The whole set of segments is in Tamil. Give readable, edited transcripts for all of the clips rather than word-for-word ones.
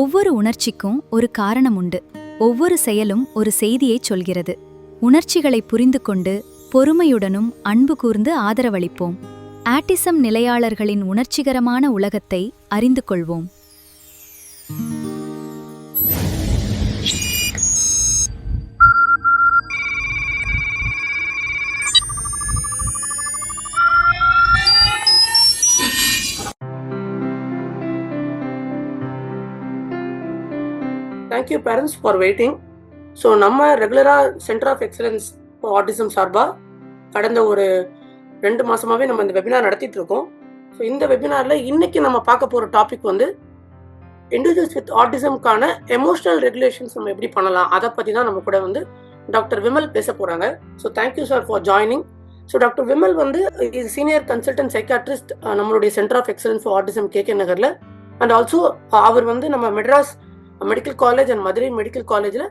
ஒவ்வொரு உணர்ச்சிக்கும் ஒரு காரணம் உண்டு. ஒவ்வொரு செயலும் ஒரு செய்தியைச் சொல்கிறது. உணர்ச்சிகளை புரிந்து கொண்டு பொறுமையுடனும் அன்பு கூர்ந்து ஆதரவளிப்போம். ஆட்டிசம் நிலையாளர்களின் உணர்ச்சிகரமான உலகத்தை அறிந்து கொள்வோம். Thank you parents for waiting. So நம்ம ரெகுலராக centre of excellence for autism சார்பாக கடந்த ஒரு 2 மாதமாகவே நம்ம இந்த வெபினார் நடத்திட்டு இருக்கோம். ஸோ இந்த வெபினாரில் இன்னைக்கு நம்ம பார்க்க போகிற டாபிக் வந்து இண்டிவிஜுவல்ஸ் வித் ஆட்டிசம்கான எமோஷனல் ரெகுலேஷன்ஸ் நம்ம எப்படி பண்ணலாம், அதை பற்றி தான் நம்ம கூட வந்து டாக்டர் விமல் பேச போகிறாங்க. So thank you sir for joining. So doctor Vimal வந்து சீனியர் கன்சல்டன்ட் சைக்காட்ரிஸ்ட் நம்மளுடைய centre of excellence for autism KK நகரில். அண்ட் ஆல்சோ அவர் வந்து நம்ம Madras medical college and Madurai medical காலேஜில்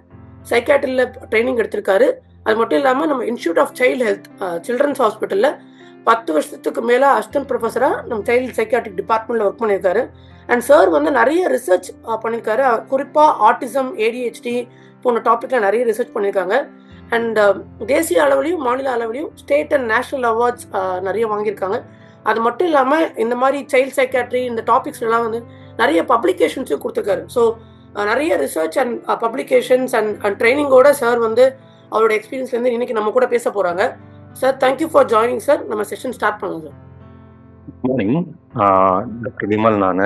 சைக்காட்ரியில் ட்ரைனிங் எடுத்திருக்காரு. அது மட்டும் இல்லாமல் நம்ம institute of child health children's ஹாஸ்பிட்டலில் 10 வருஷத்துக்கு மேலே அசிஸ்டன்ட் ப்ரொஃபஸராக நம்ம சைல்டு சைக்காட்ரிக் டிபார்ட்மெண்ட்டில் ஒர்க் பண்ணியிருக்காரு. அண்ட் சார் வந்து நிறைய ரிசர்ச் பண்ணியிருக்காரு. குறிப்பாக ஆட்டிசம், ADHD போன்ற டாப்பிக்கில் நிறைய ரிசர்ச் பண்ணியிருக்காங்க. அண்ட் தேசிய அளவுலையும் மாநில அளவுலையும் ஸ்டேட் அண்ட் நேஷ்னல் அவார்ட்ஸ் நிறைய வாங்கியிருக்காங்க. அது மட்டும் இல்லாமல் இந்த மாதிரி சைல்டு சைக்காட்ரி இந்த டாபிக்ஸ்லாம் வந்து நிறைய பப்ளிகேஷன்ஸும் கொடுத்துருக்காரு. ஸோ நிறைய ரிசர்ச் அண்ட் பப்ளிகேஷன்ஸ் அண்ட் ட்ரைனிங்கோட சார் வந்து அவரோட எக்ஸ்பீரியன்ஸ்லேருந்து இன்னைக்கு நம்ம கூட பேச போகிறாங்க. Sir thank you for joining sir. நம்ம செஷன் ஸ்டார்ட் பண்ணலாம் sir. Good morning doctor Vimal. நான்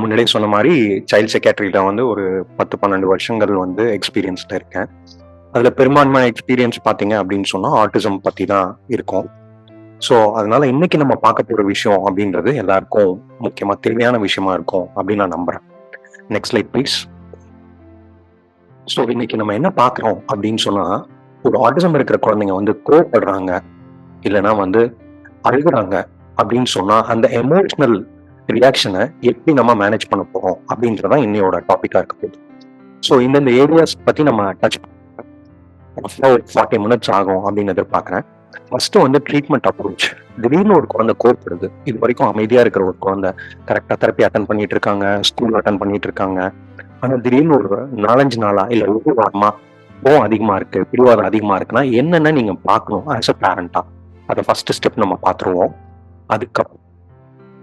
முன்னாடியே சொன்ன மாதிரி சைல்டு சைக்காட்ரியில் வந்து ஒரு 10-12 வருஷங்கள் வந்து எக்ஸ்பீரியன்ஸில் இருக்கேன். அதில் பெரும்பான்மையான எக்ஸ்பீரியன்ஸ் பார்த்தீங்க அப்படின்னு சொன்னால் ஆட்டிசம் பற்றி தான் இருக்கும். ஸோ அதனால இன்னைக்கு நம்ம பார்க்க போகிற விஷயம் அப்படின்றது எல்லாருக்கும் முக்கியமாக தேவையான விஷயமா இருக்கும் அப்படின்னு நான் நம்புகிறேன். Next slide please. ஸோ இன்னைக்கு நம்ம என்ன பார்க்குறோம் அப்படின்னு சொன்னால், ஒரு ஆட்டிசம் இருக்கிற குழந்தைங்க வந்து கோவப்படுறாங்க இல்லைன்னா வந்து அழுகுறாங்க அப்படின்னு சொன்னால் அந்த எமோஷனல் ரியாக்ஷனை எப்படி நம்ம மேனேஜ் பண்ண போகிறோம் அப்படின்றதான் இன்னையோட டாப்பிக்காக இருக்க போகுது. ஸோ இந்தந்த ஏரியாஸ் பற்றி நம்ம டச் ஒரு 40 மினிட்ஸ் ஆகும் அப்படின்னு எதிர்பார்க்குறேன். ஃபர்ஸ்ட் வந்து ட்ரீட்மெண்ட் அப்ரோச். திடீர்னு ஒரு குழந்தை கோவப்படுது. இது வரைக்கும் அமைதியா இருக்கிற ஒரு குழந்தை கரெக்டா தெரப்பி அட்டன் பண்ணிட்டு இருக்காங்க, ஸ்கூல் அட்டன் பண்ணிட்டு இருக்காங்க. ஆனா திடீர்னு ஒரு 4-5 நாளா இல்ல ஒரு வாரமா கோவம் அதிகமா இருக்கு, பிடிவாதம் அதிகமா இருக்குன்னா என்னென்ன நீங்க பார்க்கணும் ஆஸ் அ பேரண்டா, அதை ஃபர்ஸ்ட் ஸ்டெப் நம்ம பார்த்துருவோம். அதுக்கப்புறம்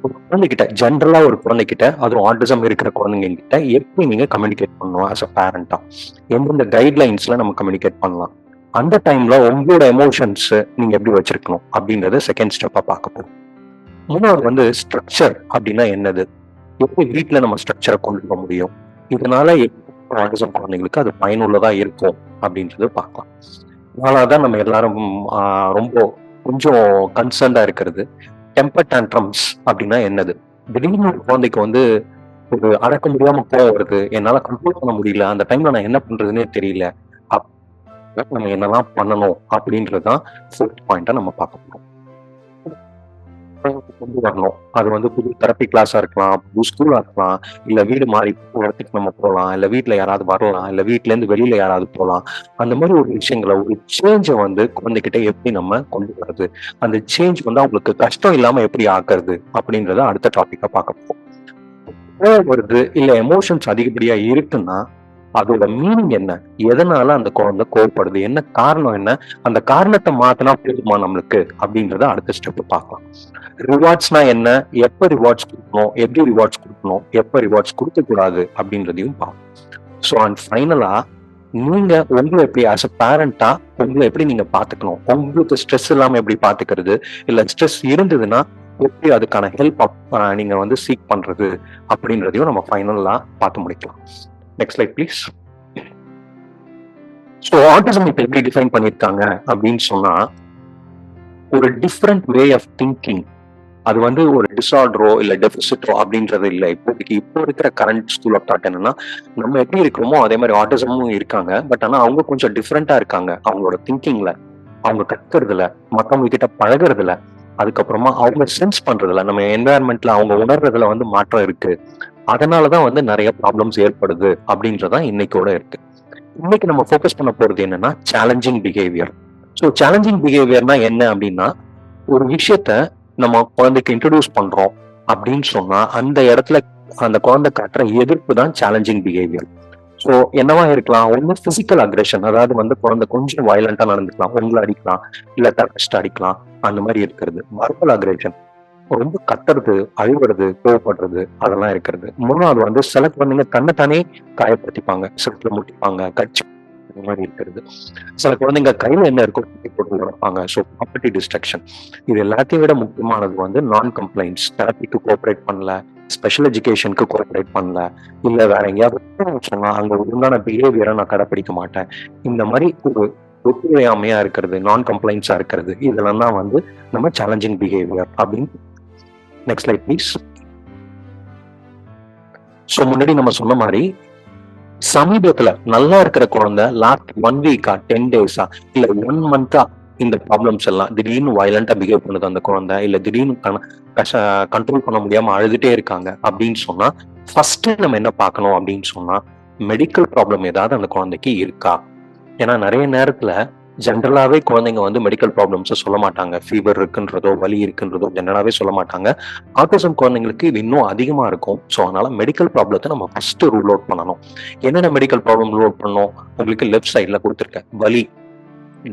ஒரு குழந்தைகிட்ட ஜென்ரலா ஒரு குழந்தைகிட்ட, அதுவும் ஆட்டிசம் இருக்கிற குழந்தைங்க கிட்ட எப்படி நீங்க கம்யூனிகேட் பண்ணணும் ஆஸ் அ பேரண்டா, எந்தெந்த கைட்லைன்ஸ்ல நம்ம கம்யூனிகேட் பண்ணலாம், அந்த டைம்ல உங்களோட எமோஷன்ஸ் நீங்க எப்படி வச்சிருக்கணும் அப்படின்றத செகண்ட் ஸ்டெப்பா பார்க்க போறோம். மூணாவது வந்து ஸ்ட்ரக்சர் அப்படின்னா என்னது, எப்படி வீட்டுல நம்ம ஸ்ட்ரக்சரை கொண்டு வர முடியும், இதனால ஆட்டிசம் குழந்தைங்களுக்கு அது பயனுள்ளதா இருக்கும் அப்படின்றது பார்க்கலாம். அதனாலதான் நம்ம எல்லாரும் ரொம்ப கொஞ்சம் கன்சர்ன்டா இருக்கிறது டெம்பர் டேண்ட்ரம்ஸ் அப்படின்னா என்னது. திடீர்னு ஒரு குழந்தைக்கு வந்து ஒரு அடக்க முடியாம கோவம் வருது, என்னால கண்ட்ரோல் பண்ண முடியல, அந்த டைம்ல நான் என்ன பண்றதுன்னே தெரியல, நம்ம என்னெல்லாம் பண்ணணும் அப்படின்றதுதான் ஃபோர்த் பாயிண்டா நம்ம பார்க்க போறோம். கொண்டு வரணும். அது வந்து புது தெரப்பி கிளாஸா இருக்கலாம், புது ஸ்கூலா இருக்கலாம், இல்ல வீடு மாறி இடத்துக்கு நம்ம போகலாம், இல்ல வீட்டுல யாராவது வரலாம், இல்ல வீட்டுல இருந்து வெளியில யாராவது போகலாம். அந்த மாதிரி ஒரு விஷயங்களை, ஒரு சேஞ்சை வந்து குழந்தைகிட்ட எப்படி நம்ம கொண்டு வர்றது, அந்த சேஞ்ச் வந்து அவங்களுக்கு கஷ்டம் இல்லாம எப்படி ஆக்குறது அப்படின்றத அடுத்த டாபிக்கா பார்க்க போறோம். வருது இல்ல எமோஷன்ஸ் அதிகப்படியா இருக்குன்னா அதோட மீனிங் என்ன, எதனால அந்த குழந்தை கோவப்படுது, என்ன காரணம், என்ன அந்த காரணத்தை மாத்தினா போதுமா நம்மளுக்கு அப்படின்றத அடுத்த ஸ்டெப் பார்க்கலாம். ரிவார்ட்ஸ்னா என்ன, எப்ப ரிவார்ட்ஸ் கொடுக்கணும், எப்படி ரிவார்ட்ஸ் கொடுக்கணும், எப்ப ரிவார்ட்ஸ் கொடுக்க கூடாது அப்படின்றதையும் பார்க்கணும். ஸோ அண்ட் ஃபைனலா நீங்க உங்களை எப்படி ஆஸ் அ பேரண்டா உங்களை எப்படி நீங்க பாத்துக்கணும், உங்களுக்கு ஸ்ட்ரெஸ் இல்லாம எப்படி பாத்துக்கிறது, இல்ல ஸ்ட்ரெஸ் இருந்ததுன்னா எப்படி அதுக்கான ஹெல்ப் நீங்க வந்து சீக் பண்றது அப்படின்றதையும் நம்ம ஃபைனலா பார்த்து முடிக்கலாம். Next slide please. So autism இப்போ எப்படி டிஃபைன் பண்ணியிருக்காங்க அப்படின்னு சொன்னா, ஒரு டிஃப்ரெண்ட் வே ஆஃப் திங்கிங். அது வந்து ஒரு டிசார்டரோ இல்லை டெபிசிட்டோ அப்படின்றது இல்லை. இப்போ இருக்கிற கரண்ட் ஸ்கூல் ஆஃப் தாட் என்னன்னா, நம்ம எப்படி இருக்கிறோமோ அதே மாதிரி ஆட்டிசமும் இருக்காங்க. பட் ஆனால் அவங்க கொஞ்சம் டிஃப்ரெண்டா இருக்காங்க. அவங்களோட திங்கிங்ல, அவங்க கத்துறதுல, மற்றவங்க கிட்ட பழகுறதுல, அதுக்கப்புறமா அவங்க சென்ஸ் பண்றதுல, நம்ம என்வாயர்மெண்ட்ல அவங்க உணர்றதுல வந்து மாற்றம் இருக்கு. அதனாலதான் வந்து நிறைய ப்ராப்ளம்ஸ் ஏற்படுது அப்படின்றதான் இன்னைக்கோட இருக்கு. இன்னைக்கு நம்ம ஃபோக்கஸ் பண்ண போறது என்னன்னா சேலஞ்சிங் பிஹேவியர். ஸோ சேலஞ்சிங் பிஹேவியர்னா என்ன அப்படின்னா, ஒரு விஷயத்த நம்ம குழந்தைக்கு இன்ட்ரடியூஸ் பண்றோம் அப்படின்னு சொன்னா அந்த இடத்துல அந்த குழந்தை காட்டுற எதிர்ப்பு தான் சேலஞ்சிங் பிஹேவியர். ஸோ என்னவா இருக்கலாம், ஒன்று பிசிக்கல் அக்ரெஷன், அதாவது வந்து குழந்தை கொஞ்சம் வயலண்டா நடந்துக்கலாம், உங்களை அடிக்கலாம், இல்ல தப்பிச்சுட்டு அடிக்கலாம், அந்த மாதிரி இருக்கிறது. வர்பல் அக்ரெஷன், ரொம்ப கத்துறது, அழுவுறது, கோவப்படுறது, அதெல்லாம் இருக்கிறது. மூணாவது வந்து சில குழந்தைங்க தன்னைத்தானே காயப்படுத்திப்பாங்க, சிலத்துல முட்டிப்பாங்க, கட்சி இந்த மாதிரி இருக்கிறது. சில குழந்தைங்க கையில என்ன இருக்கோ போட்டு நடப்பாங்க. So property destruction. இது எல்லாத்தையும் விட முக்கியமானது வந்து நான் கம்ப்ளைண்ட்ஸ், தெரப்பிக்கு கோஆப்ரேட் பண்ணல, ஸ்பெஷல் எஜுகேஷனுக்கு கோஆப்ரேட் பண்ணல, இல்ல வேற எங்கேயாவது சொன்னா அங்க ஒழுங்கான பிஹேவியரை நான் கடைப்பிடிக்க மாட்டேன், இந்த மாதிரி ஒரு ஒத்துழையாமையா இருக்கிறது, நான் கம்ப்ளைண்ட்ஸா இருக்கிறது, இதெல்லாம் தான் வந்து நம்ம சேலஞ்சிங் பிஹேவியர் அப்படின்னு. Next slide please. ஸோ முன்னாடி நம்ம சொன்ன மாதிரி சமீபத்துல நல்லா இருக்கிற குழந்தை லாஸ்ட் 1 வீக்கா 10 டேஸா இல்ல 1 மந்தா இந்த ப்ராப்ளம்ஸ் எல்லாம் திடீர்னு வயலண்டா பிஹேவ் பண்ணுது அந்த குழந்தை, இல்ல திடீர்னு கண்ட்ரோல் பண்ண முடியாம அழுதுட்டே இருக்காங்க அப்படின்னு சொன்னா ஃபர்ஸ்ட் நம்ம என்ன பார்க்கணும் அப்படின்னு சொன்னா மெடிக்கல் ப்ராப்ளம் ஏதாவது அந்த குழந்தைக்கு இருக்கா. ஏன்னா நிறைய நேரத்துல ஜென்ரலாவே குழந்தைங்க வந்து மெடிக்கல் ப்ராப்ளம்ஸை சொல்ல மாட்டாங்க. ஃபீவர் இருக்குன்றதோ வலி இருக்குன்றதோ ஜென்ரலாவே சொல்ல மாட்டாங்க. ஆட்டிசம் குழந்தைங்களுக்கு இது இன்னும் அதிகமா இருக்கும். ஸோ அதனால மெடிக்கல் ப்ராப்ளத்தை நம்ம ஃபர்ஸ்ட் ரூல் அவுட் பண்ணணும். என்னென்ன மெடிக்கல் ப்ராப்ளம் ரூல் அவுட் பண்ணணும், உங்களுக்கு லெஃப்ட் சைட்ல கொடுத்துருக்கேன். வலி,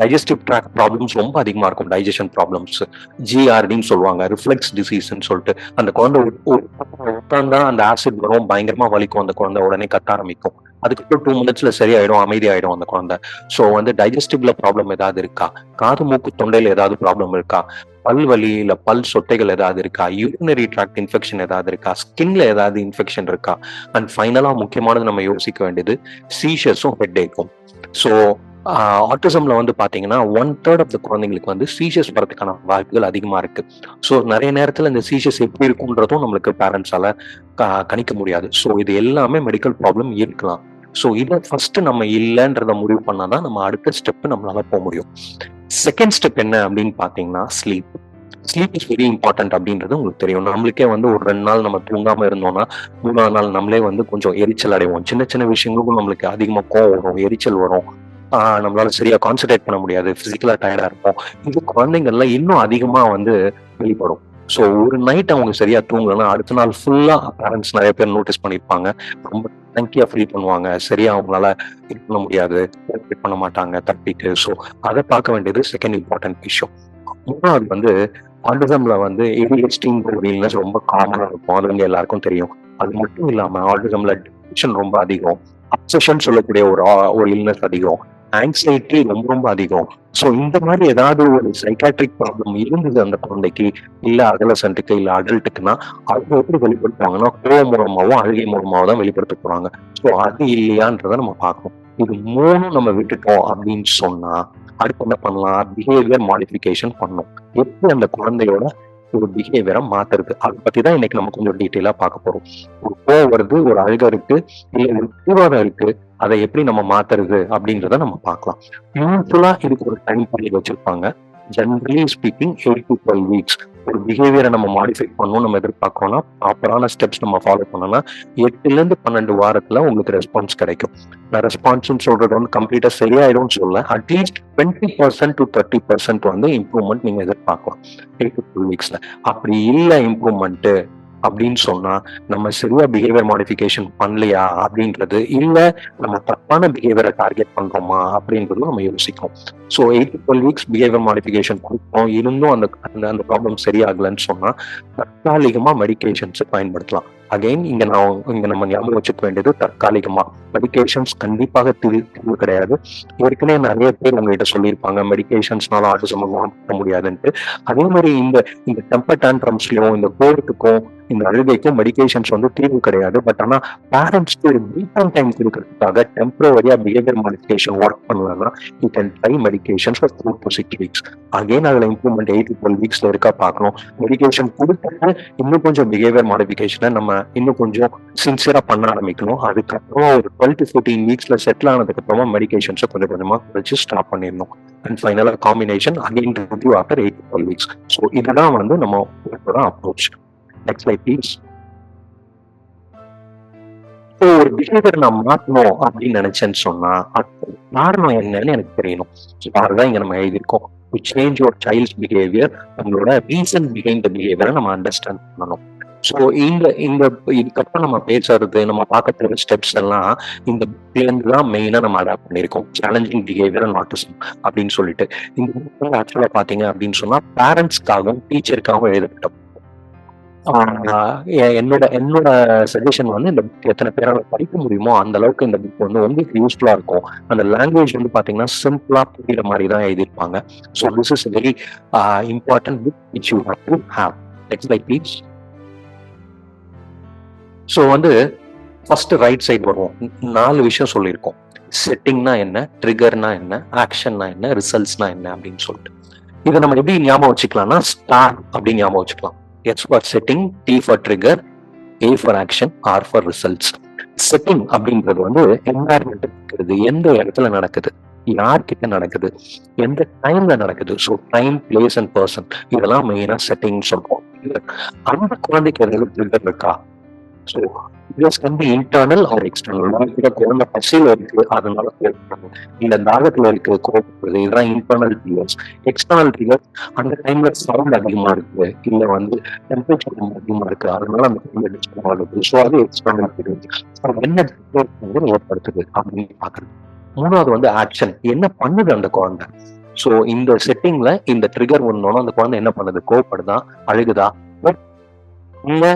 டைஜஸ்டிவ் ட்ராக் ப்ராப்ளம்ஸ் ரொம்ப அதிகமா இருக்கும், டைஜஷன் ப்ராப்ளம்ஸ், ஜிஆர்டின்னு சொல்லுவாங்க, ரிஃப்ளெக்ஸ் டிசீஸ்ன்னு சொல்லிட்டு அந்த குழந்தை உட்கார்ந்தா அந்த ஆசிட் வரும், பயங்கரமா வலிக்கும், அந்த குழந்தை உடனே கத்த ஆரம்பிக்கும். அதுக்கப்புறம் 2 மினிட்ஸ்ல சரியாயிடும், அமைதியாயிடும் அந்த குழந்தை. ஸோ வந்து டைஜஸ்டிவ்ல ப்ராப்ளம் ஏதாவது இருக்கா, காது மூக்கு தொண்டையில ஏதாவது ப்ராப்ளம் இருக்கா, பல் வலி இல்ல பல் சொட்டைகள் ஏதாவது இருக்கா, யூரினரி ட்ராக்ட் இன்ஃபெக்ஷன் ஏதாவது இருக்கா, ஸ்கின்ல ஏதாவது இன்ஃபெக்ஷன் இருக்கா, அண்ட் ஃபைனலா முக்கியமானது நம்ம யோசிக்க வேண்டியது சீஷர்ஸும் ஹெட் ஏக்கும். ஸோ ஆட்டிசம்ல வந்து பாத்தீங்கன்னா 1/3 ஆஃப் த குழந்தைங்களுக்கு வந்து சீஷர்ஸ் வரதுக்கான வாய்ப்புகள் அதிகமா இருக்கு. ஸோ நிறைய நேரத்துல இந்த சீஷர்ஸ் எப்படி இருக்குன்றதும் நம்மளுக்கு பேரண்ட்ஸால கணிக்க முடியாது. ஸோ இது எல்லாமே மெடிக்கல் ப்ராப்ளம் இருக்கலாம். ஸோ இதை ஃபர்ஸ்ட் நம்ம இல்லைன்றத முடிவு பண்ணாதான் நம்ம அடுத்த ஸ்டெப் நம்மளால போக முடியும். செகண்ட் ஸ்டெப் என்ன அப்படின்னு பாத்தீங்கன்னா sleep. Sleep is very important அப்படின்றது உங்களுக்கு தெரியும். நம்மளுக்கே வந்து ஒரு 2 நாள் நம்ம தூங்காம இருந்தோம்னா 3ஆவது நாள் நம்மளே வந்து கொஞ்சம் எரிச்சல் அடைவோம். சின்ன சின்ன விஷயங்களுக்கும் நம்மளுக்கு அதிகமா கோவம் வரும், எரிச்சல் வரும், நம்மளால சரியா கான்சென்ட்ரேட் பண்ண முடியாது, பிசிக்கலா டயர்டா இருக்கும். இது குழந்தைங்கள்ல இன்னும் அதிகமா வந்து வெளிப்படும். ஸோ ஒரு நைட் அவங்க சரியா தூங்கலன்னா அடுத்த நாள் ஃபுல்லா பேரண்ட்ஸ் நிறைய பேர் நோட்டீஸ் பண்ணியிருப்பாங்க, ரொம்ப டங்கியா ஃபீல் பண்ணுவாங்க, சரியா அவங்களால இது பண்ண முடியாது, பண்ண மாட்டாங்க தப்பிட்டு. ஸோ அதை பார்க்க வேண்டியது செகண்ட் இம்பார்ட்டன்ட் விஷயம். மூணாவது வந்து ஆட்டிசம்ல வந்து ADHD இல்னஸ் ரொம்ப காமனா இருக்கும், அது வந்து எல்லாருக்கும் தெரியும். அது மட்டும் இல்லாம ஆட்டிசம்ல டிப்ரெஷன் ரொம்ப அதிகம், அப்சஷன் சொல்லக்கூடிய ஒரு இல்னஸ் அதிகம், ஆங்ஸைட்டி ரொம்ப ரொம்ப அதிகம். ஸோ இந்த மாதிரி ஏதாவது ஒரு சைக்காட்ரிக் ப்ராப்ளம் இருந்தது அந்த குழந்தைக்கு, இல்ல அடலசன்ட்டுக்கு, இல்ல அடல்ட்டுக்குன்னா அவங்க எப்படி வெளிப்படுத்துவாங்கன்னா கோவம் மூலமாவும் அழுகை மூலமாவும் தான் வெளிப்படுத்த போறாங்க. ஸோ அது இல்லையான்றதை நம்ம பார்க்கணும். இது 3 நம்ம விட்டுட்டோம் அப்படின்னு சொன்னா அடுத்து என்ன பண்ணலாம், பிஹேவியர் மாடிஃபிகேஷன் பண்ணணும். எப்படி அந்த குழந்தையோட ஒரு பிஹேவியரை மாத்துறது, அதை பத்தி தான் இன்னைக்கு நம்ம கொஞ்சம் டீட்டெயிலா பார்க்க போறோம். ஒரு கோவம் வருது, ஒரு அழுகை இருக்கு, இல்ல ஒரு தீவிரம் இருக்கு, அதை எப்படி நம்ம மாத்துறது அப்படின்றத நம்ம பார்க்கலாம். யூஸ்வலா இதுக்கு ஒரு டைம் பீரியட் வச்சிருப்பாங்க. Generally speaking 8 to 12 weeks. ஒரு பிஹேவியரை நம்ம மாடிஃபை பண்ணணும் நம்ம எதிர்பார்க்கறோம்னா ப்ராப்பரான ஸ்டெப்ஸ் நம்ம ஃபாலோ பண்ணோம்னா 8 to 12 வாரத்துல உங்களுக்கு ரெஸ்பான்ஸ் கிடைக்கும். நான் ரெஸ்பான்ஸ் சொல்றது வந்து கம்ப்ளீட்டா சரியாயிடும்னு சொல்ல, அட்லீஸ்ட் 20% to 30% வந்து இம்ப்ரூவ்மெண்ட் நீங்க எதிர்பார்க்கலாம் 8 to 12 வீக்ஸ்ல. அப்படி இல்லை இம்ப்ரூவ்மெண்ட் அப்படின்னு சொன்னா நம்ம சரியா பிஹேவியர் மாடிஃபிகேஷன் பண்ணலையா அப்படின்றது, இல்ல நம்ம தப்பான பிஹேவியரை டார்கெட் பண்றோமா அப்படின்றது நம்ம யோசிக்கணும். So 8 to 12 weeks behaviour modification கொடுப்போம், இருந்தும் அந்த ப்ராப்ளம் சரியாகலன்னு சொன்னா தற்காலிகமா மெடிகேஷன்ஸ் பயன்படுத்தலாம். அகைன் இங்க நம்ம ஞாபகம் வச்சுக்க வேண்டியது தற்காலிகமா மெடிகேஷன்ஸ் கண்டிப்பாக தீர்வு கிடையாது. ஏற்கனவே நிறைய பேர் உங்ககிட்ட சொல்லியிருப்பாங்க மெடிகேஷன்ஸ்னால ஆட்டிசம் பண்ண முடியாதுன்ட்டு. அதே மாதிரி இந்த டெம்பர் டான்ட்ரம்ஸ்லயும் இந்த கோர்ட்டுக்கும் இந்த அழுகைக்கும் மெடிகேஷன்ஸ் வந்து தீர்வு கிடையாது. பட் ஆனா பேரண்ட்ஸ்க்கு ஒரு பிரீத்திங் டைம் கொடுக்கறதுக்காக டெம்பரவரியா பிஹேவியர் மாடிஃபிகேஷன் ஒர்க் பண்ணலன்னா you can try medications for 4 to 6 weeks. Again அதுல இம்ப்ரூவ்மெண்ட் 8 to 12 வீக்ஸ்ல இருக்கா பார்க்கணும். மெடிகேஷன் கொடுத்துட்டு இன்னும் கொஞ்சம் பிஹேவியர் மாடிஃபிகேஷனை நம்ம இன்னும் கொஞ்சம் சின்சியரா பண்ண ஆரம்பிக்கணும். அதுக்கப்புறம் ஒரு 12 to 14 வீக்ஸ்ல செட்டில் ஆனதுக்கு அப்புறமா மெடிகேஷன்ஸை கொஞ்சம் கொஞ்சமா வச்சு ஸ்டாப் பண்ணிடணும். அண்ட் ஃபைனலா combination again review after 8 to 12 weeks. So இதுதான் வந்து நம்ம அப்ரோச். Next slide please. ஒரு பிஹேவியர் நான் மாற்றணும் அப்படின்னு நினைச்சேன்னு சொன்னா காரணம் என்னன்னு எனக்கு தெரியணும். அதுதான் இங்க நம்ம எழுதியிருக்கோம். To change your child's behaviour, நம்மளோட ரீசன் பிஹைண்ட் த பிஹேவியரை நம்ம அண்டர்ஸ்டாண்ட் பண்ணணும். ஸோ இந்த இதுக்கப்புறம் நம்ம பேசுறது, நம்ம பார்க்கக்கூடிய ஸ்டெப்ஸ் எல்லாம் இந்த புக்லேருந்து தான் மெயினாக நம்ம அடாப்ட் பண்ணியிருக்கோம். சேலஞ்சிங் பிஹேவியர் அண்ட் ஆட்டிசம் அப்படின்னு சொல்லிட்டு. இந்த புக் ஆக்சுவலாக பார்த்தீங்க அப்படின்னு சொன்னால் பேரண்ட்ஸ்க்காகவும் டீச்சருக்காகவும் எழுதப்பட்ட என்னோட என்னோட சஜஷன் வந்து இந்த புக் எத்தனை பேரால படிக்க முடியுமோ அந்த அளவுக்கு இந்த புக் வந்து உங்களுக்கு யூஸ்ஃபுல்லா இருக்கும். அந்த லாங்குவேஜ் வந்து பாத்தீங்கன்னா சிம்பிளா புரியுற மாதிரி தான் எழுதியிருப்பாங்க. So this is very important book which you have to have. Next like please. So வந்து ஃபர்ஸ்ட் ரைட் சைடு வருவோம். 4 விஷயம் சொல்லியிருக்கோம். செட்டிங்னா என்ன, ட்ரிகர்னா என்ன, ஆக்ஷன்னா என்ன, ரிசல்ட்ஸ்னா என்ன அப்படின்னு சொல்லிட்டு. இதை நம்ம எப்படி ஞாபகம் வச்சுக்கலாம்னா ஸ்டார் அப்படின்னு ஞாபகம் வச்சுக்கலாம். S for setting, T for trigger, A for action, R for results. Setting அப்படின்றது வந்து என்வாயர்மெண்ட் இருக்கிறது, எந்த இடத்துல நடக்குது, யார்கிட்ட நடக்குது, எந்த டைம்ல நடக்குது. So time, place and person இதெல்லாம் மெயினா செட்டிங் சொல்றோம். அந்த குழந்தைக்கு எதாவது ட்ரிகர் இருக்கா? So this can be internal or external. குழந்தை பசியில இருக்கு அதனால கோபப்படுறது, இல்ல தாகத்துல இருக்கு கோபப்படுறது, இதெல்லாம் இன்டர்னல் ட்ரிகர்ஸ். எக்ஸ்டர்னல் ட்ரிகர்ஸ் அந்த டைம்ல சவுண்ட் அதிகமா இருக்கு, இல்ல வந்து டெம்பரேச்சர் ரொம்ப அதிகமா இருக்கு அதனால அந்த குழந்தை டிஸ்டர்ப் ஆகுது. ஸோ அது எக்ஸ்டர்னல் ட்ரிகர்ஸ். என்ன ஏற்படுத்துது அப்படின்னு பாக்குறது. 3வது வந்து ஆக்ஷன், என்ன பண்ணுது அந்த குழந்தை. ஸோ இந்த செட்டிங்ல இந்த ட்ரிகர் ஒன்னோட அந்த குழந்தை என்ன பண்ணுது, கோபப்படுதா, அழுகுதா, இல்ல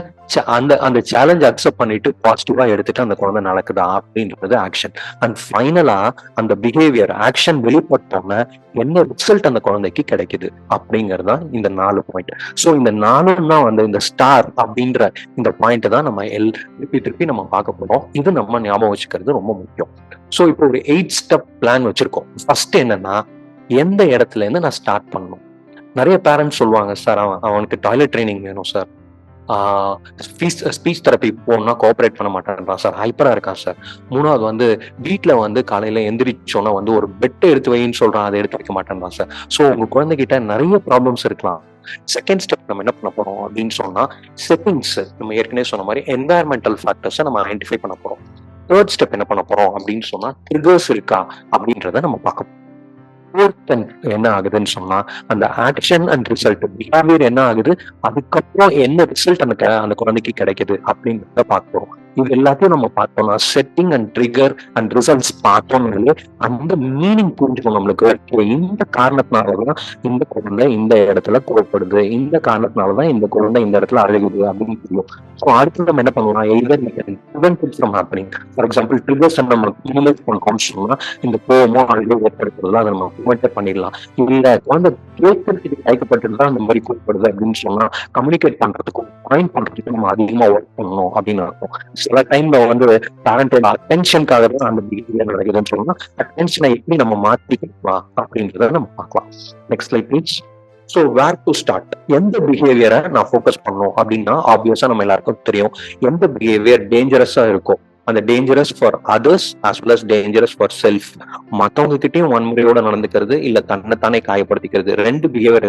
அந்த சேலஞ்ச் அக்செப்ட் பண்ணிட்டு பாசிட்டிவா எடுத்துட்டு அந்த குழந்தை நடக்குதா அப்படின்றது ஆக்ஷன். அண்ட் ஃபைனலா அந்த பிஹேவியர் ஆக்ஷன் வெளிப்பட்டோம்னா என்ன ரிசல்ட் அந்த குழந்தைக்கு கிடைக்குது அப்படிங்கறதுதான் இந்த 4 பாயிண்ட். ஸோ இந்த 4 தான் வந்து இந்த ஸ்டார் அப்படின்ற இந்த பாயிண்ட் தான் நம்ம திருப்பி நம்ம பார்க்க போறோம். இது நம்ம ஞாபகம் வச்சுக்கிறது ரொம்ப முக்கியம். ஸோ இப்போ ஒரு 8 ஸ்டெப் பிளான் வச்சிருக்கோம். ஃபர்ஸ்ட் என்னன்னா எந்த இடத்துல இருந்து நான் ஸ்டார்ட் பண்ணணும். நிறைய பேரண்ட்ஸ் சொல்லுவாங்க, சார் அவனுக்கு டாய்லெட் ட்ரைனிங் வேணும் சார், ஸ்பீச் தெரப்பி போனா கோஆபரேட் பண்ண மாட்டேன்றான் சார், ஹைப்பரா இருக்கான் சார். 3வது வந்து வீட்டுல வந்து காலையில எந்திரிச்சோன்னா வந்து ஒரு பெட்டை எடுத்து வைன்னு சொல்றான், அதை எடுத்து வைக்க மாட்டேன்றான் சார். ஸோ உங்க குழந்தைகிட்ட நிறைய ப்ராப்ளம்ஸ் இருக்கலாம். செகண்ட் ஸ்டெப் நம்ம என்ன பண்ண போறோம் அப்படின்னு சொன்னா செட்டிங்ஸ், நம்ம ஏற்கனவே சொன்ன மாதிரி என்வாயர்மெண்டல் ஃபேக்டர்ஸை நம்ம ஐடென்டிஃபை பண்ண போறோம். தேர்ட் ஸ்டெப் என்ன பண்ண போறோம் அப்படின்னு சொன்னா ட்ரிகர்ஸ் இருக்கா அப்படின்றத நம்ம பார்க்க போறோம். என்ன ஆகுதுன்னு சொன்னா அந்த ஆக்ஷன் அண்ட் ரிசல்ட் பிஹேவியர் என்ன ஆகுது, அதுக்கப்புறம் என்ன ரிசல்ட் அந்த குழந்தைக்கு கிடைக்குது அப்படின்றத பார்க்கிறோம். இது எல்லாத்தையும் நம்ம பார்த்தோம்னா setting and trigger and results பார்த்தோம்னாலே அந்த மீனிங் புரிஞ்சுக்கணும் நம்மளுக்கு. இந்த காரணத்தினாலதான் இந்த குழந்தை இந்த இடத்துல கோவப்படுது, இந்த காரணத்தினாலதான் இந்த குழந்தை இந்த இடத்துல அழுகுது அப்படின்னு தெரியும். ஸோ அடுத்து நம்ம என்ன பண்ணலாம், ஃபார் எக்ஸாம்பிள் ட்ரிகர்ஸ் நம்ம மினிமைஸ் பண்ணோம்னு சொன்னா இந்த கோவமோ அழுகோ ஏற்படுத்துறதுல அதை நம்ம ப்ரிவென்ட் பண்ணிடலாம். இல்ல குழந்தை கேட்கறதுக்கு தயக்கப்பட்டுதான் அந்த மாதிரி கூப்பிடுது அப்படின்னு சொன்னா கம்யூனிகேட் பண்றதுக்கும் பாயிண்ட் பண்றதுக்கும் நம்ம அதிகமா ஒர்க் பண்ணணும் அப்படின்னு அர்த்தம். சில டைம்ல வந்து பேரண்டோட அட்டென்ஷனுக்காக தான் அந்த பிஹேவியர் நடக்குதுன்னு சொன்னா அட்டென்ஷனை எப்படி நம்ம மாற்றிக்கலாம் அப்படின்றத நம்ம பார்க்கலாம். Next slide please. So where to start, எந்த பிஹேவியரை நான் ஃபோக்கஸ் பண்ணணும் அப்படின்னா ஆப்வியஸா நம்ம எல்லாருக்கும் தெரியும் எந்த பிஹேவியர் டேஞ்சரஸா இருக்கும். அந்த dangerous for others as well as dangerous for self. மற்றவங்க கிட்டையும் வன்முறையோட நடந்துக்கிறது இல்ல தன்னைத்தானே காயப்படுத்திக்கிறது, 2 பிஹேவியர்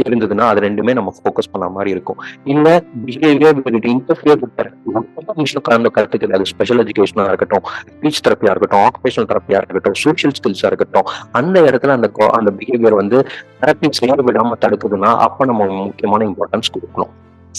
இருந்ததுன்னா அது ரெண்டுமே நம்ம ஃபோக்கஸ் பண்ண மாதிரி இருக்கும். இல்ல பிஹேவியர் இன்டர்ஃபியர் கத்துக்கிறது, அது ஸ்பெஷல் எஜுகேஷனா இருக்கட்டும், ஸ்பீச் தெரப்பியா இருக்கட்டும், ஆக்குபேஷனல் தெரப்பியா இருக்கட்டும், சோஷியல் ஸ்கில்ஸா இருக்கட்டும், அந்த இடத்துல அந்த பிஹேவியர் வந்து தெரப்பி செய்ய விடாம தடுக்குதுன்னா அப்ப நம்ம முக்கியமான இம்பார்ட்டன்ஸ் கொடுக்கணும்.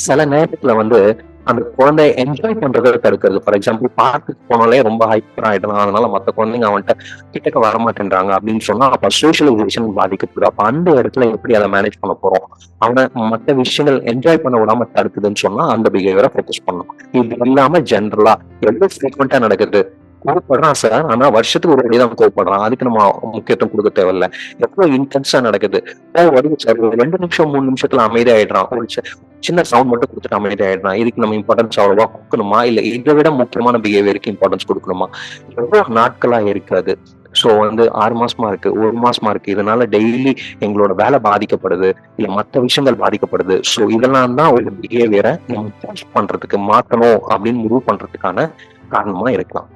சில நேரத்துல வந்து அந்த குழந்தைய என்ஜாய் பண்றதை தடுக்கிறது. ஃபார் எக்ஸாம்பிள் பார்க்குக்கு போனாலே ரொம்ப ஹைப்பர் ஆயிடலாம், அதனால மற்ற குழந்தைங்க அவன்கிட்ட கிட்டக்க வரமாட்டேன்றாங்க அப்படின்னு சொன்னா அப்ப சோஷியலைசேஷன் பாதிக்கப்படுது. அப்ப அந்த இடத்துல எப்படி அதை மேனேஜ் பண்ண போறோம், அவனை மற்ற விஷயங்கள் என்ஜாய் பண்ண விடாம தடுக்குதுன்னு சொன்னா அந்த பிஹேவியரை ஃபோக்கஸ் பண்ணணும். இது இல்லாம ஜென்ரலா எவ்வளவு ஃப்ரீக்வெண்டா நடக்குது, கோவப்படுறான் சார் ஆனா வருஷத்துக்கு ஒரு வழிதான் கோவப்படுறான், அதுக்கு நம்ம முக்கியத்துவம் கொடுக்க தேவையில்ல. எவ்வளவு இன்டென்ஸா நடக்குது, வருது சார் 2 நிமிஷம் 3 நிமிஷத்துல அமைதி ஆயிடுறான், ஒரு சின்ன சவுண்ட் மட்டும் கொடுத்துட்டு அமைதி ஆயிடுறான், இதுக்கு நம்ம இம்பார்ட்டன்ஸ் அவ்வளவா கொடுக்கணுமா, இல்ல இதை விட முக்கியமான பிஹேவியருக்கு இம்பார்ட்டன்ஸ் கொடுக்கணுமா, எவ்வளவு நாட்களா இருக்கிறது. ஸோ வந்து 6 மாசமா இருக்கு, 1 மாசமா இருக்கு, இதனால டெய்லி எங்களோட வேலை பாதிக்கப்படுது, இல்ல மற்ற விஷயங்கள் பாதிக்கப்படுது. ஸோ இதெல்லாம் தான் ஒரு பிஹேவியரை நம்ம பண்றதுக்கு மாற்றணும் அப்படின்னு முடிவு பண்றதுக்கான காரணமா இருக்கலாம்.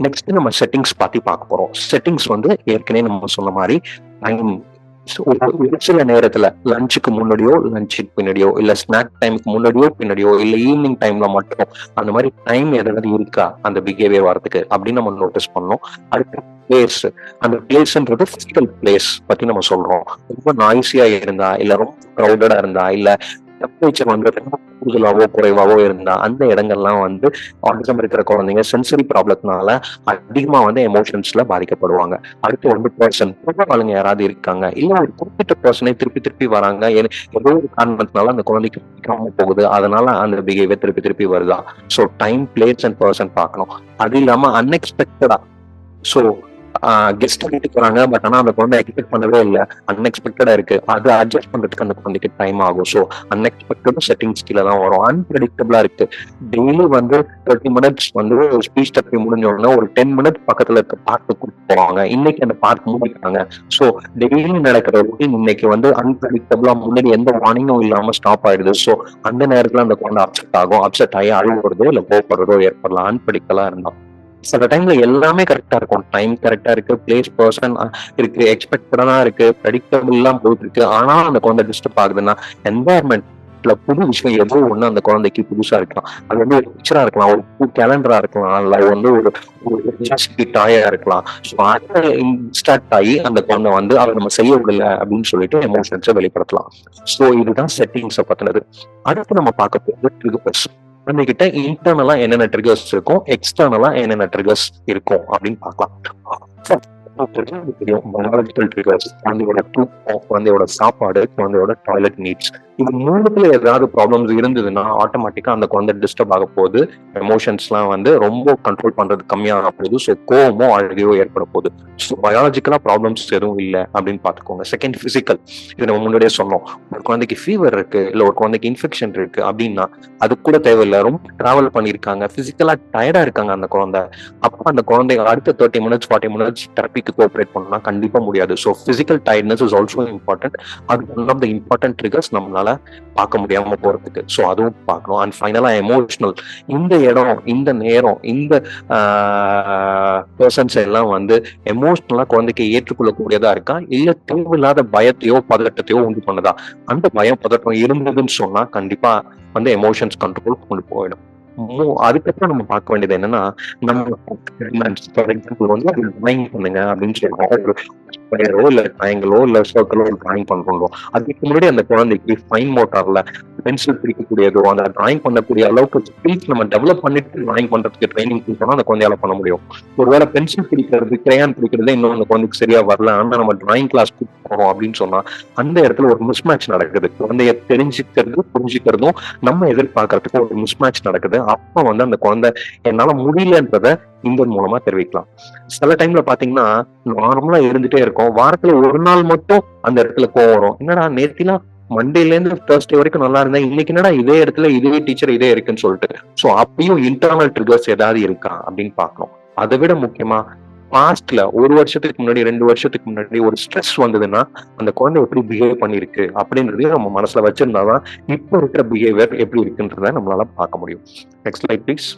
நெக்ஸ்ட் நம்ம செட்டிங்ஸ் பத்தி பார்க்க போறோம். செட்டிங்ஸ் வந்து ஏற்கனவே நம்ம சொன்ன மாதிரி டைம், ஒரு சில நேரத்துல லஞ்சுக்கு முன்னாடியோ லஞ்சுக்கு பின்னாடியோ இல்ல ஸ்நாக் டைமுக்கு முன்னாடியோ பின்னாடியோ இல்ல ஈவினிங் டைம்ல மட்டும் அந்த மாதிரி டைம் எதாவது இருக்கா அந்த பிஹேவியர் வரதுக்கு அப்படின்னு நம்ம நோட்டீஸ் பண்ணோம். அடுத்து பிளேஸ், அந்த பிளேஸ்ன்றது பிசிக்கல் பிளேஸ் பத்தி நம்ம சொல்றோம். ரொம்ப நாய்ஸியா இருந்தா இல்ல ரொம்ப க்ரௌடடா இருந்தா இல்ல டெம்பரேச்சர் வந்து ரொம்ப கூடுதலாவோ குறைவாவோ இருந்தா அந்த இடங்கள்லாம் வந்து ஆட்டிசம் இருக்கிற குழந்தைங்க சென்சரி ப்ராப்ளத்தினால அதிகமா வந்து எமோஷன்ஸ்ல பாதிக்கப்படுவாங்க. அடுத்து வந்து பர்சன் ஆளுங்க யாராவது இருக்காங்க, இல்ல ஒரு குறிப்பிட்ட பர்சனே திருப்பி திருப்பி வராங்க, ஏதோ ஒரு காரணத்தினால அந்த குழந்தைக்கு பிடிக்காம போகுது, அதனால அந்த பிஹேவியர் திருப்பி திருப்பி வருதா. So time, place and person பார்க்கணும். அது இல்லாம அன்எக்ஸ்பெக்டடா, ஸோ கெஸ்ட் வீட்டுக்கு வராங்க, பட் ஆனா அந்த குழந்தை எக்ஸ்பெக்ட் பண்ணவே இல்லை, அன்எக்ஸ்பெக்டடா இருக்கு, அது அட்ஜஸ்ட் பண்றதுக்கு அந்த குழந்தைக்கு டைம் ஆகும். ஸோ அன்எக்ஸ்பெக்டட் செட்டிங்ஸ் கீழே தான் வரும். அன்பிரடிக்டபிளா இருக்கு. டெய்லி வந்து 30 மினிட்ஸ் வந்து ஸ்பீச் தெரப்பி முடிஞ்ச உடனே ஒரு 10 மினிட்ஸ் பக்கத்துல இருக்க பார்க்கு கூட்டிட்டு போவாங்க. இன்னைக்கு அந்த பார்க் மூடிட்டாங்க. ஸோ டெய்லி நடக்கிற ரொட்டீன் இன்னைக்கு வந்து அன்பிரடிக்டபிளா முன்னாடி எந்த வார்னிங்கும் இல்லாம ஸ்டாப் ஆயிடுது. ஸோ அந்த நேரத்துல அந்த குழந்தை அப்செட் ஆகும். அப்செட் ஆகி அழுகுறதோ இல்ல கோப்படுறதோ ஏற்படலாம் அன்பிரடிக்டபிளா இருந்தா. சில டைம்ல எல்லாமே கரெக்டா இருக்கும். டைம் கரெக்டா இருக்கு, பிளேஸ், பர்சன் இருக்கு, எக்ஸ்பெக்டடா இருக்கு, ப்ரெடிக்டபிள் எல்லாம் போயிட்டு இருக்கு. ஆனா அந்த குழந்தை டிஸ்டர்ப் ஆகுதுன்னா என்வாயர்மெண்ட்ல புது விஷயம் ஏதோ ஒண்ணு அந்த குழந்தைக்கு புதுசா இருக்கலாம். அது வந்து ஒரு பிக்சரா இருக்கலாம், ஒரு புது கேலண்டரா இருக்கலாம், இல்ல வந்து ஒரு டாயா இருக்கலாம். ஸோ அதை இன்ஸ்டாக்ட் ஆகி அந்த குழந்தை வந்து அதை நம்ம செய்ய விடல அப்படின்னு சொல்லிட்டு எமோஷன்ஸை வெளிப்படுத்தலாம். ஸோ இதுதான் செட்டிங்ஸை பத்தினது. அடுத்து நம்ம பார்க்க போகிறது ட்ரிகர்ஸ். குழந்தைகிட்ட இன்டர்னலா என்னென்ன ட்ரிகர்ஸ் இருக்கும், எக்ஸ்டர்னலா என்னென்ன ட்ரிகர்ஸ் இருக்கும் அப்படின்னு பார்க்கலாம். தெரியும் பயாலஜிக்கல் ட்ரிகர்ஸ், குழந்தையோட தூக்கம், குழந்தையோட சாப்பாடு, குழந்தையோட டாய்லெட் நீட்ஸ். இது மூணுத்துல ஏதாவது ப்ராப்ளம்ஸ் இருந்ததுன்னா ஆட்டோமேட்டிக்கா அந்த குழந்தை டிஸ்டர்ப் ஆக போகுது. எமோஷன்ஸ்லாம் வந்து ரொம்ப கண்ட்ரோல் பண்றது கம்மியாக போகுது. ஸோ கோவமோ அழுகையோ ஏற்பட போகுது. ஸோ பயாலஜிக்கலா ப்ராப்ளம்ஸ் எதுவும் இல்லை அப்படின்னு பார்த்துக்கோங்க. Second, physical. இது நம்ம முன்னாடியே சொன்னோம். ஒரு குழந்தைக்கு ஃபீவர் இருக்கு, இல்லை ஒரு குழந்தைக்கு இன்ஃபெக்ஷன் இருக்கு அப்படின்னா அது கூட தேவையில்லை. ரொம்ப டிராவல் பண்ணியிருக்காங்க, பிசிக்கலா டயர்டா இருக்காங்க அந்த குழந்தை. அப்போ அந்த குழந்தை அடுத்த 30 மினிட்ஸ் 40 மினிட்ஸ் தெரப்பிக்கு கோஆப்ரேட் பண்ணா கண்டிப்பா முடியாது. So physical tiredness is also important. அது one of the important triggers நம்மளால பார்க்க முடியாம போறதுக்கு. ஸோ அதுவும் பார்க்கணும். அண்ட் ஃபைனலா எமோஷனல். இந்த இடம், இந்த நேரம், இந்த பர்சன்ஸ் எல்லாம் வந்து எமோஷனலா குழந்தைக்கு ஏற்றுக்கொள்ளக்கூடியதா இருக்கா, இல்ல தேவையில்லாத பயத்தையோ பதட்டத்தையோ உண்டு பண்ணுதா. அந்த பயம் பதட்டம் இருந்ததுன்னு சொன்னா கண்டிப்பா வந்து எமோஷன்ஸ் கண்ட்ரோல் கொண்டு போயிடும். அதுக்கப்புறம் நம்ம பார்க்க வேண்டியது என்னன்னா, நம்ம ஃபார் எக்ஸாம்பிள் வந்து டிராயிங் பண்ணுங்க அப்படின்னு சொல்றோம். ஒரு ஸ்கொயரோ இல்ல ட்ரையாங்கிளோ இல்ல சர்க்கிளோ டிராயிங் பண்றோம். அதுக்கு முன்னாடி அந்த குழந்தைக்கு ஃபைன் மோட்டார்ல பென்சில் பிடிக்கக்கூடியதோ அந்த டிராயிங் பண்ணக்கூடிய அளவுக்கு ஸ்கில்ஸ் நம்ம டெவலப் பண்ணிட்டு டிராயிங் பண்றதுக்கு ட்ரைனிங் கொடுத்தோம்னா அந்த குழந்தையால பண்ண முடியும். ஒருவேளை பென்சில் பிடிக்கிறது, கிரேயான் பிடிக்கிறது இன்னும் அந்த குழந்தைக்கு சரியா வரல, ஆனா நம்ம டிராயிங் கிளாஸ் போறோம் அப்படின்னு சொன்னா அந்த இடத்துல ஒரு மிஸ்மேட்ச் நடக்குது. குழந்தைய தெரிஞ்சுக்கிறது, புரிஞ்சுக்கிறதும் நம்ம எதிர்பார்க்கறதுக்கு ஒரு மிஸ்மேட்ச் நடக்குது. அப்ப வந்து அந்த குழந்தை என்னால முடியலன்றத இந்த மூலமா தெரிவிக்கலாம். சில டைம்ல பாத்தீங்கன்னா நார்மலா இருந்துட்டே இருக்கும், வாரத்துல ஒரு நாள் மட்டும் அந்த இடத்துல கோவம் வரும். என்னடா நேத்திலாம் மண்டேல இருந்து தேர்ஸ்டே வரைக்கும் நல்லா இருந்தேன், இன்னைக்கு என்னடா இதே இடத்துல இதே டீச்சர் இதே இருக்குன்னு சொல்லிட்டு. சோ அப்பயும் இன்டர்னல் ட்ரிகர்ஸ் ஏதாவது இருக்கா அப்படின்னு பார்க்கணும். அதை விட முக்கியமா பாஸ்ட்ல ஒரு வருஷத்துக்கு முன்னாடி 2 வருஷத்துக்கு முன்னாடி ஒரு ஸ்ட்ரெஸ் வந்ததுன்னா அந்த குழந்தை எப்படி பிஹேவ் பண்ணிருக்கு அப்படின்றதையும் நம்ம மனசுல வச்சிருந்தாதான் இப்ப இருக்கிற பிஹேவியர் எப்படி இருக்குன்றத நம்மளால பார்க்க முடியும். Next slide please.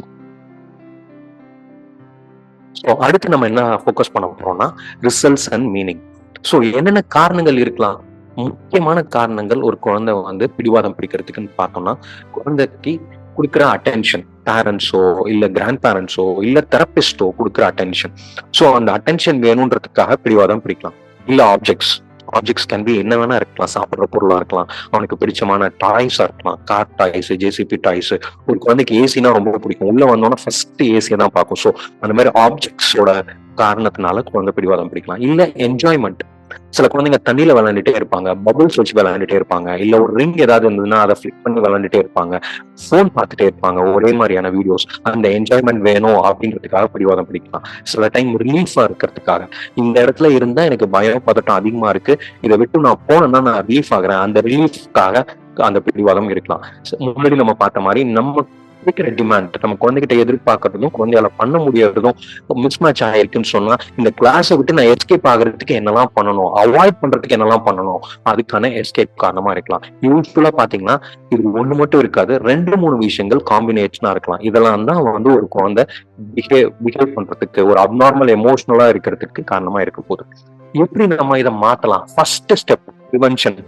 ஸோ அடுத்து நம்ம என்ன ஃபோக்கஸ் பண்ண போறோம்னா ரிசல்ட்ஸ் அண்ட் மீனிங். ஸோ என்னென்ன காரணங்கள் இருக்கலாம்? முக்கியமான காரணங்கள் ஒரு குழந்தை வந்து பிடிவாதம் பிடிக்கிறதுக்குன்னு பார்த்தோம்னா, குழந்தைக்கு கொடுக்குற அட்டென்ஷன், பேரண்ட்ஸோ இல்ல கிராண்ட் பேரண்ட்ஸோ இல்ல தெரபிஸ்டோ கொடுக்குற அட்டென்ஷன். ஸோ அந்த அட்டென்ஷன் வேணுன்றதுக்காக பிடிவாதம் பிடிக்கலாம். இல்ல ஆப்ஜெக்ட்ஸ் கேன் பி என்ன வேணா இருக்கலாம். சாப்பிட்ற பொருளா இருக்கலாம், அவனுக்கு பிடிச்சமான டாய்ஸா இருக்கலாம், கார் டாய்ஸ், ஜேசிபி டாய்ஸ். ஒரு குழந்தைக்கு ஏசினா ரொம்ப பிடிக்கும், உள்ள வந்தோன்னா ஃபர்ஸ்ட் ஏசியை தான் பார்க்கும். ஸோ அந்த மாதிரி ஆப்ஜெக்ட்ஸோட காரணத்தினால குழந்தை பிடிவாதம் பிடிக்கலாம். இல்ல என்ஜாய்மெண்ட். சில குழந்தைங்க தண்ணியில விளையாண்டுட்டே இருப்பாங்க, பபுள்ஸ் வச்சு விளையாண்டுட்டே இருப்பாங்க, இல்ல ஒரு ரிங் ஏதாவது இருந்ததுன்னா அதை ஃபிளிக் பண்ணி விளையாண்டுட்டே இருப்பாங்க, போன் பார்த்துட்டே இருப்பாங்க, ஒரே மாதிரியான வீடியோஸ். அந்த என்ஜாய்மெண்ட் வேணும் அப்படின்றதுக்காக பிடிவாதம் பிடிக்கலாம். சில டைம் ரிலீஃபா இருக்கிறதுக்காக, இந்த இடத்துல இருந்தா எனக்கு பயம் பதட்டம் அதிகமா இருக்கு, இதை விட்டு நான் போனேன்னா நான் ரிலீஃப் ஆகுறேன், அந்த ரிலீஃப்காக அந்த பிடிவாதம் இருக்கலாம். முன்னாடி நம்ம பார்த்த மாதிரி நம்ம இருக்கிற டிமாண்ட், நம்ம குழந்தைகிட்ட எதிர்பார்க்கறதும் குழந்தையால பண்ண முடியறதும் மிஸ்மேட்ச் ஆயிருக்குன்னு சொன்னா, இந்த கிளாஸை விட்டு நான் எஸ்கேப் ஆகுறதுக்கு என்னெல்லாம் பண்ணணும், அவாய்ட் பண்றதுக்கு என்னெல்லாம் பண்ணணும், அதுக்கான எஸ்கேப் காரணமா இருக்கலாம். யூஸ்ஃபுல்லா பாத்தீங்கன்னா இது ஒண்ணு மட்டும் இருக்காது, 2-3 விஷயங்கள் காம்பினேஷனா இருக்கலாம். இதெல்லாம் தான் வந்து ஒரு குழந்தை பிஹேவ் பண்றதுக்கு, ஒரு அப்நார்மல் எமோஷனலா இருக்கிறதுக்கு காரணமா இருக்க போகுது. எப்படி நம்ம இதை மாத்தலாம்? First step prevention.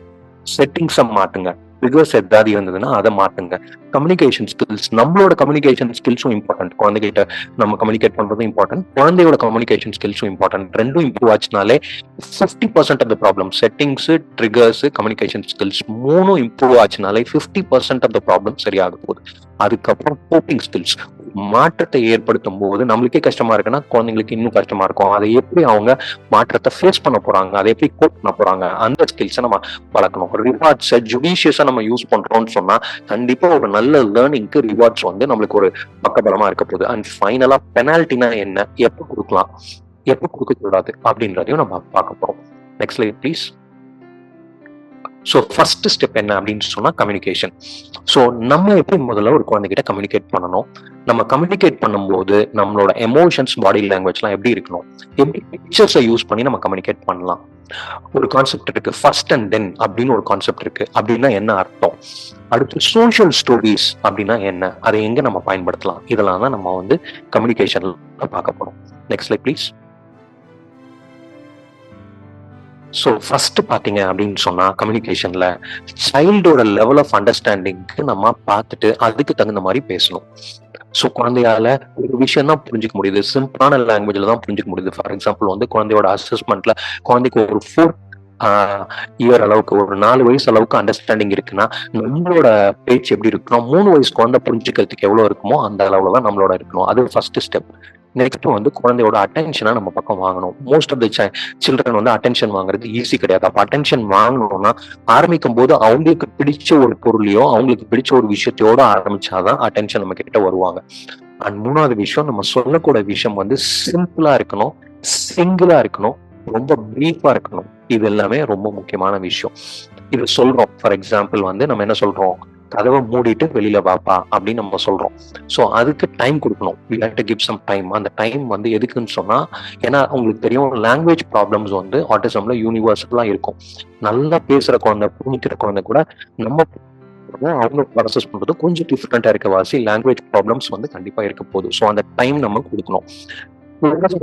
செட்டிங்ஸை மாத்துங்க. ட்ரிகர்ஸ் ஏதாவது இருந்ததுன்னா அதை மாத்துங்க. கம்யூனிகேஷன் ஸ்கில்ஸ், நம்மளோட கம்யூனிகேஷன் ஸ்கில்ஸும் இம்பார்ட்டன்ட். குழந்தைகிட்ட நம்ம கம்யூனிகேட் பண்றதும் இம்பார்ட்டன்ட், குழந்தையோட கம்யூனிகேஷன் ஸ்கில்ஸும் இம்பார்ட்டன்ட். ரெண்டும் இம்ப்ரூவ் ஆச்சுனாலே 50% of the problem, settings, triggers, communication skills மூணும் இம்ப்ரூவ் ஆச்சுனாலே 50% ஆஃப் த ப்ராப்ளம் சரியாக போகுது. அதுக்கப்புறம் கோப்பிங் ஸ்கில்ஸ், மாற்றத்தை ஏற்படுத்தும் போது நம்மளுக்கே கஷ்டமா இருக்குன்னா குழந்தைங்களுக்கு இன்னும் கஷ்டமா இருக்கும். அதை எப்படி அவங்க மாற்றத்தை ஃபேஸ் பண்ண போறாங்க, அதை எப்படி கோப் பண்ண போறாங்க, அந்த ஸ்கில்ஸை நம்ம வளர்க்கணும். ரிவார்ட்ஸை ஜுடிஷியஸா நம்ம யூஸ் பண்றோம்னு சொன்னா கண்டிப்பா ஒரு நல்ல லேர்னிங்க்கு ரிவார்ட்ஸ் வந்து நம்மளுக்கு ஒரு பக்கபலமா இருக்க போகுது. அண்ட் ஃபைனலா பெனால்ட்டினா என்ன, எப்போ கொடுக்கலாம், எப்போ கொடுக்க கூடாது அப்படின்றதையும் நம்ம பார்க்க போறோம். Next slide please. So first step என்ன அப்படின்னு சொன்னா கம்யூனிகேஷன். ஸோ நம்ம எப்படி முதல்ல ஒரு குழந்தைகிட்ட கம்யூனிகேட் பண்ணணும், நம்ம கம்யூனிகேட் பண்ணும்போது நம்மளோட எமோஷன்ஸ், பாடி லாங்குவேஜ்லாம் எப்படி இருக்கணும், எப்படி பிக்சர்ஸை யூஸ் பண்ணி நம்ம கம்யூனிகேட் பண்ணலாம். ஒரு கான்செப்ட் இருக்கு, ஃபர்ஸ்ட் அண்ட் தென் அப்படின்னு ஒரு கான்செப்ட் இருக்கு. அப்படின்னா என்ன அர்த்தம், அடுத்து சோஷியல் ஸ்டோரிஸ் அப்படின்னா என்ன, அதை எங்க நம்ம பயன்படுத்தலாம், இதெல்லாம் தான் நம்ம வந்து கம்யூனிகேஷன்ல பார்க்க போறோம். Next slide please. So first பார்த்தீங்க அப்படின்னு சொன்னா கம்யூனிகேஷன்ல சைல்டோட லெவல் ஆஃப் அண்டர்ஸ்டாண்டிங்க்கு நம்ம பார்த்துட்டு அதுக்கு தகுந்த மாதிரி பேசணும். ஸோ குழந்தையால ஒரு விஷயம் தான் புரிஞ்சுக்க முடியுது, சிம்பிளான லாங்குவேஜ்ல தான் புரிஞ்சுக்க முடியுது. ஃபார் எக்ஸாம்பிள் வந்து குழந்தையோட அசஸ்மெண்ட்ல குழந்தைக்கு ஒரு 4 இயர் அளவுக்கு, ஒரு 4 வயசு அளவுக்கு அண்டர்ஸ்டாண்டிங் இருக்குன்னா நம்மளோட பேச்சு எப்படி இருக்கணும், 3 வயசு குழந்தை புரிஞ்சுக்கிறதுக்கு எவ்வளவு இருக்குமோ அந்த அளவுல தான் நம்மளோட இருக்கணும். அது ஃபர்ஸ்ட் ஸ்டெப். நெக்ஸ்ட் வந்து குழந்தையோட அட்டென்ஷனை நம்ம பக்கம் வாங்கணும். மோஸ்ட் ஆஃப் த சில்ட்ரன் வந்து அட்டென்ஷன் வாங்குறது ஈஸி கிடையாது. அப்ப அட்டென்ஷன் வாங்கணும்னா ஆரம்பிக்கும் போது அவங்களுக்கு பிடிச்ச ஒரு பொருளையோ அவங்களுக்கு பிடிச்ச ஒரு விஷயத்தையோட ஆரம்பிச்சாதான் அட்டென்ஷன் நம்ம கிட்ட வருவாங்க. அண்ட் 3வது விஷயம், நம்ம சொல்லக்கூடிய விஷயம் வந்து சிம்பிளா இருக்கணும், சிங்கிளா இருக்கணும், ரொம்ப பிரீஃபா இருக்கணும். இது எல்லாமே ரொம்ப முக்கியமான விஷயம். இது சொல்றோம். ஃபார் எக்ஸாம்பிள் வந்து நம்ம என்ன சொல்றோம், கதவை மூடிட்டு வெளியில வாப்பா அப்படின்னு நம்ம சொல்றோம். ஸோ அதுக்கு டைம் கொடுக்கணும். we have to give some time. அந்த டைம் வந்து எதுக்குன்னு சொன்னா, ஏன்னா உங்களுக்கு தெரியும் லாங்குவேஜ் ப்ராப்ளம்ஸ் வந்து ஆட்டிசம்ல யூனிவர்சலா இருக்கும். நல்லா பேசுற குழந்தை, புரிஞ்சுக்கிற குழந்தை கூட நம்ம அவங்க ப்ராசஸ் பண்றது கொஞ்சம் டிஃப்ரெண்டா இருக்க வாசி லாங்குவேஜ் ப்ராப்ளம்ஸ் வந்து கண்டிப்பா இருக்க போகுது. ஸோ அந்த டைம் நம்ம கொடுக்கணும்.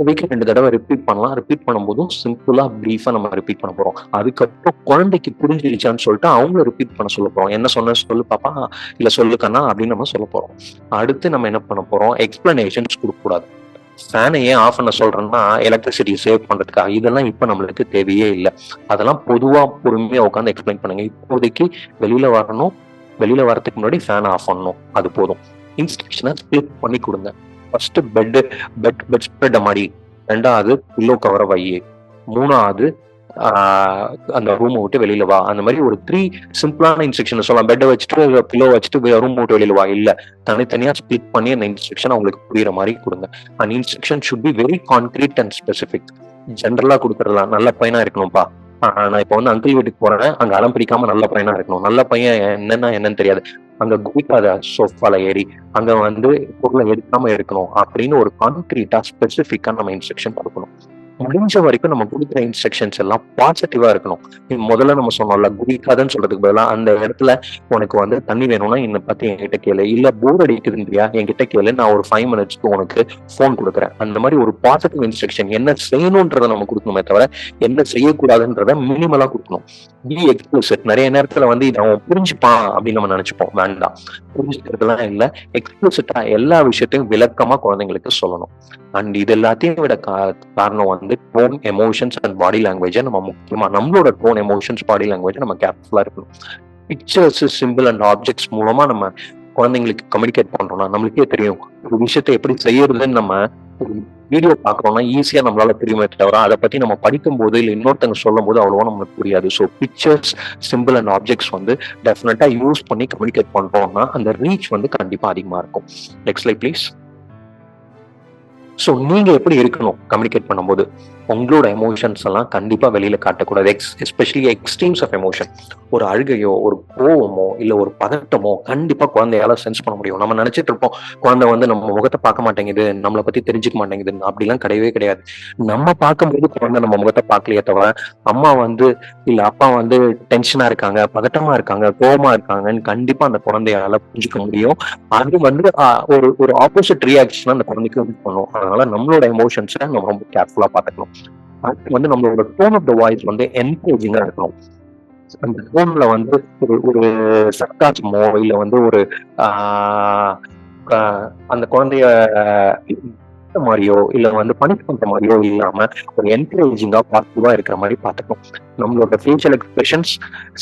வீக்லி 2 தடவை ரிப்பீட் பண்ணலாம். ரிப்பீட் பண்ணும்போதும் சிம்பிளா பிரீஃபா நம்ம ரிப்பீட் பண்ண போறோம். அதுக்கப்புறம் குழந்தைக்கு புரிஞ்சிருச்சான்னு சொல்லிட்டு அவங்கள ரிப்பீட் பண்ண சொல்ல போறோம். என்ன சொன்ன சொல்லு பாப்பா, இல்ல சொல்லு கண்ணா அப்படின்னு நம்ம சொல்ல போறோம். அடுத்து நம்ம என்ன பண்ண போறோம், எக்ஸ்பிளனேஷன்ஸ் கொடுக்க கூடாது. ஃபேனை ஏன் ஆஃப் பண்ண சொல்றேன்னா எலக்ட்ரிசிட்டி சேவ் பண்றதுக்காக. இதெல்லாம் இப்ப நம்மளுக்கு தேவையே இல்லை. அதெல்லாம் பொதுவா பொறுமையா உட்காந்து எக்ஸ்பிளைன் பண்ணுங்க. இப்போதைக்கு வெளியில வரணும், வெளியில வரதுக்கு முன்னாடி ஃபேன் ஆஃப் பண்ணணும், அது போதும். இன்ஸ்ட்ரக்ஷனை ஸ்பிளிட் பண்ணி கொடுங்க. ஃபர்ஸ்ட் பெட் ஸ்ப்ரெட் மாடி, 2வது பில்லோ கவரை வை, 3வது அந்த ரூமை விட்டு வெளியில வா. அந்த மாதிரி ஒரு 3 சிம்பிளான இன்ஸ்ட்ரக்ஷன் சொல்லலாம். பெட்டை வச்சுட்டு பில்லோ வச்சுட்டு ரூம் விட்டு வெளியில வா இல்ல, தனித்தனியா ஸ்பிளிட் பண்ணி அந்த இன்ஸ்ட்ரக்ஷன் அவங்களுக்கு புரியுற மாதிரி கொடுங்க. அந்த instruction should be very concrete and specific. ஜென்ரலா கொடுக்கறதுலாம் நல்ல பையனா இருக்கணும்ப்பா, நான் இப்ப வந்து அங்கிள் வீட்டுக்கு போறேன், அங்க அடம் பிடிக்காம நல்ல பையனா இருக்கணும். நல்ல பையன் என்னன்னு தெரியாது, அங்க குதிக்காத சோஃபால ஏறி அங்க வந்து பொருளை எடுக்காம இருக்கணும் அப்படின்னு ஒரு கான்கிரீட்டா ஸ்பெசிபிக்கா நம்ம இன்ஸ்ட்ரக்ஷன் கொடுக்கணும். முடிஞ்ச வரைக்கும் நம்ம கொடுக்குற இன்ஸ்ட்ரக்ஷன்ஸ் எல்லாம் பாசிட்டிவா இருக்கணும். முதல்ல நம்ம சொன்னோம்ல, குதிக்காதுன்னு சொல்றதுக்கு பதிலாக அந்த இடத்துல உனக்கு வந்து தண்ணி வேணும்னா என்னை பத்தி என்கிட்ட கேளு, இல்ல போர் அடிக்குதுன்றியா என்கிட்ட கேளு, நான் ஒரு 5 மினிட்ஸ்க்கு உனக்கு போன் கொடுக்குறேன். அந்த மாதிரி ஒரு பாசிட்டிவ் இன்ஸ்ட்ரக்ஷன், என்ன செய்யணும்ன்றதை நம்ம கொடுக்கணுமே தவிர என்ன செய்யக்கூடாதுன்றத மினிமலா கொடுக்கணும். Be explicit. நிறைய நேரத்துல வந்து இதை அவன் புரிஞ்சுப்பான் அப்படின்னு நம்ம நினைச்சுப்போம். வேண்டாம், புரிஞ்சுக்கிறதுலாம் இல்ல, எக்ஸ்பிளிசிட்டா எல்லா விஷயத்தையும் விளக்கமா குழந்தைங்களுக்கு சொல்லணும். அண்ட் இது எல்லாத்தையும் விட காரணம் வந்து tone, emotions and body language. நம்ம முக்கியமா நம்மளோட டோன், எமோஷன்ஸ், பாடி லாங்குவேஜ் நம்ம கேர்ஃபுல்லா இருக்கணும். பிக்சர்ஸ், சிம்பிள் அண்ட் ஆப்ஜெக்ட்ஸ் மூலமா நம்ம குழந்தைங்களுக்கு கம்யூனிகேட் பண்றோம்னா நம்மளுக்கே தெரியும் ஒரு விஷயத்தை எப்படி செய்யறதுன்னு. நம்ம ஒரு வீடியோ பாக்குறோம்னா ஈஸியா நம்மளால தெரியுமே தவிர அதை பத்தி நம்ம படிக்கும் போது இல்ல இன்னொருத்தங்க சொல்லும் போது அவ்வளவா நம்மளுக்கு புரியாது. So pictures, simple and objects வந்து டெஃபினட்டா யூஸ் பண்ணி கம்யூனிகேட் பண்றோம்னா அந்த ரீச் வந்து கண்டிப்பா அதிகமா இருக்கும். Next slide please. ஸோ நீங்க எப்படி இருக்கணும் கம்யூனிகேட் பண்ணும்போது, உங்களோட எமோஷன்ஸ் எல்லாம் கண்டிப்பா வெளியில காட்டக்கூடாது. Especially extremes of emotion. ஒரு அழுகையோ, ஒரு கோவமோ, இல்ல ஒரு பதட்டமோ கண்டிப்பா குழந்தையால சென்ஸ் பண்ண முடியும். நம்ம நினைச்சிட்டு இருப்போம் குழந்தை வந்து நம்ம முகத்தை பார்க்க மாட்டேங்குது, நம்மளை பத்தி தெரிஞ்சுக்க மாட்டேங்குதுன்னு. அப்படிலாம் கிடையவே கிடையாது. நம்ம பார்க்கும்போது குழந்தை நம்ம முகத்தை பார்க்கலையே தவிர அம்மா வந்து இல்ல அப்பா வந்து டென்ஷனா இருக்காங்க, பதட்டமா இருக்காங்க, கோவமா இருக்காங்கன்னு கண்டிப்பா அந்த குழந்தையால புரிஞ்சுக்க முடியும். அது வந்து ஒரு ஆப்போசிட் ரியாக்ஷன் அந்த குழந்தைக்கு பண்ணும். அதனால நம்மளோட எமோஷன்ஸை நம்ம ரொம்ப கேர்ஃபுல்லா பார்த்துக்கணும். அது வந்து நம்மளோட டோன் ஆஃப் த வாய்ஸ் வந்து என்கரேஜிங்கா இருக்கணும். அந்த டோன்ல வந்து ஒரு சர்க்காசமோ இல்ல வந்து ஒரு ஆஹ் ஆஹ் அந்த குழந்தைய மாதிரியோ இல்ல வந்து பனிஷ் பண்ற மாதிரியோ இல்லாம ஒரு என்கரேஜிங்கா பாசிட்டிவா இருக்கிற மாதிரி பாத்துக்கணும். நம்மளோட ஃபேஷியல் எக்ஸ்பிரஷன்ஸ்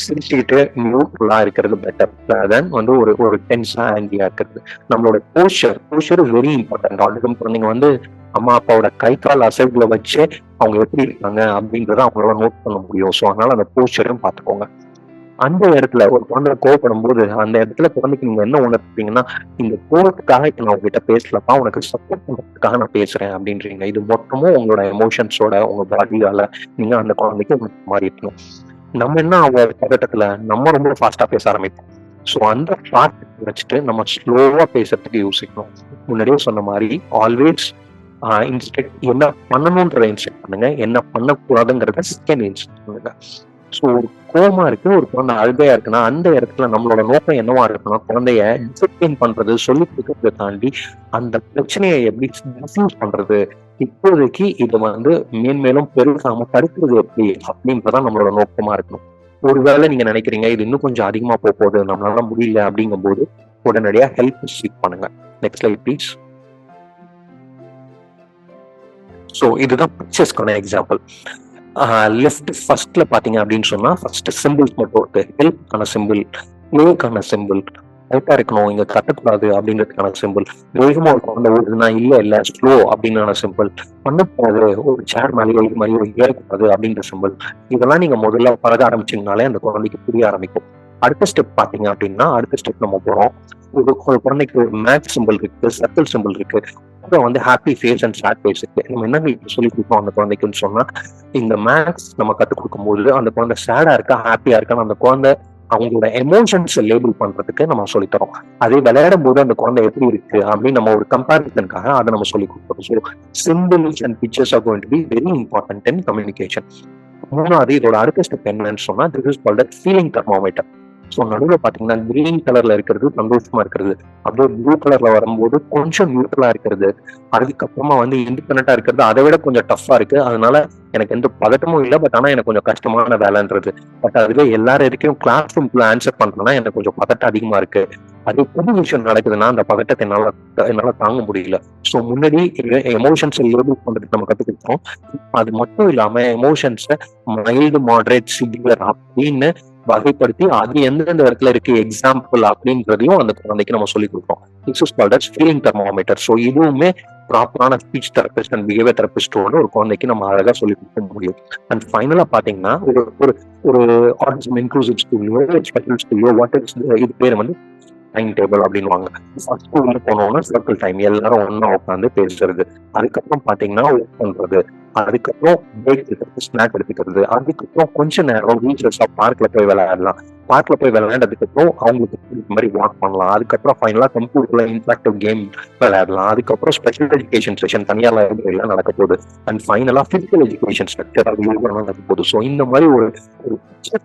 சிரிச்சுக்கிட்டு நியூட்ரலா இருக்கிறது பெட்டர் தென் வந்து ஒரு ஒரு டென்ஸா ஆங்கியா இருக்கிறது. நம்மளோட poster is very important. Already குழந்தைங்க வந்து அம்மா அப்பாவோட கை கால் அசைவுகளை வச்சு அவங்க எப்படி இருக்காங்க அப்படின்றத அவங்களால நோட் பண்ண முடியும். ஸோ அதனால அந்த போஸ்டரையும் பார்த்துக்கோங்க. அந்த இடத்துல ஒரு குழந்தை கோவப்படும் போது அந்த இடத்துல குழந்தைக்கு நீங்க என்ன உணர்த்தீங்கன்னா, இந்த கோவத்துக்காக இப்ப நான் உங்ககிட்ட பேசலப்பா, உனக்கு சப்போர்ட் பண்றதுக்காக நான் பேசுறேன் அப்படின்றீங்க. இது மொத்தமும் உங்களோட எமோஷன்ஸோட உங்க பாடியால நீங்க அந்த குழந்தைக்கு மாறி இருக்கணும். நம்ம என்ன அவங்க பதட்டத்துல நம்ம ரொம்ப ஃபாஸ்டா பேச ஆரம்பிப்போம். ஸோ அந்த ஃபாஸ்ட் வச்சுட்டு நம்ம ஸ்லோவா பேசுறதுக்கு யோசிக்கணும். முன்னாடியே சொன்ன மாதிரி ஆல்வேஸ் இன்ஸ்ட்ரக்ட் என்ன பண்ணணும்ன்றத இன்ஸ்ட்ரக்ட் பண்ணுங்க, என்ன பண்ணக்கூடாதுங்கிறத செகண்ட் இன்ஸ்ட்ரக்ட் பண்ணுங்க. ஸோ ஒரு கோமா இருக்கு, ஒரு குழந்தை அழுகையா இருக்குன்னா அந்த இடத்துல நம்மளோட நோக்கம் என்னவா இருக்குன்னா, குழந்தைய டிசிப்ளின் பண்றது, சொல்லி கொடுக்கறதை தாண்டி அந்த பிரச்சனையை எப்படி டிஃப்யூஸ் பண்றது, இப்போதைக்கு இதை வந்து மேன்மேலும் பெருசாம தடுக்கிறது எப்படி அப்படின்றதான் நம்மளோட நோக்கமா இருக்கணும். ஒருவேளை நீங்க நினைக்கிறீங்க இது இன்னும் கொஞ்சம் அதிகமா போகுது, நம்மளால முடியல அப்படிங்கும் போது உடனடியா ஹெல்ப் சீக் பண்ணுங்க. Next slide please. ஸோ இதுதான் பிக்சர்ஸ்க்கான எக்ஸாம்பிள். லெஃப்ட் ஃபர்ஸ்ட்ல பாத்தீங்க அப்படின்னு சொன்னா ஃபர்ஸ்ட் சிம்பிள்ஸ் மட்டும் இருக்கு. ஹெல்ப்க்கான சிம்பிள், பிளேக்கான சிம்பிள், கரெக்டா இருக்கணும், இங்க கட்டக்கூடாது அப்படின்றதுக்கான சிம்பிள், வேகமா ஒரு குழந்தை ஓடுதுன்னா இல்ல ஸ்லோ அப்படின்ற சிம்பிள், பண்ணக்கூடாது ஒரு சேர் மேலேயோ ஏறக்கூடாது அப்படின்ற சிம்பிள். இதெல்லாம் நீங்க முதல்ல பழக ஆரம்பிச்சீங்கனாலே அந்த குழந்தைக்கு புரிய ஆரம்பிக்கும். அடுத்த ஸ்டெப் பாத்தீங்க அப்படின்னா அடுத்த ஸ்டெப் நம்ம போறோம். ஒரு குழந்தைக்கு ஒரு மேக்ஸ் சிம்பிள் இருக்கு, சர்க்கிள் சிம்பிள் இருக்கு, அப்புறம் வந்து happy face and sad face இருக்கு. நம்ம என்ன சொல்லி கொடுப்போம் அந்த குழந்தைக்குன்னு சொன்னா, இந்த மேக்ஸ் நம்ம கற்றுக் கொடுக்கும்போது அந்த குழந்தை சேடா இருக்கா ஹாப்பியா இருக்கான்னு அந்த குழந்தை அவங்களோட எமோஷன்ஸ் லேபிள் பண்றதுக்கு நம்ம சொல்லித்தரோம். அதே விளையாடும் போது அந்த குழந்தை எப்படி இருக்கு அப்படின்னு நம்ம ஒரு கம்பேரிசனுக்காக அதை நம்ம சொல்லி கொடுக்குறோம். So symbols and fixtures are going to be very important in communication. மூணாவது இதோட அடுத்த ஸ்டெப் என்னன்னு சொன்னா, this is called feeling thermometer. So நடுவில் பாத்தீங்கன்னா கிரீன் கலர்ல இருக்கிறது சந்தோஷமா இருக்கிறது, அப்படியே ப்ளூ கலர்ல வரும்போது கொஞ்சம் நியூட்ரலா இருக்கிறது, அதுக்கப்புறமா வந்து இண்டிபெண்டா இருக்கிறது அதை விட கொஞ்சம் டஃபா இருக்கு, அதனால எனக்கு எந்த பதட்டமும் இல்லை, பட் ஆனா எனக்கு கொஞ்சம் கஷ்டமான வேலைன்றது. பட் அதுவே எல்லாரும் வரைக்கும் கிளாஸ் ரூம்ல ஆன்சர் பண்றேன்னா எனக்கு கொஞ்சம் பதட்டம் அதிகமா இருக்கு, அது புது விஷயம் நடக்குதுன்னா அந்த பதட்டத்தை என்னால தாங்க முடியல. ஸோ முன்னாடி எமோஷன்ஸ் லேபிள் பண்றதுக்கு நம்ம கத்துக்கிட்டோம். அது மட்டும் இல்லாம எமோஷன்ஸை மைல்டு, மாடரேட், சிவியர் அப்படின்னு வகைப்படுத்தி அது எந்தெந்த இடத்துல இருக்கு எக்ஸாம்பிள் அப்படின்றதையும் அந்த குழந்தைக்கு நம்ம சொல்லி கொடுப்போம். This is called as feeling thermometer. So இதுவுமே ப்ராப்பரான ஸ்பீச் தெரபிஸ்ட் அண்ட் பிஹேவியர் தெரபிஸ்டோட ஒரு குழந்தைக்கு நம்ம அழகா சொல்லி கொடுக்க முடியும். அண்ட் ஃபைனலா பாத்தீங்கன்னா ஒரு ஆட்டிசம் இன்க்ளூசிவ் ஸ்கூல்லையோ ஸ்பெஷல் ஸ்கூல்லையோ இது பேர் வந்து டைம் டேபிள் அப்படின்வாங்க. ஃபர்ஸ்ட் உள்ள போனோம்னா சர்க்கிள் டைம், எல்லாரும் ஒன்னா உட்காந்து பேசுறது, அதுக்கப்புறம் பாத்தீங்கன்னா ஒர்க் பண்றது, அதுக்கப்புறம் பிரேக் எடுக்கிறது, ஸ்நாக் எடுத்துக்கிறது, அதுக்கப்புறம் கொஞ்ச நேரம் ரீசர்ஸா பார்க்ல போய் விளையாடலாம், பார்க்ல போய் விளையாண்டதுக்கு அப்புறம் அவங்களுக்கு இந்த மாதிரி வாக் பண்ணலாம், அதுக்கப்புறம் ஃபைனலா கம்ப்யூட்டர்ல இன்டராக்டிவ் கேம் விளையாடலாம், அதுக்கப்புறம் ஸ்பெஷல் எஜுகேஷன் செஷன் தனியா லைப்ரரியில நடக்க போகுது, அண்ட் ஃபைனலா பிசிக்கல் எஜுகேஷன் ஸ்ட்ரக்சர் நடக்க போகுது. ஸோ இந்த மாதிரி ஒரு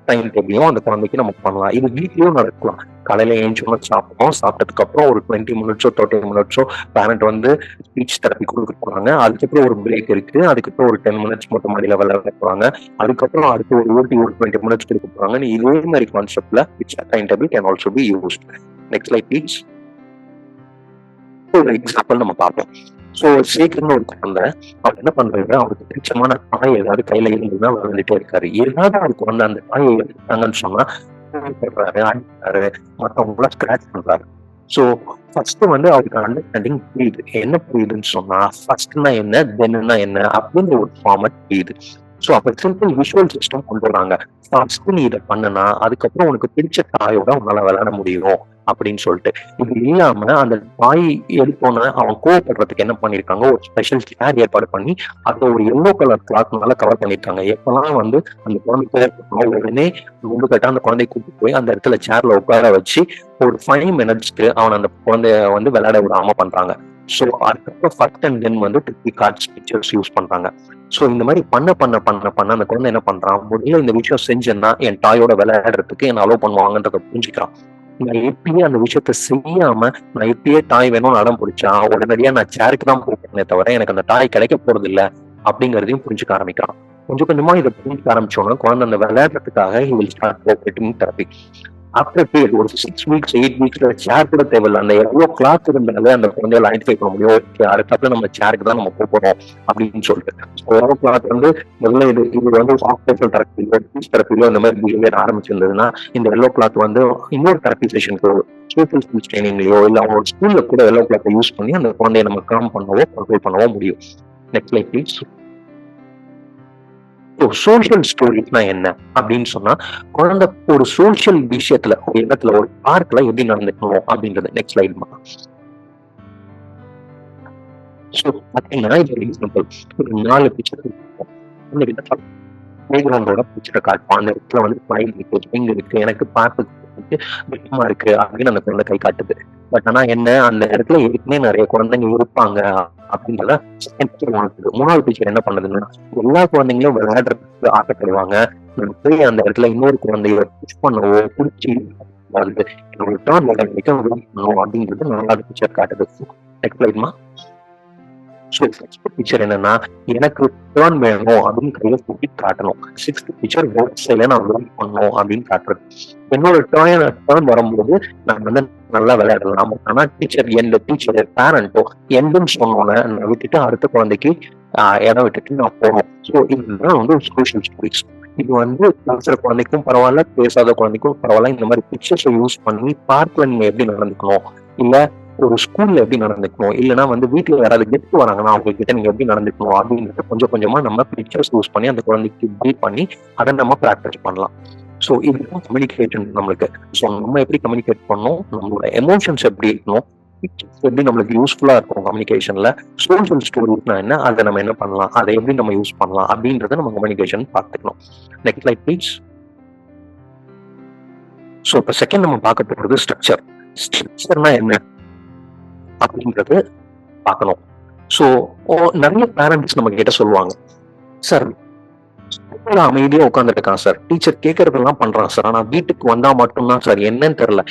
டைம் டேபிளையும் அந்த குழந்தைக்கு நம்ம பண்ணலாம். இது வீட்லயும் நடக்கலாம். காலையில ஏஞ்சோன்னு சாப்பிடுவோம், சாப்பிட்டதுக்கு அப்புறம் ஒரு 20 மினிட்ஸோ 30 மினிட்ஸோ பேரண்ட் வந்து ஸ்பீச் தெரப்பி கொடுக்க போறாங்க, அதுக்கப்புறம் ஒரு பிரேக் இருக்கு, அதுக்கப்புறம் ஒரு 10 மினிட்ஸ் மொட்டை மாடியில விளையாட போறாங்க, அதுக்கப்புறம் அடுத்து ஒரு 20 மினிட்ஸ் கொடுக்க போறாங்க. இதே மாதிரி கான்செப்ட்ல time table can also be used. Next slide please. ஒரு எக்ஸாம்பிள் நம்ம பார்ப்போம். ஸோ சீக்கிரமா ஒரு குழந்தை அவர் என்ன பண்றாரு, அவருக்கு பிடிச்சமான தாய் ஏதாவது கையில இருந்துதான் விளையாண்டுட்டே இருக்காரு. ஏதாவது அவருக்கு வந்து அந்த தாயை எடுத்துட்டாங்கன்னு சொன்னா அடிக்கிறாரு, மற்றவங்கள ஸ்கிராச் பண்றாரு. ஸோ ஃபர்ஸ்ட் வந்து அவருக்கு அண்டர்ஸ்டாண்டிங் புரியுது. என்ன புரியுதுன்னு சொன்னா, ஃபர்ஸ்ட்னா என்ன, தென்னா என்ன அப்படின்ற ஒரு ஃபார்மட் புரியுது. ஸோ அப்ப சிம்பிள் விஷுவல் சிஸ்டம் கொண்டு வராங்க. ஃபர்ஸ்ட் நீ இதை பண்ணனா அதுக்கப்புறம் உனக்கு பிடிச்ச தாயோட உன்னால விளையாட முடியும் அப்படின்னு சொல்லிட்டு. இது இல்லாம அந்த தாய் எடுத்தோன்னு அவன் கோவப்படுறதுக்கு என்ன பண்ணிருக்காங்க, ஒரு ஸ்பெஷல் சேர் ஏற்பாடு பண்ணி அதை ஒரு எல்லோ கலர் கிளாத்னால கவர் பண்ணிருக்காங்க. எப்பெல்லாம் வந்து அந்த குழந்தை உடனே ரொம்ப கட்டா அந்த குழந்தைய கூப்பிட்டு போய் அந்த இடத்துல சேர்ல உட்கார வச்சு ஒரு 5 மினிட்ஸ்க்கு அவன் அந்த குழந்தைய வந்து விளையாட விடாம பண்றாங்க. ஸோ அதுக்கப்புறம் ஃபர்ஸ்ட் அண்ட் தென் வந்து ட்ரிக்கி கார்ட்ஸ் பிக்சர்ஸ் யூஸ் பண்றாங்க. ஸோ இந்த மாதிரி பண்ண அந்த குழந்தை என்ன பண்றான், முதல்ல இந்த விஷயம் செஞ்சேன்னா என் தாயோட விளையாடுறதுக்கு என்ன அலோவ் பண்ணுவாங்கன்றத புரிஞ்சுக்கிறான். நான் எப்பயே அந்த விஷயத்த செய்யாம நான் எப்பயே தாய் வேணும்னு அடம் பிடிச்சா உடனடியா நான் சேருக்கு தான் போட்டேனே தவிர எனக்கு அந்த தாய் கிடைக்க போறது இல்லை அப்படிங்கிறதையும் புரிஞ்சுக்க ஆரம்பிக்கிறான். கொஞ்சம் கொஞ்சமா இதை புரிஞ்சுக்க ஆரம்பிச்சோம்னா குழந்தை அந்த விளையாடுறதுக்காக he will start cooperating therapy. After period ஒரு 6 வீக்ஸ் 8 வீக்ஸ்ல சேர் கூட தேவையில்லை. அந்த எவ்வளோ கிளாஸ் இருந்தாலே அந்த குழந்தைகளை ஐடென்டிஃபை பண்ண முடியும். ஓகே, அடுத்த நம்ம சேருக்கு தான் நம்ம போறோம் அப்படின்னு சொல்லிட்டு எவ்வளோ கிளாஸ் வந்து முதல்ல இது வந்து ஆக்சிடென்டல் தெரப்பிலோ ஸ்பீச் தெரப்பிலோ இந்த மாதிரி பிஹேவியர் ஆரம்பிச்சிருந்ததுன்னா இந்த எல்லோ கிளாத் வந்து இன்னொரு தெரப்பி செஷனுக்கு சோசியல் ஸ்கில்ஸ் ட்ரைனிங்லயோ இல்லை அவங்களோட ஸ்கூல்ல கூட எல்லோ கிளாத்தை யூஸ் பண்ணி அந்த குழந்தைய நம்ம காம் பண்ணவோ கண்ட்ரோல் பண்ணவோ முடியும். Next like please. சோசியல் ஸ்டோரிஸ்னா என்ன அப்படின்னு சொன்னா குழந்தை ஒரு சோசியல் விஷயத்துல ஒரு இடத்துல ஒரு பார்க்ல எப்படி நடந்துக்கணும் அப்படின்றது. Next slide. பாத்தீங்கன்னா இது ஒரு எக்ஸாம்பிள். ஒரு 4 பிக்சர் பிளேகிரவுண்டோட பிக்சரை காட்டுவோம். அந்த இடத்துல வந்து ஸ்லைட் இருக்கு, ஸ்விங் இருக்கு, எனக்கு பார்த்து வெட்டமா இருக்கு அப்படின்னு அந்த குழந்தை கை காட்டுது. பட் ஆனா என்ன, அந்த இடத்துல ஏற்கனவே நிறைய குழந்தைங்க இருப்பாங்க அப்படின்றத மூணாவது டீச்சர் என்ன பண்ணுதுன்னா எல்லா குழந்தைங்களும் விளையாடுறதுக்கு ஆசைப்படுவாங்க. நம்ம போய் அந்த இடத்துல இன்னொரு குழந்தைய புஷ் பண்ணவோ குடிச்சு டர்ன் பண்ணணும் அப்படின்றது 4வது டீச்சர் காட்டுது. நெக்ஸ்ட் லைட்மா. பிக்சர் என்னன்னா எனக்கு டர்ன் வேணும் அப்படின்னு கையில சுட்டி காட்டணும். 6th பிக்சர் ரோட் சைட்ல நான் வெயிட் பண்ணணும் அப்படின்னு காட்டுறது. என்னோட டர்ன் வரும்போது நான் வந்து நல்லா விளையாடலாம். ஆனா டீச்சர் எந்த டீச்சர் பேரண்டோ எந்துன்னு சொன்னோன்னே நான் விட்டுட்டு அடுத்த குழந்தைக்கு இடம் விட்டுட்டு நான் போகணும். ஸோ இதுதான் வந்து சோஷியல் ஸ்டோரிஸ். இது வந்து பேசுற குழந்தைக்கும் பரவாயில்ல, பேசாத குழந்தைக்கும் பரவாயில்ல. இந்த மாதிரி பிக்சர்ஸை யூஸ் பண்ணி பார்க்ல நீங்க எப்படி நடந்துக்கணும், இல்ல ஒரு ஸ்கூல்ல எப்படி நடந்துக்கணும், இல்லைன்னா வந்து வீட்டுல யாராவது கெஸ்ட் வராங்கன்னா அவங்க கிட்ட நீங்க எப்படி நடந்துக்கணும் அப்படின்றத கொஞ்சம் கொஞ்சமா நம்ம பிக்சர்ஸ் யூஸ் பண்ணி அந்த குழந்தைக்கு பில்ட் பண்ணி அதை நம்ம ப்ராக்டிஸ் பண்ணலாம். ஸோ இதுதான் கம்யூனிகேஷன் நம்மளுக்கு. ஸோ நம்ம எப்படி கம்யூனிகேட் பண்ணணும், நம்மளோட எமோஷன்ஸ் எப்படி இருக்கணும், எப்படி நம்மளுக்கு யூஸ்ஃபுல்லா இருக்கும் கம்யூனிகேஷன்ல. சோஷியல் ஸ்டோரிஸ்னா என்ன, அதை நம்ம என்ன பண்ணலாம், அதை எப்படி நம்ம யூஸ் பண்ணலாம் அப்படின்றத நம்ம கம்யூனிகேஷன் பார்த்துக்கணும். Next light please. ஸோ இப்போ செகண்ட் நம்ம பார்க்க போறது ஸ்ட்ரக்சர். ஸ்ட்ரக்சர்னா என்ன அப்படின்றது பார்க்கணும். ஸோ நிறைய பேரண்ட்ஸ் நம்ம கிட்ட சொல்லுவாங்க, சார் அமைதியா உட்காந்துருக்கான் சார், டீச்சர் கேட்கறதெல்லாம் பண்றான் சார், ஆனா வீட்டுக்கு வந்தா மட்டும்தான் சார் என்னன்னு தெரியல,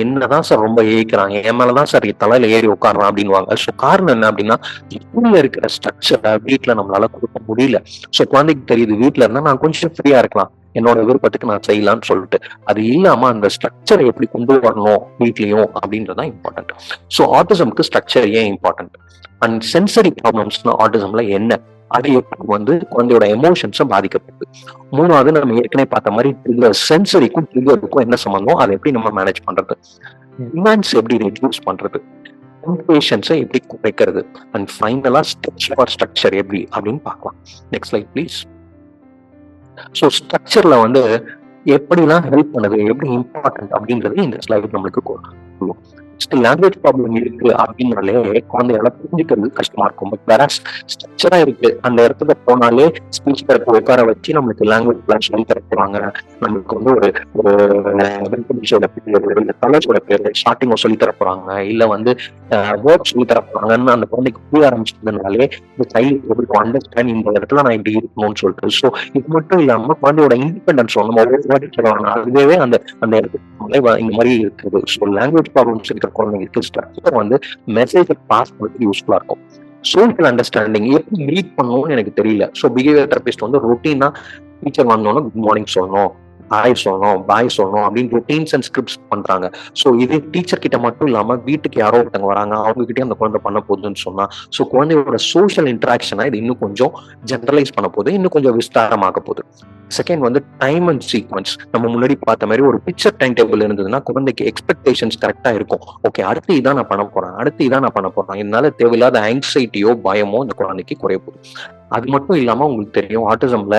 என்னதான் சார் ரொம்ப ஏய்க்கிறாங்க, என் மேலதான் சார் தலையில ஏறி உட்காடுறான் அப்படின்வாங்க. ஸோ காரணம் என்ன அப்படின்னா ஸ்கூல்ல இருக்கிற ஸ்ட்ரக்சரை வீட்டுல நம்மளால கொடுக்க முடியல. ஸோ குழந்தைக்கு தெரியுது வீட்டுல இருந்தா நான் கொஞ்சம் ஃப்ரீயா இருக்கலாம், என்னோட விருப்பத்துக்கு நான் செய்யலாம்னு சொல்லிட்டு அது இல்லாம அந்த ஸ்ட்ரக்சரை எப்படி கொண்டு வரணும் வீட்லயும் அப்படின்றதான் இம்பார்ட்டன்ட். ஸோ ஆட்டிசம்க்கு ஸ்ட்ரக்சர் ஏன் இம்பார்ட்டன்ட், அண்ட் சென்சரி ப்ராப்ளம்ஸ்னா ஆட்டிசம்ல என்ன, அது எப்படி வந்து குழந்தையோட எமோஷன்ஸை பாதிக்கப்படுது. மூணாவது நம்ம ஏற்கனவே பார்த்த மாதிரி சென்சரிக்கும் ட்ரிகருக்கும் என்ன சம்பந்தம், அதை எப்படி நம்ம மேனேஜ் பண்றது, டிமாண்ட்ஸ் எப்படி ரெடியூஸ் பண்றது, பேஷன்ஸை எப்படி குறைக்கிறது, அண்ட் ஃபைனலா ஸ்டெப்ஸ் ஃபார் ஸ்ட்ரக்சர் எப்படி அப்படின்னு பார்க்கலாம். Next slide please. ஸோ ஸ்ட்ரக்சர்ல வந்து எப்படிலாம் ஹெல்ப் பண்ணுது, எப்படி இம்பார்ட்டன்ட் அப்படின்றது இந்த ஸ்லைட் நம்மளுக்கு லாங்குவேஜ் ப்ராப்ளம் இருக்கு அப்படின்னாலே குழந்தையால புரிஞ்சுக்கிறது கஷ்டமா இருக்கும். பட் வேற ஸ்ட்ரக்சரா இருக்கு, அந்த இடத்துல போனாலே ஸ்பீச் தெரப்பி உட்கார வச்சு நம்மளுக்கு லாங்குவேஜ் எல்லாம் சொல்லி தர போறாங்க. நம்மளுக்கு வந்து ஒரு கலர்ஸோட பேரு ஸ்டார்டிங் சொல்லி தர போறாங்க, இல்ல வந்து வேர்ட் சொல்லி தர போறாங்கன்னு அந்த குழந்தைக்கு புரிய ஆரம்பிச்சதுனாலே இந்த சைல்டு எப்படி அண்டர்ஸ்டாண்ட் இந்த இடத்துல நான் இப்படி இருக்கணும்னு சொல்லிட்டு. ஸோ இது மட்டும் இல்லாம குழந்தையோட இண்டிபெண்டன்ஸ் நம்ம ஒவ்வொரு வாட்டி சொல்லுவாங்க, அதுவே அந்த அந்த இடத்துக்கு இந்த மாதிரி இருக்குது. ஸோ லாங்குவேஜ் ப்ராப்ளம்ஸ் இருக்கிற குழந்தைங்களுக்கு ஸ்ட்ரக்சர் வந்து மெசேஜ் பாஸ் பண்ணுறது யூஸ்ஃபுல்லா இருக்கும். சோஷியல் அண்டர்ஸ்டாண்டிங் எப்படி மீட் பண்ணணும்னு எனக்கு தெரியல. ஸோ பிஹேவியர் தெரபிஸ்ட் வந்து ரொட்டீனா டீச்சர் வந்தோன்னா குட் மார்னிங் சொல்லணும், ஹாய் சொல்லணும், பாய் சொல்லணும் அப்படின்னு ரொட்டீன்ஸ் அண்ட் ஸ்கிரிப்ட்ஸ் பண்றாங்க. ஸோ இது டீச்சர் கிட்ட மட்டும் இல்லாம வீட்டுக்கு யாரோ ஒருத்தவங்க வராங்க, அவங்க கிட்டே அந்த குழந்தை பண்ண போகுதுன்னு சொன்னா ஸோ குழந்தையோட சோஷியல் இன்டராக்ஷனை இது இன்னும் கொஞ்சம் ஜெனரலைஸ் பண்ண போகுது, இன்னும் கொஞ்சம் விஸ்தாரமாக போகுது. செகண்ட் வந்து டைம் அண்ட் சீக்வன்ஸ். நம்ம முன்னாடி பார்த்த மாதிரி ஒரு பிக்சர் டைம் டேபிள் இருந்ததுன்னா குழந்தைக்கு எக்ஸ்பெக்டேஷன்ஸ் கரெக்டா இருக்கும். ஓகே, அடுத்து இதான் நான் பண்ண போறேன், அடுத்து இதான் நான் பண்ண போறேன், இதனால தேவையில்லாத ஆங்ஸைட்டியோ பயமோ இந்த குழந்தைக்கு குறைய போகுது. அது மட்டும் இல்லாம உங்களுக்கு தெரியும் ஆட்டிசம்ல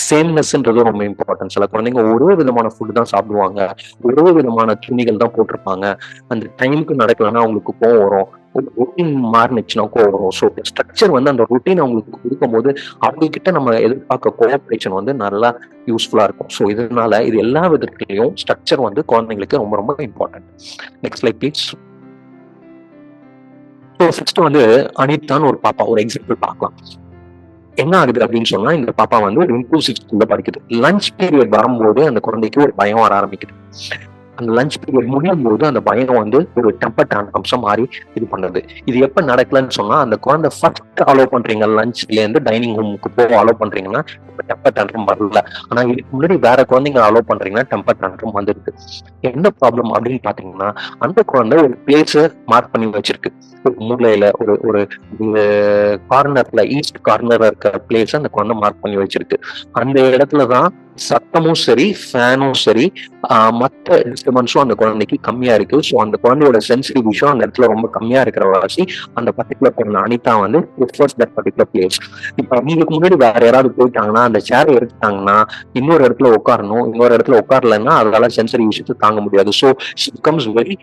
சேம்னஸ்ன்றது ரொம்ப இம்பார்ட்டன்ட். சில குழந்தைங்க ஒரே விதமான ஃபுட் தான் சாப்பிடுவாங்க, ஒரே விதமான துணிகள் தான் போட்டிருப்பாங்க, அந்த டைமுக்கு நடக்கலன்னா அவங்களுக்கு கோவம் வரும், ரொட்டீன் மாறினுச்சுன்னா கோவம் வரும். ஸோ ஸ்ட்ரக்சர் வந்து அந்த ரொட்டீன் அவங்களுக்கு கொடுக்கும்போது அவங்க கிட்ட நம்ம எதிர்பார்க்க கோஆப்ரேஷன் வந்து நல்லா யூஸ்ஃபுல்லா இருக்கும். ஸோ இதனால இது எல்லா விதத்துலயும் ஸ்ட்ரக்சர் வந்து குழந்தைங்களுக்கு ரொம்ப ரொம்ப important. Next slide please. So first வந்து அனிதான்னு ஒரு பாப்பா, ஒரு எக்ஸாம்பிள் பார்க்கலாம். என்ன ஆகுது அப்படின்னு சொன்னா இந்த பாப்பா வந்து ஒரு இன்க்ளூசிவ் ஸ்கூல்ல படிக்குது. லஞ்ச் பீரியட் வரும்போது அந்த குழந்தைக்கு ஒரு பயம் வர ஆரம்பிக்குது. அந்த லஞ்ச் பீரியட் முடியும் போது அந்த பயம் வந்து ஒரு டெம்பர் டான்ட்ரம்ஸா மாறி இது பண்ணுது. இது எப்ப நடக்கலன்னு சொன்னா, அந்த குழந்தை ஃபர்ஸ்ட் அலோவ் பண்றீங்க லஞ்ச்ல இருந்து டைனிங் ரூமுக்கு போக அலோவ் பண்றீங்கன்னா டெம்பர் டான்ட்ரம் வரல. ஆனா இதுக்கு முன்னாடி வேற குழந்தைங்க அலோவ் பண்றீங்கன்னா டெம்பர் டான்ட்ரம் வந்துருக்கு. என்ன ப்ராப்ளம் அப்படின்னு பாத்தீங்கன்னா, அந்த குழந்தை ஒரு பிளேஸ் மார்க் பண்ணி வச்சிருக்கு. ஒரு மூலையில ஒரு ஒரு கார்னர்ல ஈஸ்ட் கார்னர்ல இருக்க பிளேஸ் அந்த குழந்தை மார்க் பண்ணி வச்சிருக்கு. அந்த இடத்துலதான் சத்தமும் சரி, ஃபேனும் சரி, மற்ற டிஸ்டர்பன்ஸும் அந்த குழந்தைக்கு கம்மியா இருக்கு. ஸோ அந்த குழந்தையோட சென்சிட்டிவ் விஷயம் அந்த இடத்துல ரொம்ப கம்மியா இருக்கிற வாசி அந்த பர்டிகுலர் குழந்தை அனிதா வந்து ப்ரிஃபர்ஸ் தட் பர்டிகுலர் பிளேஸ். இப்ப நீங்க முன்னாடி வேற யாராவது போயிட்டாங்கன்னா அந்த சேரை எடுத்துட்டாங்கன்னா இன்னொரு இடத்துல உட்காரணும், இன்னொரு இடத்துல உட்காரலன்னா அதனால சென்சரி விஷயத்தை தாங்க முடியாது. So it becomes very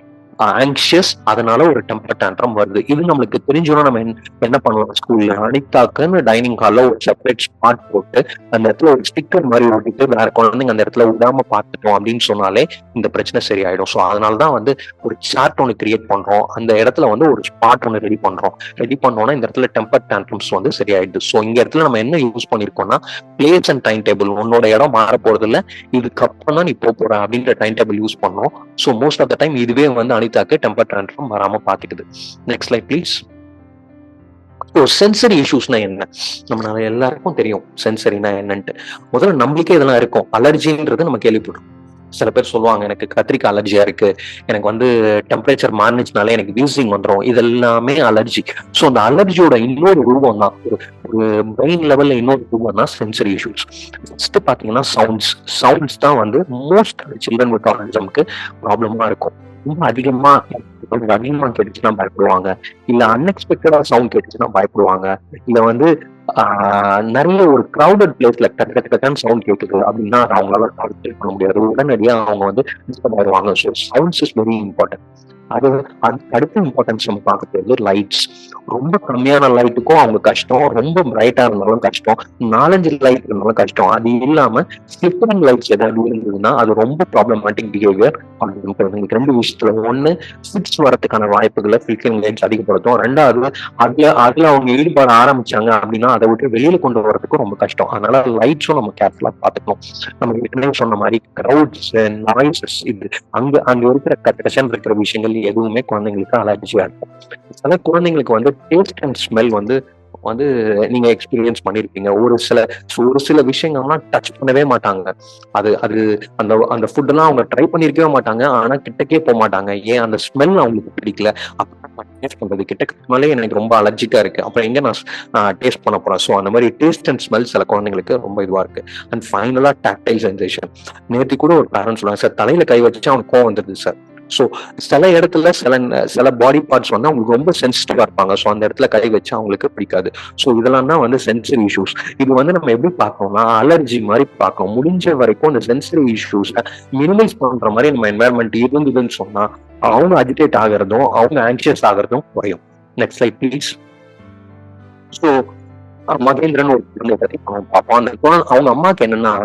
anxious. அதனால ஒரு டெம்பர் டான்ட்ரம் வருது. இது நம்மளுக்கு தெரிஞ்சோன்னா நம்ம என்ன பண்ணலாம், ஸ்கூல்ல அனிதாக்குன்னு டைனிங் ஹால்ல ஒரு செப்பரேட் ஸ்பாட் போட்டு அந்த இடத்துல ஒரு ஸ்டிக்கர் மாதிரி ஓட்டிட்டு வேற குழந்தைங்க அந்த இடத்துல விடாம பார்த்துட்டோம் அப்படின்னு சொன்னாலே இந்த பிரச்சனை சரியாயிடும். ஸோ அதனாலதான் வந்து ஒரு சார்ட் ஒன்று கிரியேட் பண்றோம், அந்த இடத்துல வந்து ஒரு ஸ்பாட் ஒன்று ரெடி பண்ணோம்னா இந்த இடத்துல டெம்பர் டான்ட்ரம்ஸ் வந்து சரியாயிடுது. ஸோ இந்த இடத்துல நம்ம என்ன யூஸ் பண்ணிருக்கோம்னா, பிளேஸ் அண்ட் டைம் டேபிள். உன்னோட இடம் மாற போறது இல்லை, இதுக்கப்புறம் தான் நீ போற அப்படின்ற டைம் டேபிள் யூஸ் பண்ணோம். So most of the time இதுவே வந்து அனிதாக்கு டெம்பர் டான்ட்ரம் வராம பாத்துக்குது. Next slide please. சென்சரி இஷ்யூஸ்னா என்ன, நம்ம எல்லாருக்கும் தெரியும் சென்சரினா என்னன்ட்டு. முதல்ல நம்மளுக்கே இதெல்லாம் இருக்கும். அலர்ஜின்றது நம்ம கேள்விப்படுறோம். சில பேர் சொல்லுவாங்க எனக்கு கத்திரிக்காய் அலர்ஜியா இருக்கு, எனக்கு வந்து டெம்பரேச்சர் மாறினுச்சுனாலே எனக்கு வீசிங் வந்துடும், இதெல்லாமே அலர்ஜி. ஸோ அந்த அலர்ஜியோட இன்னொரு ரூபம் தான், ஒரு பிரெயின் லெவல்ல இன்னொரு ரூபம் தான் சென்சரி இஷ்யூஸ். ஃபர்ஸ்ட் பாத்தீங்கன்னா சவுண்ட்ஸ் தான் வந்து மோஸ்ட் சில்ட்ரன் வித் ஆட்டிசம்க்கு ப்ராப்ளமா இருக்கும். ரொம்ப அதிகமா கேட்டுச்சுன்னா பயப்படுவாங்க, இல்ல அன்எக்ஸ்பெக்டடா சவுண்ட் கேட்டுச்சுன்னா பயப்படுவாங்க, இல்ல வந்து நிறைய ஒரு கிரௌடட் பிளேஸ்ல டக்கு சவுண்ட் கேட்குது அப்படின்னா அவங்களால கான்சென்ட்ரேட் பண்ண முடியாது, உடனடியா அவங்க வந்து டிஸ்டர்ப் ஆயிடுவாங்க. So sounds is very important. அது அடுத்த இம்பார்ட்டன்ஸ் நம்ம பார்க்கறது லைட்ஸ். ரொம்ப கம்மியான லைட்டுக்கும் அவங்க கஷ்டம், ரொம்ப பிரைட்டா இருந்தாலும் கஷ்டம், 4-5 லைட் இருந்தாலும் கஷ்டம். அது இல்லாம ஸ்லிப்பரிங் லைட்ஸ் ஏதாவது இருந்ததுன்னா அது ரொம்ப ப்ராப்ளமேட்டிக் பிஹேவியர். உங்களுக்கு 2 விஷயத்துல, ஒண்ணு ஃபிட்ஸ் வரதுக்கான வாய்ப்புகளை ஃபில்டரிங் லைட்ஸ் அதிகப்படுத்தும். 2வது அதுல அவங்க ஈடுபாடு ஆரம்பிச்சாங்க அப்படின்னா அதை விட்டு வெளியில கொண்டு வரதுக்கும் ரொம்ப கஷ்டம். அதனால லைட்ஸும் நம்ம கேர்ஃபுல்லா பார்த்துக்கணும். நம்ம ஏற்கனவே சொன்ன மாதிரி கிரௌட்ஸ், நாய்ஸஸ், இது அங்க இருக்கிற கட்டசன் இருக்கிற விஷயங்கள் எதுவுமே குழந்தைங்களுக்கு அலர்ஜியா இருக்கும். சில குழந்தைங்களுக்கு வந்து டேஸ்ட் அண்ட் ஸ்மெல் வந்து நீங்க எக்ஸ்பீரியன்ஸ் பண்ணிருப்பீங்க. ஒரு சில விஷயங்கள்லாம் டச் பண்ணவே மாட்டாங்க. அது அந்த ஃபுட் எல்லாம் அவங்க ட்ரை பண்ணிருக்கவே மாட்டாங்க, ஆனா கிட்டக்கே போக மாட்டாங்க. ஏன், அந்த ஸ்மெல் அவங்களுக்கு பிடிக்கல. டேஸ்ட் பண்றது கிட்டக்கே எனக்கு ரொம்ப அலர்ஜிக்கா இருக்கு, அப்புறம் எங்க நான் டேஸ்ட் பண்ண போறேன். ஸோ அந்த மாதிரி டேஸ்ட் அண்ட் ஸ்மெல் சில குழந்தைங்களுக்கு ரொம்ப இதுவா இருக்கு. அண்ட் ஃபைனலா டாக்டைல் சென்சேஷன். நேற்று கூட ஒரு பேரண்ட் சொல்லுவாங்க, சார் தலையில கை வச்சு அவனுக்கு கோவம் வந்துருது சார். ஸோ சில இடத்துல சில பாடி பார்ட்ஸ் வந்து அவங்களுக்கு ரொம்ப சென்சிட்டிவா இருப்பாங்க. ஸோ அந்த இடத்துல கை வச்சு அவங்களுக்கு பிடிக்காது. ஸோ இதெல்லாம் தான் வந்து சென்சரி இஷ்யூஸ். இது வந்து நம்ம எப்படி பார்க்கணும்னா அலர்ஜி மாதிரி பார்க்கணும். முடிஞ்ச வரைக்கும் இந்த சென்சரி இஷ்யூஸை மினிமைஸ் பண்ற மாதிரி நம்ம என்வாயர்மெண்ட் இருந்ததுன்னு சொன்னா அவங்க அஜிடேட் ஆகிறதும் அவங்க ஆங்ஷியஸ் ஆகிறதும் குறையும். Next slide please. So Mahendran ஒரு குழந்தை பத்தி பார்ப்போம். அந்த அவங்க அம்மாவுக்கு என்னன்னா,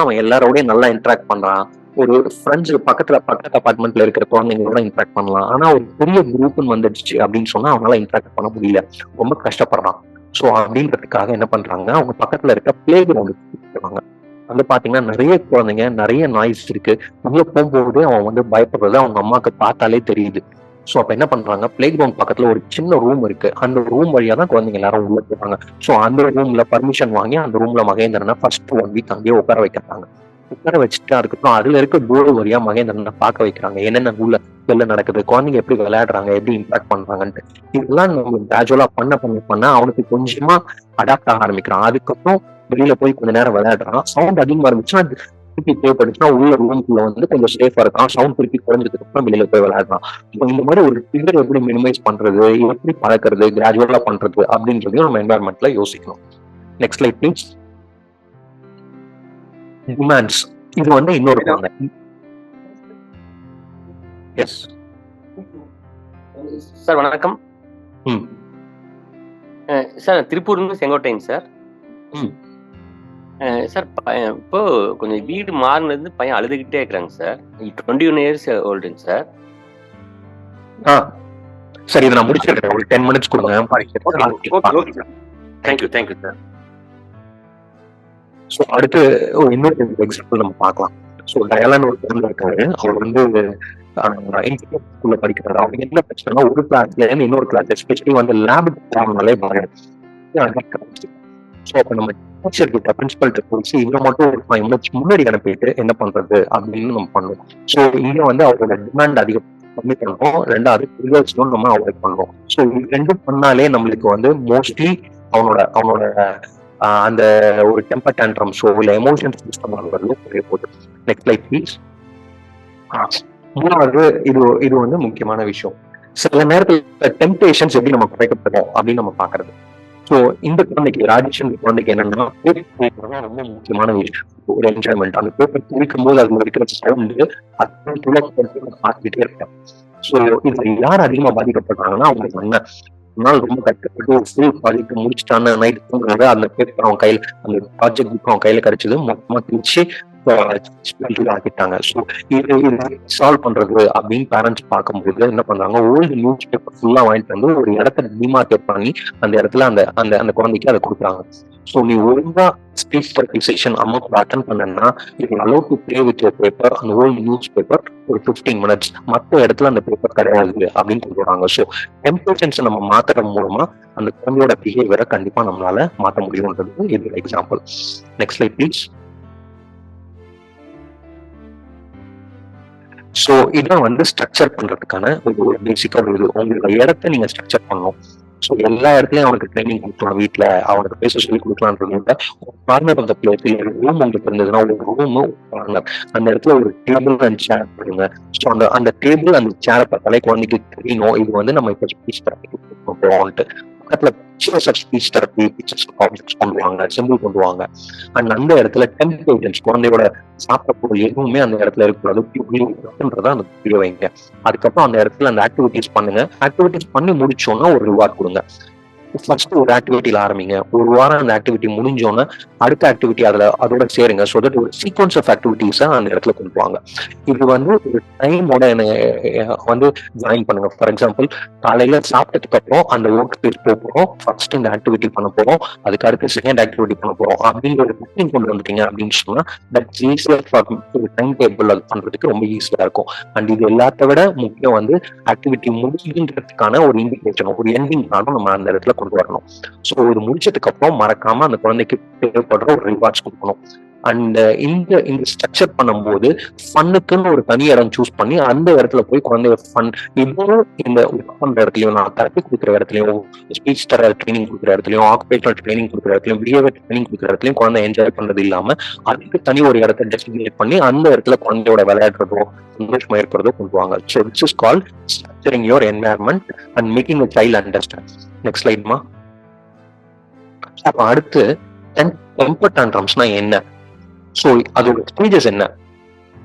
அவன் எல்லாரோடய நல்லா இன்டராக்ட் பண்றான், ஒரு ஃப்ரெண்ட்ஸ் பக்கத்து அபார்ட்மெண்ட்ல இருக்கிற குழந்தைங்களோட இன்டராக்ட் பண்ணலாம். ஆனா ஒரு பெரிய குரூப்னு வந்துடுச்சு அப்படின்னு சொன்னா அவனால இன்டராக்ட் பண்ண முடியல, ரொம்ப கஷ்டப்படுறான். ஸோ அப்படின்றதுக்காக என்ன பண்றாங்க, அவங்க பக்கத்துல இருக்க பிளே கிரவுண்ட் வந்து பாத்தீங்கன்னா நிறைய குழந்தைங்க, நிறைய நாய்ஸ் இருக்கு. உள்ள போகும்போது அவன் வந்து பயப்படுறது அவங்க அம்மாவுக்கு பார்த்தாலே தெரியுது. ஸோ அப்ப என்ன பண்றாங்க, பிளே கிரவுண்ட் பக்கத்துல ஒரு சின்ன ரூம் இருக்கு, அந்த ரூம் வழியா தான் குழந்தைங்க எல்லாரும் உள்ள போறாங்க. ஸோ அந்த ரூம்ல பர்மிஷன் வாங்கி அந்த ரூம்ல மகேந்திரனை ஃபர்ஸ்ட் 1 வீக் அங்கேயே உட்கார வைக்கிறாங்க. உட்கார வச்சுட்டு அதுக்கப்புறம் அதுல இருக்க போர்டு வழியா மகேந்திரனை பார்க்க வைக்கிறாங்க, என்னென்ன உள்ள வெளில நடக்குது, குழந்தைங்க எப்படி விளையாடுறாங்க, எப்படி இம்பாக்ட் பண்றாங்கன்ட்டு. இதெல்லாம் நம்ம கிராஜுவலா பண்ண அவனுக்கு கொஞ்சமா அடாப்ட் ஆக ஆரம்பிக்கிறான். அதுக்கப்புறம் வெளியில போய் கொஞ்ச நேரம் விளையாடுறான். சவுண்ட் அதிகமா இருந்துச்சுன்னா திருப்பி தேவைப்படுச்சுன்னா உள்ள ரூம்குள்ள வந்து கொஞ்சம் சேஃபா இருக்கான். சவுண்ட் திருப்பி குறைஞ்சதுக்கு அப்புறம் வெளியில போய் விளையாடுறான். இப்போ இந்த மாதிரி ஒரு ட்ரிகர் எப்படி மினிமைஸ் பண்றது, எப்படி பழக்கிறது, கிராஜுவலா பண்றது அப்படின்றதையும் நம்ம என்வாயர்மெண்ட்ல யோசிக்கணும். Next slide please. டிமாண்ட்ஸ். இது வந்து இன்னொரு குழந்தை. எஸ் சார், வணக்கம். சார், திருப்பூர்லேருந்து செங்கோட்டைங்க சார். சார், இப்போ கொஞ்சம் வீடு மாறினது பையன் அழுதுகிட்டே இருக்கிறாங்க சார். 21 years ஓல்டுங்க sir. சரி, இதை நான் முடிச்சிருக்கேன், ஒரு 10 மினிட்ஸ் கொடுங்க. Thank you sir. ஸோ அடுத்து இன்னொரு எக்ஸாம்பிள் நம்ம பார்க்கலாம். ஸோ டயலான்னு ஒரு குழந்தை இருக்காரு, அவர் வந்து இன்ஸ்டியூட்ல படிக்கிறாரு. அவங்க என்ன பிரச்சனைனா ஒரு கிளாஸ்ல இருந்து இன்னொரு கிளாஸ், எஸ்பெஷலி வந்து லேபுக்கு போனாலே பயம். ஸோ அப்போ நம்ம டீச்சர் கிட்ட பிரின்சிபல்கிட்ட போச்சு இவரை மட்டும் ஒரு 5 minutes முன்னாடி அனுப்பிட்டு என்ன பண்றது அப்படின்னு நம்ம பண்ணுவோம். ஸோ இங்க வந்து அவரோட டிமாண்ட் அதிகம் கம்மி பண்ணுவோம், ரெண்டாவது ரிசல்ட்ஸும் நம்ம அவாய்ட் பண்ணுவோம். ஸோ இது ரெண்டும் பண்ணாலே நம்மளுக்கு வந்து மோஸ்ட்லி அவனோட அவனோட அந்த ஒரு டெம்பர் டேண்ட்ரம்ஸோ இல்லை எமோஷன்ஸ் சிஸ்டம் ஆகுறதோ குறைய போகுது. Next light please. மூணாவது இது வந்து முக்கியமான விஷயம். சில நேரத்துல டெம்டேஷன்ஸ் எப்படி நம்ம குறைக்கப்படும் அப்படின்னு நம்ம பாக்குறது. ஸோ இந்த குழந்தைக்கு ராஜேஷன் குழந்தைக்கு என்னன்னா ரொம்ப முக்கியமான விஷயம், ஒரு என்ஜாய்மெண்ட். அந்த பேப்பர் துணிக்கும் போது அதுல இருக்கிற சவுண்டு அது பார்த்துக்கிட்டே இருப்பேன். ஸோ இதுல யார் அதிகமா பாதிக்கப்படுறாங்கன்னா அவங்க அண்ணன். நாள் ரொம்ப கஷ்டப்பட்டு ஒரு ஃபுல் ப்ராஜெக்ட் முடிச்சுட்டான்னு நைட் தூங்குறாங்க, அந்த பேப்பர் அவன் கையில அந்த ப்ராஜெக்ட் புக் அவன் கையில கிடைச்சது மொத்தமா திரிச்சு ஆக்கிட்டாங்க. ஸோ இது சால்வ் பண்றது அப்படின்னு பேரண்ட்ஸ் பார்க்கும்போது என்ன பண்றாங்க, ஓல்டு நியூஸ் பேப்பர் ஃபுல்லா வாங்கிட்டு வந்து ஒரு இடத்த டிமார்க்கெட் பண்ணி அந்த இடத்துல அந்த அந்த அந்த குழந்தைக்கு அதை கொடுக்குறாங்க. ஸோ நீ ஒழுங்கா ஸ்பீச் தெரபிசேஷன் அமௌண்ட் அட்டன் பண்ணா இது allow to play with your paper, அந்த ஓல்டு நியூஸ் பேப்பர் ஒரு 15 minutes, மற்ற இடத்துல அந்த பேப்பர் கிடையாது அப்படின்னு சொல்றாங்க. ஸோ டெம்பரேச்சர்ஸ் நம்ம மாத்துறது மூலமா அந்த குழந்தையோட பிஹேவியரை கண்டிப்பா நம்மளால மாற்ற முடியும்ன்றது இது example. Next slide please. So இதான் வந்து ஸ்ட்ரக்சர் பண்றதுக்கான ஒரு பேசிக்கா ஒரு இது. உங்களோட இடத்த நீங்க ஸ்ட்ரக்சர் பண்ணணும். ஸோ எல்லா இடத்துலயும் அவனுக்கு ட்ரைனிங் கொடுக்கலாம், வீட்டுல அவனுக்கு பேச சொல்லி கொடுக்கலான்றது விட ஒரு corner of the place room உங்களுக்கு இருந்ததுன்னா ஒரு ரூம் கார்னர் அந்த இடத்துல ஒரு டேபிள் அண்ட் சேர் போடுங்க. ஸோ அந்த டேபிள் அந்த சேரை பார்த்தாலே குழந்தைக்கு தெரியணும் இது வந்து நம்ம இப்போ ஸ்பீச் தெரப்பி போகிறோம்ட்டு. பக்கத்துல pictures of speech therapy, pictures of objects கொண்டு வாங்க, சிம்பிள் கொண்டு வாங்க. அண்ட் அந்த இடத்துல டெம்ப்ளேஷன்ஸ் குழந்தையோட சாப்பிட்ட பொருள் எதுவுமே அந்த இடத்துல இருக்கக்கூடாது அந்த புரிய வைங்க. அதுக்கப்புறம் அந்த இடத்துல அந்த ஆக்டிவிட்டிஸ் பண்ணுங்க. ஆக்டிவிட்டிஸ் பண்ணி முடிச்சோன்னா ஒரு ரிவார்ட் கொடுங்க. ஃபர்ஸ்ட் ஒரு ஆக்டிவிட்டியில ஆரம்பிங்க, ஒரு வாரம் அந்த ஆக்டிவிட்டி முடிஞ்சோன்னா அடுத்த ஆக்டிவிட்டி அதோட சேருங்க. ஸோ தட் ஒரு சீக்வன்ஸ் ஆஃப் ஆக்டிவிட்டிஸை அந்த இடத்துல கொண்டு வாங்க. இது வந்து ஒரு டைமோட வந்து ஜாயின் பண்ணுங்க. ஃபார் எக்ஸாம்பிள் காலையில சாப்பிட்டதுக்கு அப்புறம் அந்த ஒர்க் ஸ்பேஸ் போகிறோம், ஃபர்ஸ்ட் இந்த ஆக்டிவிட்டி பண்ண போறோம், அதுக்கு அடுத்து செகண்ட் ஆக்டிவிட்டி பண்ண போறோம் அப்படிங்கிற ஒரு புக்கிங் கொண்டு வந்துட்டீங்க அப்படின்னு சொன்னா தட்ஸ் ஈஸியர் ஃபார் ஒரு டைம் டேபிள் அது பண்றதுக்கு ரொம்ப ஈஸியா இருக்கும். அண்ட் இது எல்லாத்த விட முக்கியம் வந்து ஆக்டிவிட்டி முடிஞ்சுன்றதுக்கான ஒரு இண்டிகேஷன், ஒரு எண்டிங் பிளானும் நம்ம அந்த இடத்துல கொண்டு வரணும். ஸோ இது முடிச்சதுக்கு அப்புறம் மறக்காம அந்த குழந்தைக்கு தேவைப்படுற ஒரு ரிவார்ட்ஸ் கொடுக்கணும். அண்ட் இந்த ஸ்ட்ரக்சர் பண்ணும்போது ஃபன்னுக்குன்னு ஒரு தனி இடம் சூஸ் பண்ணி அந்த இடத்துல போய் குழந்தைய ஃபன் இன்னும் இந்த பண்ற இடத்துலயும், நான் தெரப்பி கொடுக்குற இடத்துலயும், ஸ்பீச் தர ட்ரைனிங் கொடுக்குற இடத்துலயும், ஆக்குபேஷனல் ட்ரைனிங் கொடுக்குற இடத்துலயும், பிஹேவியர் ட்ரைனிங் கொடுக்குற இடத்துலயும் குழந்தை என்ஜாய் பண்றது இல்லாம அதுக்கு தனி ஒரு இடத்த டெசிக்னேட் பண்ணி அந்த இடத்துல குழந்தையோட விளையாடுறதோ சந்தோஷமா இருக்கிறதோ கொண்டு வாங்க. So this is called structuring your environment and making a child understand. Next ஸ்லைட்மா. அப்ப அடுத்து டெம்பர் டான்ட்ரம்ஸ்னா என்ன, ஸோ அதோட ஸ்டேஜஸ் என்ன,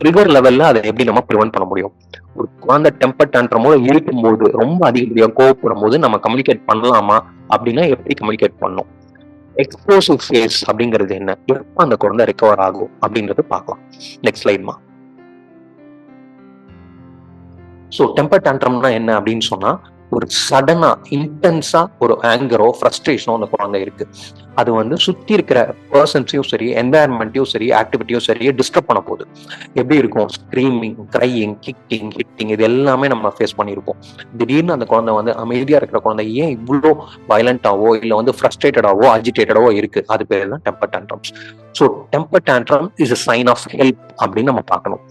ட்ரிகர் லெவல்ல அதை எப்படி நம்ம ப்ரிவென்ட் பண்ண முடியும். ஒரு குழந்தை டெம்பர் டான்ட்ரமோட இருக்கும்போது ரொம்ப அதிகப்படியாக கோவப்படும் போது நம்ம கம்யூனிகேட் பண்ணலாமா அப்படின்னா எப்படி கம்யூனிகேட் பண்ணணும். எக்ஸ்ப்ளோசிவ் ஃபேஸ் அப்படிங்கிறது என்ன, எப்போ அந்த குழந்தை ரெக்கவர் ஆகும் அப்படின்றது பார்க்கலாம். நெக்ஸ்ட் ஸ்லைட்மா. ஸோ டெம்பர் டான்ட்ரம்னா என்ன அப்படின்னு சொன்னா ஒரு சடனா இன்டென்ஸா ஒரு ஆங்கரோ ஃப்ரஸ்ட்ரேஷனோ அந்த குழந்தை இருக்கு, அது வந்து சுத்தி இருக்கிற பர்சன்ஸையும் சரி என்வாயர்மெண்ட்டையும் சரி ஆக்டிவிட்டியும் சரி டிஸ்டர்ப் பண்ண போகுது. எப்படி இருக்கும், ஸ்க்ரீமிங், கிரையிங், கிக்கிங், ஹிட்டிங், இது எல்லாமே நம்ம ஃபேஸ் பண்ணியிருப்போம். திடீர்னு அந்த குழந்தை வந்து அமைதியா இருக்கிற குழந்தை ஏன் இவ்வளோ வயலண்டாவோ இல்லை வந்து ஃப்ரஸ்ட்ரேட்டடாவோ அஜிடேட்டடாவோ இருக்கு, அது பேர் தான் temper tantrums. So temper tantrum is a sign of help அப்படின்னு நம்ம பார்க்கணும்.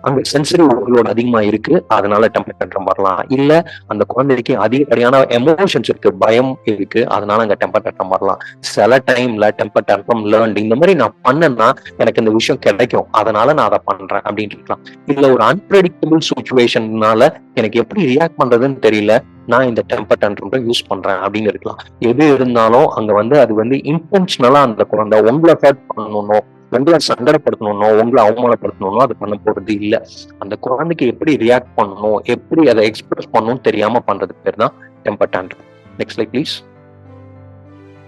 அங்க சென்சிட்டிவ் ஓவர்லோட் அதிகமா இருக்கு, அதனால டெம்பர் டான்ட்ரம் வரலாம். இல்ல அந்த குழந்தைக்கு அதிகப்படியான எமோஷன்ஸ் இருக்கு, பயம் இருக்கு, அதனால அங்க டெம்பர் டான்ட்ரம் வரலாம். சில டைம்ல டெம்பர் டான்ட்ரம் லேர்ன்ட், இந்த மாதிரி நான் பண்ணேன்னா எனக்கு இந்த விஷயம் கிடைக்கும் அதனால நான் அதை பண்றேன் அப்படின்னு இருக்கலாம். இல்ல ஒரு அன்பிரடிக்டபிள் சிச்சுவேஷன்னால எனக்கு எப்படி ரியாக்ட் பண்றதுன்னு தெரியல, நான் இந்த டெம்பர் டான்ட்ரம் யூஸ் பண்றேன் அப்படின்னு இருக்கலாம். எது இருந்தாலும் அங்க வந்து அது வந்து இன்டென்ஷனலா அந்த குழந்தை உங்களை ஹர்ட் பண்ணணும், உங்களை சங்கடப்படுத்தணும்னோ உங்களை அவமானப்படுத்தணும்னோ அது பண்ண போறது இல்லை. அந்த குழந்தைக்கு எப்படி ரியாக்ட் பண்ணணும், எப்படி அதை எக்ஸ்பிரஸ் பண்ணணும் தெரியாம பண்றது பேர் தான் temper tantrum. Next slide please.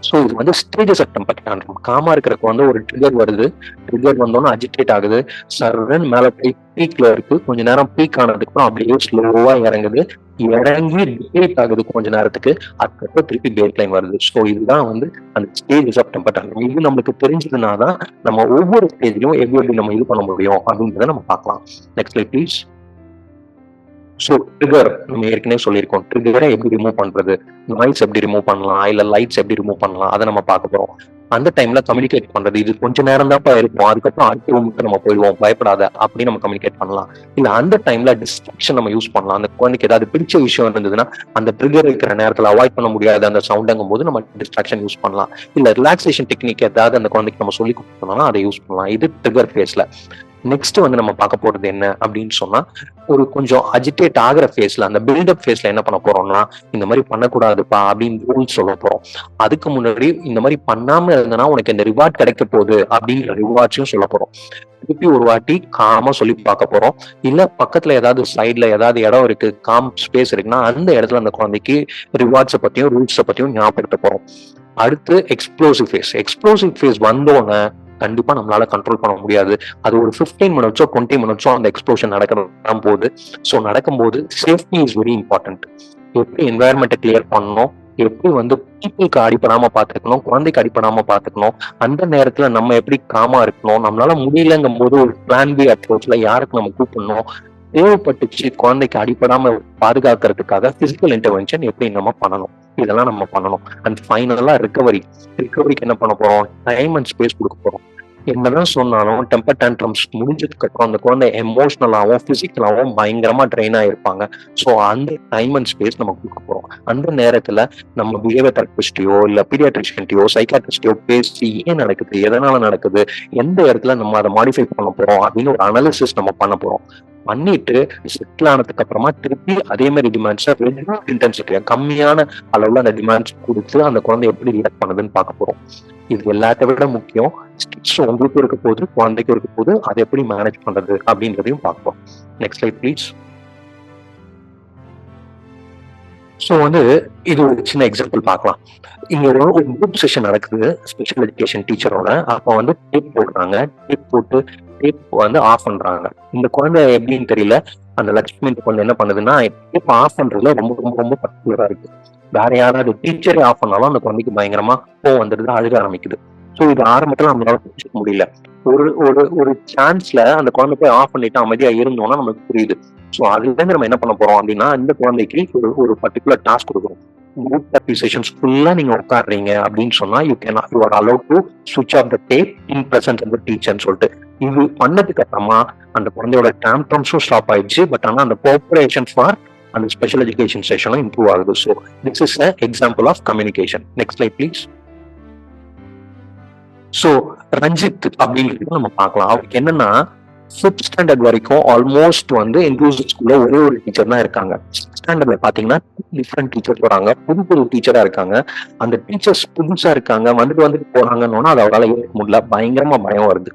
So இது வந்து ஸ்டேஜஸ் ஆஃப் டெம்பர் டேண்ட்ரம். காமா இருக்கிறக்கு வந்து ஒரு ட்ரிகர் வருது, ட்ரிகர் வந்தோன்னா அஜிடேட் ஆகுது, சர்ன்னு மேலே போய் பீக்ல இருக்கு, கொஞ்ச நேரம் பீக் ஆனதுக்கு அப்புறம் அப்படியே ஸ்லோவா இறங்குது, இறங்கி டிப்ளேட் ஆகுது கொஞ்ச நேரத்துக்கு, அதுக்கப்புறம் திருப்பி பேஸ் லைன் வருது. ஸோ இதுதான் வந்து அந்த ஸ்டேஜஸ் ஆஃப் டெம்பர் டேண்ட்ரம். இது நம்மளுக்கு தெரிஞ்சதுனா தான் நம்ம ஒவ்வொரு ஸ்டேஜ்லையும் எப்படி நம்ம இது பண்ண முடியும் அப்படின்றத நம்ம பார்க்கலாம். Next slide please. So trigger நம்ம ஏற்கனவே சொல்லியிருக்கோம், ட்ரிகரை எப்படி ரிமூவ் பண்றது, நாய்ஸ் எப்படி ரிமூவ் பண்ணலாம், இல்ல லைட்ஸ் எப்படி ரிமூவ் பண்ணலாம், அதை நம்ம பார்க்க போறோம். அந்த டைம்ல கம்யூனிகேட் பண்றது, இது கொஞ்ச நேரம் தான் இருக்கும், அதுக்கப்புறம் அடுத்த ரூமுக்கு நம்ம போயிடுவோம், பயப்படாத அப்படின்னு நம்ம கம்யூனிகேட் பண்ணலாம். இல்ல அந்த டைம்ல டிஸ்ட்ராக்ஷன் நம்ம யூஸ் பண்ணலாம். அந்த குழந்தைக்கு ஏதாவது பிடிச்ச விஷயம் இருந்ததுன்னா அந்த ட்ரிகர் இருக்கிற நேரத்தில் அவாய்ட் பண்ண முடியாது அந்த சவுண்டுங்கும் போது நம்ம டிஸ்ட்ராக்ஷன் யூஸ் பண்ணலாம். இல்ல ரிலாக்ஸேஷன் டெக்னிக் ஏதாவது அந்த குழந்தைக்கு நம்ம சொல்லி கொடுத்தோம்னா அதை யூஸ் பண்ணலாம். இது ட்ரிகர் ஃபேஸ்ல. நெக்ஸ்ட் வந்து நம்ம பார்க்க போறது என்ன அப்படின்னு சொன்னா, ஒரு கொஞ்சம் அஜிடேட் ஆகிற ஃபேஸ்ல, அந்த பில்டப் ஃபேஸ்ல என்ன பண்ண போறோம்னா, இந்த மாதிரி பண்ணக்கூடாதுப்பா அப்படின்னு ரூல்ஸ் சொல்ல போறோம். அதுக்கு முன்னாடி இந்த மாதிரி பண்ணாம இருந்தனா உனக்கு இந்த ரிவார்ட் கிடைக்க போகுது அப்படின்ற ரிவார்ட்ஸையும் சொல்ல போறோம். திருப்பி ஒரு வாட்டி காமா சொல்லி பார்க்க போறோம். இல்ல பக்கத்துல ஏதாவது சைட்ல ஏதாவது இடம் இருக்கு, காம் ஸ்பேஸ் இருக்குன்னா அந்த இடத்துல அந்த குழந்தைக்கு ரிவார்ட்ஸை பத்தியும் ரூல்ஸை பத்தியும் ஞாபகப்படுத்த போறோம். அடுத்து எக்ஸ்ப்ளோசிவ் ஃபேஸ். எக்ஸ்ப்ளோசிவ் ஃபேஸ் வந்தோடனே கண்டிப்பா நம்மளால கண்ட்ரோல் பண்ண முடியாது. அது ஒரு 15 மினிட்ஸோ 20 மினிட்ஸோ அந்த எக்ஸ்ப்ளோஷன் நடக்க போகுது. ஸோ நடக்கும்போது சேஃப்டி இஸ் வெரி இம்பார்ட்டன்ட். எப்படி என்வாயர்மெண்ட்டை கிளியர் பண்ணணும், எப்படி வந்து பீப்புளுக்கு அடிப்படாம பாத்துக்கணும், குழந்தைக்கு அடிப்படாம பாத்துக்கணும், அந்த நேரத்துல நம்ம எப்படி காமா இருக்கணும், நம்மளால முடியலங்கும் போது ஒரு பிளான் பி அப்ரோச்ல யாருக்கு நம்ம கூப்பிடணும், தேவைப்பட்டுச்சு குழந்தைக்கு அடிப்படாம பாதுகாக்கிறதுக்காக பிசிக்கல் இன்டர்வென்ஷன் எப்படி நம்ம பண்ணணும், இதெல்லாம் நம்ம பண்ணணும். அண்ட் ஃபைனலா ரிகவரிக்கு என்ன பண்ண போறோம், டைம் அண்ட் ஸ்பேஸ் கொடுக்க போறோம். என்னதான் சொன்னாலும் டெம்பர் டேண்ட்ரம்ஸ் முடிஞ்சதுக்கு அப்புறம் அந்த குழந்தை எமோஷனலாகவும் பிசிக்கலாகவும் பயங்கரமா ட்ரெயின் ஆயிருப்பாங்க. ஸோ அந்த டைம் அண்ட் ஸ்பேஸ் நம்ம கொடுக்க போறோம். அந்த நேரத்துல நம்ம பிஹேவியர் தெரபிஸ்டையோ இல்ல பீடியாட்ரிஷியன்டையோ சைக்காட்ரிஸ்டையோ பேசி ஏன் நடக்குது, எதனால நடக்குது, எந்த இடத்துல நம்ம அதை மாடிஃபை பண்ண போறோம் அப்படின்னு ஒரு அனாலிசிஸ் நம்ம பண்ண போறோம். பண்ணிட்டு செட்டில் ஆனதுக்கு அப்புறமா திருப்பி அதே மாதிரி டிமாண்ட்ஸை ரெடியூஸ்ட் இன்டென்சிட்டியா கம்மியான அளவுல அந்த டிமாண்ட்ஸ் கொடுத்து அந்த குழந்தை எப்படி ரியாக்ட் பண்ணுதுன்னு பார்க்க போறோம். இது எல்லாத்த விட முக்கியம், ஸ்ட்ரெஸ் உங்களுக்கு இருக்க போது, குழந்தைக்கு இருக்க போது, அதை எப்படி மேனேஜ் பண்றது அப்படின்றதையும் பார்ப்போம். Next slide please. ஸோ வந்து இது ஒரு சின்ன எக்ஸாம்பிள் பார்க்கலாம். இங்க ஒரு குரூப் செஷன் நடக்குது ஸ்பெஷல் எஜுகேஷன் டீச்சரோட. அப்போ வந்து டேப் போடுறாங்க, டேப் போட்டு டேப் வந்து ஆஃப் பண்றாங்க. இந்த குழந்தை எப்படின்னு தெரியல, அந்த லட்சுமி குழந்தை என்ன பண்ணுதுன்னா டேப் ஆஃப் பண்றதுல ரொம்ப ரொம்ப ரொம்ப பர்டிகுலரா இருக்கு. வேற யாராவது டீச்சரே ஆஃப் பண்ணாலும் அந்த குழந்தைக்கு பயங்கரமா கோவம் வந்துடுது, அழுக ஆரம்பிக்குது. ஸோ இது ஆரம்பத்துல நம்மளால புரிஞ்சுக்க முடியல. ஒரு ஒரு ஒரு சான்ஸ்ல அந்த குழந்தை போய் ஆஃப் பண்ணிட்டு அமைதியா இருந்தோம்னா நமக்கு புரியுது. ஸோ அதுல இருந்து நம்ம என்ன பண்ண போறோம் அப்படின்னா, இந்த குழந்தைக்கு ஒரு பர்டிகுலர் டாஸ்க் கொடுக்குறோம். குரூப் தெரபி செஷன்ஸ் ஃபுல்லா நீங்க உட்காடுறீங்க அப்படின்னு சொன்னா யூ ஆர் அலோட் டு சுவிட்ச் off the tab in presence of the டீச்சர்னு சொல்லிட்டு இது பண்ணதுக்கு அப்புறமா அந்த குழந்தையோட டேண்ட்ரம்ஸும் ஸ்டாப் ஆயிடுச்சு. பட் ஆனா அந்த கோஆபரேஷன் ஃபார் அந்த ஸ்பெஷல் எஜுகேஷன் செஷனும் இம்ப்ரூவ் ஆகுது. So this is a example of communication. Next slide please. So Ranjith அப்படின்றது நம்ம பார்க்கலாம். அவருக்கு என்னன்னா 5th ஸ்டாண்டர்ட் வரைக்கும் ஆல்மோஸ்ட் வந்து இன்க்ளூசிவ் ஸ்கூல்ல ஒரே ஒரு டீச்சர் தான் இருக்காங்க. ஸ்டாண்டர்ட்ல பாத்தீங்கன்னா டிஃப்ரெண்ட் டீச்சர்ஸ் வராங்க, புது டீச்சரா இருக்காங்க. அந்த டீச்சர்ஸ் புதுசா இருக்காங்க, வந்துட்டு போறாங்கன்னு அதை அவரால் ஏற்க முடியல, பயங்கரமா பயம் வருது.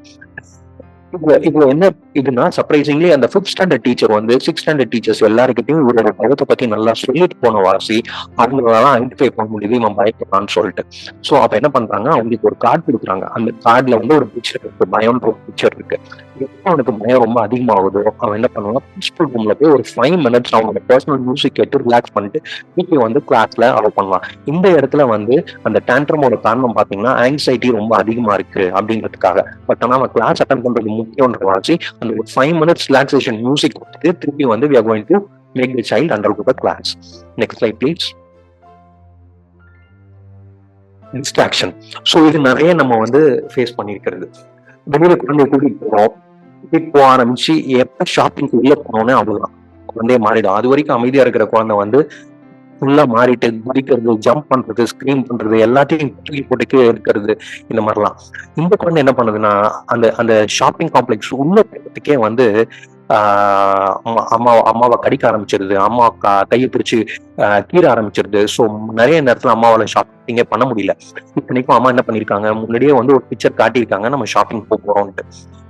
இப்போ என்ன இதுனா சர்ப்ரைசிங்லி அந்த 5th ஸ்டாண்டர்ட் டீச்சர் வந்து 6th ஸ்டாண்டர்ட் டீச்சர்ஸ் எல்லாருக்கிட்டையும் இவரோட பயத்தை பத்தி நல்லா சொல்லிட்டு போன வாசி அவங்களால ஐடென்டிஃபை பண்ண முடியுது இவன் பயப்படுறான்னு சொல்லிட்டு. ஸோ அப்ப என்ன பண்றாங்க, அவங்களுக்கு ஒரு கார்டு கொடுக்குறாங்க. அந்த கார்டுல வந்து ஒரு பிக்சர் இருக்கு, பயம்ன்ற ஒரு பிக்சர் இருக்கு. எப்போ அவனுக்கு பயம் ரொம்ப அதிகமாகுதோ அவன் என்ன பண்ணுவான், பிரின்சிபல் ரூம்ல போய் ஒரு 5 மினிட்ஸ் அவனோட பர்சனல் மியூசிக் கேட்டு ரிலாக்ஸ் பண்ணிட்டு திருப்பி வந்து கிளாஸ்ல அலோவ் பண்ணுவான். இந்த இடத்துல வந்து அந்த டேண்ட்ரமோட காரணம் பாத்தீங்கன்னா ஆங்ஸைட்டி ரொம்ப அதிகமா இருக்கு அப்படின்றதுக்காக. பட் ஆனா அவன் கிளாஸ் அட்டன் பண்றது முக்கியன்ற வாசி அந்த ஒரு 5 மினிட்ஸ் ரிலாக்ஸேஷன் மியூசிக் கொடுத்துட்டு திருப்பி வந்து we are going to make the child undergo the class. Next slide please. Distraction. So இது நிறைய நம்ம வந்து ஃபேஸ் பண்ணியிருக்கிறது. வெளியில குழந்தைய கூட்டிட்டு போக ஆரம்பிச்சு எப்ப ஷாப்பிங்க்கு உள்ள போனோன்னே அவ்வளவுதான் குழந்தைய மாறிடும். அது வரைக்கும் அமைதியா இருக்கிற குழந்தை வந்து ஃபுல்லா மாறிட்டு குதிக்கிறது, ஜம்ப் பண்றது, ஸ்கிரீம் பண்றது, எல்லாத்தையும் தூக்கி போட்டுக்கே இருக்கிறது, இந்த மாதிரிலாம். இந்த குழந்தை என்ன பண்ணுதுன்னா அந்த அந்த ஷாப்பிங் காம்ப்ளெக்ஸ் உள்ள போகிறதுக்கே வந்து அம்மாவை கடிக்க ஆரம்பிச்சிருது, அம்மா கையை பிடிச்சு கீற ஆரம்பிச்சிருது. ஸோ நிறைய நேரத்துல அம்மாவால ஷாப்பிங்கே பண்ண முடியல. இத்தனைக்கும் அம்மா என்ன பண்ணிருக்காங்க, முன்னாடியே வந்து ஒரு பிக்சர் காட்டியிருக்காங்க நம்ம ஷாப்பிங் போறோம்ட்டு.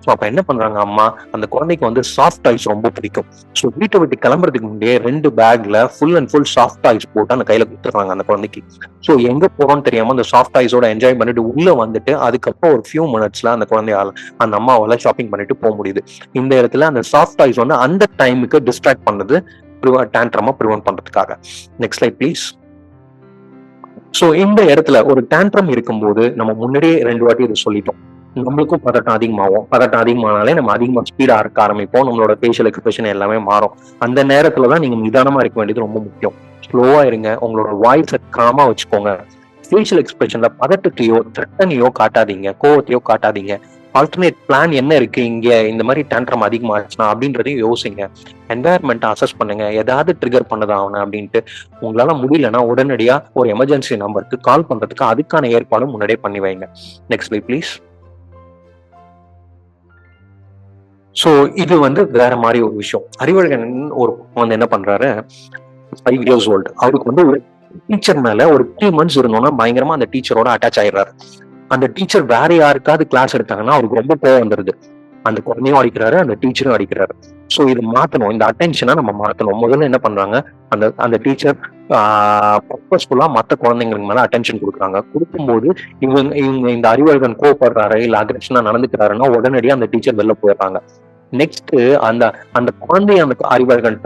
ஸோ அப்ப என்ன பண்றாங்க அம்மா, அந்த குழந்தைக்கு வந்து சாஃப்ட் டாய்ஸ் ரொம்ப பிடிக்கும். ஸோ வீட்டை விட்டு கிளம்புறதுக்கு முன்னாடியே 2 பேக்ல full and full soft toys போட்டு அந்த கையில கொடுத்துறாங்க அந்த குழந்தைக்கு. ஸோ எங்க போறோம்னு தெரியாம அந்த சாஃப்ட் டாய்ஸோட என்ஜாய் பண்ணிட்டு உள்ள வந்துட்டு அதுக்கப்புறம் ஒரு ஃபியூ மினிட்ஸ்ல அந்த குழந்தையால அந்த அம்மாவால ஷாப்பிங் பண்ணிட்டு போக முடியுது. இந்த இடத்துல அந்த சாஃப்ட் டாய்ஸ் வந்து அந்த டைமுக்கு டிஸ்ட்ராக்ட் பண்ணது டேண்ட்ரமா ப்ரிவென்ட் பண்றதுக்காக. Next slide please. ஸோ இந்த இடத்துல ஒரு டேண்ட்ரம் இருக்கும்போது நம்ம முன்னாடியே 2 வாட்டி இதை சொல்லிட்டோம். நம்மளுக்கும் பதட்டம் அதிகமாகும். பதட்டம் அதிகமானாலே நம்ம அதிகமா ஸ்பீடா இருக்க ஆரம்பிப்போம். நம்மளோட ஃபேஷியல் எக்ஸ்பிரஷன் எல்லாமே மாறும். அந்த நேரத்துலதான் நீங்க நிதானமா இருக்க வேண்டியது ரொம்ப முக்கியம். ஸ்லோவா இருங்க. உங்களோட வாய்ஸை காமா வச்சுக்கோங்க. ஃபேஷியல் எக்ஸ்பிரஷன்ல பதட்டத்தையோ த்ரெட்டனையோ காட்டாதீங்க, கோவத்தையோ காட்டாதீங்க. ஆல்டர்னேட் பிளான் என்ன இருக்கு இங்க, இந்த மாதிரி டேண்ட்ரம் அதிகமாச்சுன்னா அப்படின்றதையும் யோசிங்க. என்வாயர்மெண்ட் அசஸ் பண்ணுங்க, ஏதாவது ட்ரிகர் பண்ணதா அவனை அப்படின்ட்டு. உங்களால முடியலன்னா உடனடியா ஒரு எமர்ஜென்சி நம்பருக்கு கால் பண்றதுக்கு அதுக்கான ஏற்பாடும் முன்னாடியே பண்ணி வைங்க. Next slide please. ஸோ இது வந்து வேற மாதிரி ஒரு விஷயம். அறிவழகன் ஒரு வந்து என்ன பண்றாரு, 5 years old. அவருக்கு வந்து ஒரு டீச்சர் மேல ஒரு 3 months இருந்தோம்னா பயங்கரமா அந்த டீச்சரோட அட்டாச் ஆயிடுறாரு. அந்த டீச்சர் வேற யாருக்காவது கிளாஸ் எடுத்தாங்கன்னா அவருக்கு ரொம்ப கோவம் வந்துருது. அந்த குழந்தையும் அடிக்கிறாரு, அந்த டீச்சரும் அடிக்கிறாரு. ஸோ இது மாத்தணும், இந்த அட்டென்ஷனை நம்ம மாத்தணும். முதல்ல என்ன பண்றாங்க, அந்த அந்த டீச்சர் பர்பஸ்ஃபுல்லா மற்ற குழந்தைங்களுக்கு மேல அட்டென்ஷன் கொடுக்குறாங்க. கொடுக்கும்போது இவங்க இவங்க இந்த அறிவழகன் கோவப்படுறாரு இல்ல அக்ரெஷனா நடந்துக்கிறாருன்னா உடனடியாக அந்த டீச்சர் வெளில போயிடுறாங்க. நெக்ஸ்ட் அந்த அந்த குழந்தைய அந்த அறிவழகன்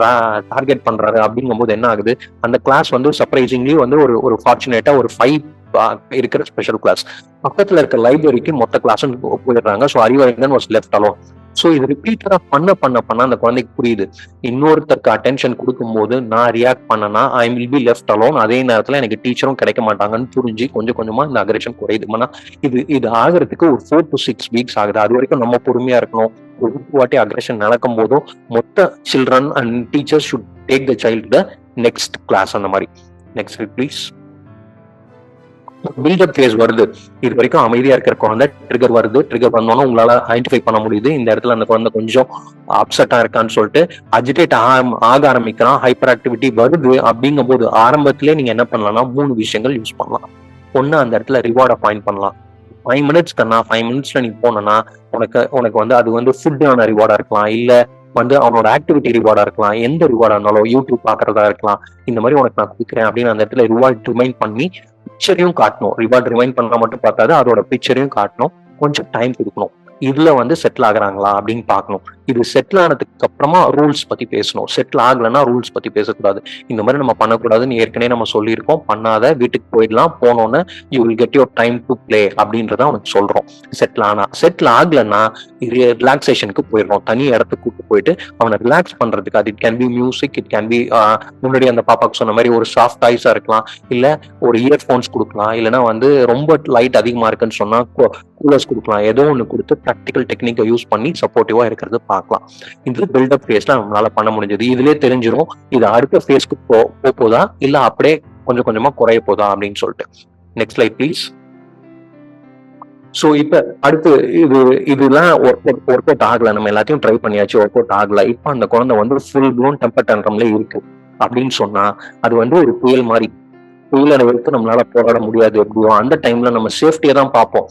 டார்கெட் பண்றாரு அப்படிங்கும்போது என்ன ஆகுது, அந்த கிளாஸ் வந்து சர்ப்ரைசிங்லி வந்து ஒரு ஃபார்ச்சுனேட்டா ஒரு 5 இருக்கிற ஸ்பெஷல் கிளாஸ் பக்கத்துல இருக்க லைப்ரரிக்கு மொத்த கிளாஸும் போயிடுறாங்க. So Arivazhagan was left alone. So இது ரிப்பீட்டடா பண்ண அந்த குழந்தைக்கு புரியுது, இன்னொருத்தருக்கு அட்டென்ஷன் கொடுக்கும்போது நான் ரியாக்ட் பண்ணனா I will be left alone, அதே நேரத்துல எனக்கு டீச்சரும் கிடைக்க மாட்டாங்கன்னு புரிஞ்சு கொஞ்சம் கொஞ்சமா இந்த அக்ரெஷன் குறையுது. ஆனா இது ஆகிறதுக்கு ஒரு 4 to 6 weeks ஆகுது. அது வரைக்கும் நம்ம பொறுமையா இருக்கணும். ஒரு வாட்டி அக்ரெஷன் நடக்கும் போதும் மொத்த children and teachers should take the child the next class. அந்த மாதிரி. Next please. பில்டப் ஃபேஸ் வருது. இது வரைக்கும் அமைதியா இருக்கிற குழந்தை ட்ரிகர் வருது. ட்ரிகர் வந்தோன்னா உங்களால ஐடென்டிஃபை பண்ண முடியுது இந்த இடத்துல அந்த குழந்தை கொஞ்சம் அப்செட்டா இருக்கான்னு சொல்லிட்டு அஜிடேட் ஆக ஆரம்பிக்கிறான். ஹைப்பர் ஆக்டிவிட்டி வருது. அப்படிங்கும் போது ஆரம்பத்திலே நீங்க என்ன பண்ணலாம்னா 3 விஷயங்கள் யூஸ் பண்ணலாம். ஒண்ணு, அந்த இடத்துல ரிவார்டை பாயிண்ட் பண்ணலாம். 5 minutes கண்ணா, 5 minutesல நீ போனா உனக்கு வந்து அது வந்து ஃபுட்டான ரிவார்டா இருக்கலாம், இல்ல வந்து அவனோட ஆக்டிவிட்டி ரிவார்டா இருக்கலாம். எந்த ரிவார்டா இருந்தாலும் யூடியூப் பாக்குறதா இருக்கலாம். இந்த மாதிரி உனக்கு நான் கொடுக்குறேன் அப்படின்னு அந்த இடத்துல ரிவார்ட் ரிமைண்ட் பண்ணி பிக்சரையும் காட்டணும். ரிவார்ட் ரிமைண்ட் பண்ணா மட்டும் பார்த்தாது, அதோட பிக்சரையும் காட்டணும். கொஞ்சம் டைம் கொடுக்கணும். இதுல வந்து செட்டில் ஆகுறாங்களா அப்படின்னு பார்க்கணும். இது செட்டில் ஆனதுக்கு அப்புறமா ரூல்ஸ் பத்தி பேசணும். செட்டில் ஆகலைன்னா ரூல்ஸ் பத்தி பேசக்கூடாது. இந்த மாதிரி நம்ம பண்ணக்கூடாதுன்னு ஏற்கனவே நம்ம சொல்லியிருக்கோம். பண்ணாத, வீட்டுக்கு போயிடலாம், போனோன்னு you will get your time to play அப்படின்றத அவனுக்கு சொல்றோம். செட்டில் ஆகலைன்னா ரிலாக்ஸேஷனுக்கு போயிடுறோம். தனி இடத்துக்கு கூப்பிட்டு போயிட்டு அவனை ரிலாக்ஸ் பண்றதுக்கு, அது it can be music, it can be முன்னாடி அந்த பாப்பாக்கு சொன்ன மாதிரி ஒரு சாஃப்ட் டாய்ஸா இருக்கலாம், இல்ல ஒரு இயர்போன்ஸ் கொடுக்கலாம், இல்லைன்னா வந்து ரொம்ப லைட் அதிகமா இருக்குன்னு சொன்னா கூலர்ஸ் கொடுக்கலாம். ஏதோ ஒன்று கொடுத்து ப்ராக்டிக்கல் டெக்னிக்கை யூஸ் பண்ணி சப்போர்ட்டிவா இருக்கிறது பார்க்கலாம். இது பில்டப் ஃபேஸ்ல நம்மளால பண்ண முடிஞ்சது. இதுலயே தெரிஞ்சிடும் இது அடுத்த ஃபேஸ்க்கு போதா இல்ல அப்படியே கொஞ்சம் கொஞ்சமா குறைய போதா அப்படின்னு சொல்லிட்டு. Next slide please. ஸோ இப்ப அடுத்து இதெல்லாம் ஒர்க் அவுட் ஆகல, நம்ம எல்லாத்தையும் ட்ரை பண்ணியாச்சு, ஒர்க் அவுட் ஆகல. இப்ப அந்த குழந்தை வந்து ஃபுல் ப்ளோன் டெம்பர் டேண்ட்ரம்ல இருக்கு அப்படின்னு சொன்னா அது வந்து ஒரு புயல் மாதிரி. புயலை எடுத்து நம்மளால போராட முடியாது. எப்படியோ அந்த டைம்ல நம்ம சேஃப்டியை தான் பார்ப்போம்.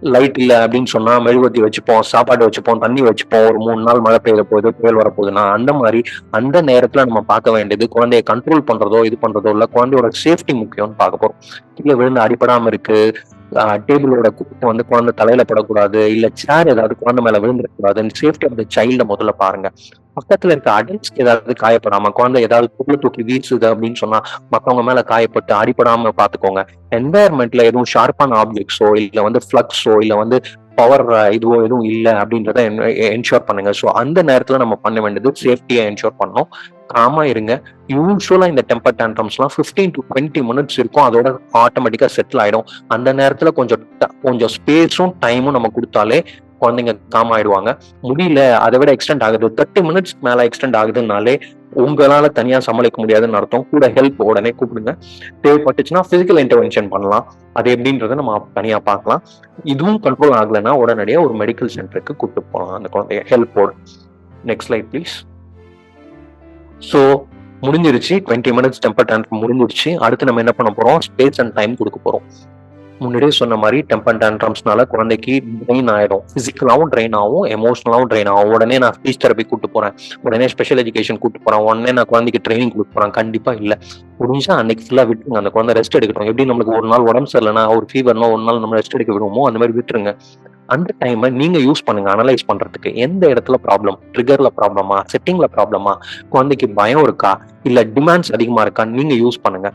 லைட் இல்லை அப்படின்னு சொன்னா மெழுகுவத்தி வச்சுப்போம், சாப்பாடு வச்சுப்போம், தண்ணி வச்சுப்போம். ஒரு 3 நாள் மழை பெய்ய போகுது, புயல் வரப்போகுதுன்னா அந்த மாதிரி அந்த நேரத்துல நம்ம பார்க்க வேண்டியது குழந்தைய கண்ட்ரோல் பண்றதோ இது பண்றதோ இல்ல, குழந்தையோட சேஃப்டி முக்கியம்னு பார்க்க போறோம். கீழே விழுந்து அடிப்படாம இருக்கு, டேபிளோட குப்பை வந்து குழந்தை தலையில படக்கூடாது, இல்ல சேர் ஏதாவது குழந்தை மேல விழுந்துடக்கூடாது. சேஃப்டி ஆஃப் த சைல்ட முதல்ல பாருங்க. பக்கத்துல இருக்க அடல்ட்ஸ்க்கு ஏதாவது காயப்படாம, குழந்தை ஏதாவது பொருள் தூக்கி வீசுது அப்படின்னு சொன்னா மற்றவங்க மேல காயப்பட்டு அடிப்படாம பாத்துக்கோங்க. என்வாயர்மெண்ட்ல எதுவும் ஷார்ப்பான ஆப்ஜெக்ட்ஸோ இல்ல வந்து ஃபிளக்ஸோ இல்ல வந்து பவர் இதுவோ எதுவும் இல்லை அப்படின்றத என்ஷோர் பண்ணுங்க. ஸோ அந்த நேரத்துல நம்ம பண்ண வேண்டியது சேஃப்டியை என்ஷோர் பண்ணணும். காமா இருங்க. யூஸ்வலா இந்த டெம்பர் டேண்ட்ரம்ஸ்லாம் 15 to 20 minutes இருக்கும், அதோட ஆட்டோமேட்டிக்கா செட்டில் ஆயிடும். அந்த நேரத்துல கொஞ்சம் ஸ்பேஸும் டைமும் நம்ம கொடுத்தாலே குழந்தைங்க காம் ஆயிடுவாங்க. முடியல, அதை விட எக்ஸ்டெண்ட் ஆகுது, 30 minutes மேல எக்ஸ்டெண்ட் ஆகுதுனாலே உங்களால தனியா சமாளிக்க முடியாதுன்னு அர்த்தம். கூட ஹெல்ப் உடனே கூப்பிடுங்க. தேவைப்பட்டுச்சுன்னா பிசிக்கல் இன்டர்வென்ஷன் பண்ணலாம். அது எப்படின்றத நம்ம தனியா பார்க்கலாம். இதுவும் கண்ட்ரோல் ஆகலைன்னா உடனடியா ஒரு மெடிக்கல் சென்டருக்கு கூப்பிட்டு போகலாம் அந்த குழந்தைய ஹெல்ப்போடு. Next slide please. ஸோ முடிஞ்சிருச்சு, 20 minutes டெம்பர் டேண்ட்ரம் முடிஞ்சிருச்சு. அடுத்து நம்ம என்ன பண்ண போறோம், ஸ்பேஸ் அண்ட் டைம் கொடுக்க போறோம். முன்னாடியே சொன்ன மாதிரி டெம்பர் டேண்ட்ரம்ஸ்னால குழந்தைக்கு ட்ரெயின் ஆயிடும், பிசிக்கலாவும் ட்ரெயின் ஆகும், எமோஷனலாவும் ட்ரெயின் ஆகும். உடனே நான் ஸ்பீச் தெரப்பி கூட்டு போறேன், உடனே ஸ்பெஷல் எஜுகேஷன் கூட்டு போறேன், உடனே நான் குழந்தைக்கு ட்ரைனிங் கொடுக்க போறேன், கண்டிப்பா இல்ல. முடிஞ்சா அன்னைக்கு ஃபுல்லா விட்டுருங்க, அந்த குழந்தை ரெஸ்ட் எடுக்கட்டும். எப்படி நம்மளுக்கு ஒரு நாள் உடம்பு சரியில்லைன்னா ஒரு ஃபீவர்னா ஒரு நாள் நம்ம ரெஸ்ட் எடுக்க விடுவோமோ அந்த மாதிரி விட்டுருங்க. அந்த டைமை நீங்க யூஸ் பண்ணுங்க அனலைஸ் பண்றதுக்கு. எந்த இடத்துல ப்ராப்ளம், ட்ரிகர்ல ப்ராப்ளமா, செட்டிங்ல ப்ராப்ளமா, குழந்தைக்கு பயம் இருக்கா, இல்ல டிமாண்ட்ஸ் அதிகமா இருக்கான்னு நீங்க யூஸ் பண்ணுங்க.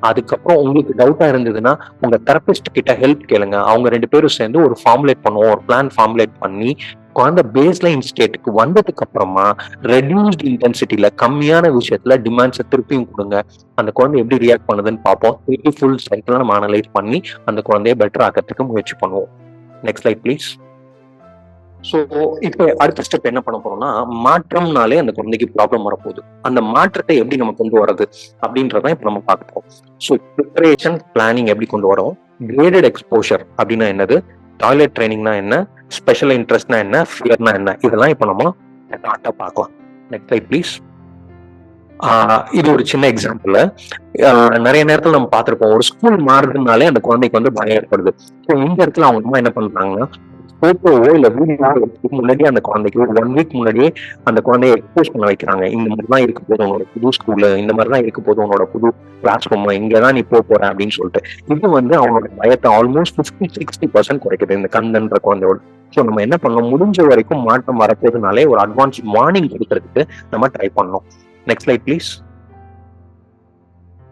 அதுக்கப்புறம் உங்களுக்கு டவுட்டா இருந்ததுன்னா உங்க தெரபிஸ்ட் கிட்ட ஹெல்ப் கேளுங்க. அவங்க 2 பேரும் சேர்ந்து ஒரு ஃபார்முலேட் பண்ணுவோம், ஒரு பிளான் ஃபார்முலேட் பண்ணி குழந்தை பேஸ்லைன் ஸ்டேட்டுக்கு வந்ததுக்கு அப்புறமா ரெடியூஸ்ட் இன்டென்சிட்டியில கம்மியான விஷயத்துல டிமாண்ட்ஸை திருப்பியும் கொடுங்க. அந்த குழந்தை எப்படி ரியாக்ட் பண்ணுதுன்னு பார்ப்போம். திருப்பி ஃபுல் சைக்கிள் நம்ம அனலைஸ் பண்ணி அந்த குழந்தைய பெட்டர் ஆக்கிறதுக்கு முயற்சி பண்ணுவோம். Next slide please. ஸோ இப்போ அடுத்த ஸ்டெப் என்ன பண்ண போறோம்னா, மாற்றம்னாலே அந்த குழந்தைக்கு ப்ராப்ளம் வரப்போகுது. அந்த மாற்றத்தை எப்படி நம்ம கொண்டு வர்றது அப்படின்றதான் இப்போ நம்ம பார்க்க போறோம். ஸோ ப்ரிப்பரேஷன் பிளானிங் எப்படி கொண்டு வரோம், கிரேடட் எக்ஸ்போஷர் அப்படின்னா என்னது, டாய்லெட் ட்ரைனிங்னா என்ன, ஸ்பெஷல் இன்ட்ரெஸ்ட்னா என்ன, ஃபியர்னா என்ன, இதெல்லாம் இப்போ நம்ம டாட்டா பார்க்கலாம். Next slide please. இது ஒரு சின்ன எக்ஸாம்பிள். நிறைய நேரத்தில் நம்ம பார்த்திருப்போம், ஒரு ஸ்கூல் மாறுதுனாலே அந்த குழந்தைக்கு வந்து பயம் ஏற்படுது. ஸோ இந்த இடத்துல அவங்க அம்மா என்ன பண்றாங்கன்னா, போட்டோவோ இல்ல வீடியோ முன்னாடியே அந்த குழந்தைக்கு ஒரு 1 வீக் முன்னாடியே அந்த குழந்தைய எக்ஸ்போஸ் பண்ண வைக்கிறாங்க. இந்த மாதிரி தான் இருக்க போதும் உன்னோட புது ஸ்கூலு, இந்த மாதிரி தான் இருக்க போதும் உன்னோட புது கிளாஸ் ரூம், இங்கதான் நீ போற அப்படின்னு சொல்லிட்டு. இது வந்து அவனோட பயத்தை ஆல்மோஸ்ட் 50-60% குறைக்குது இந்த கண்ணன்ற குழந்தையோட. ஸோ நம்ம என்ன பண்ணணும், முடிஞ்ச வரைக்கும் மாற்றம் வரப்போதுனாலே ஒரு அட்வான்ஸ் வார்னிங் கொடுக்கறதுக்கு நம்ம ட்ரை பண்ணணும். Next slide please.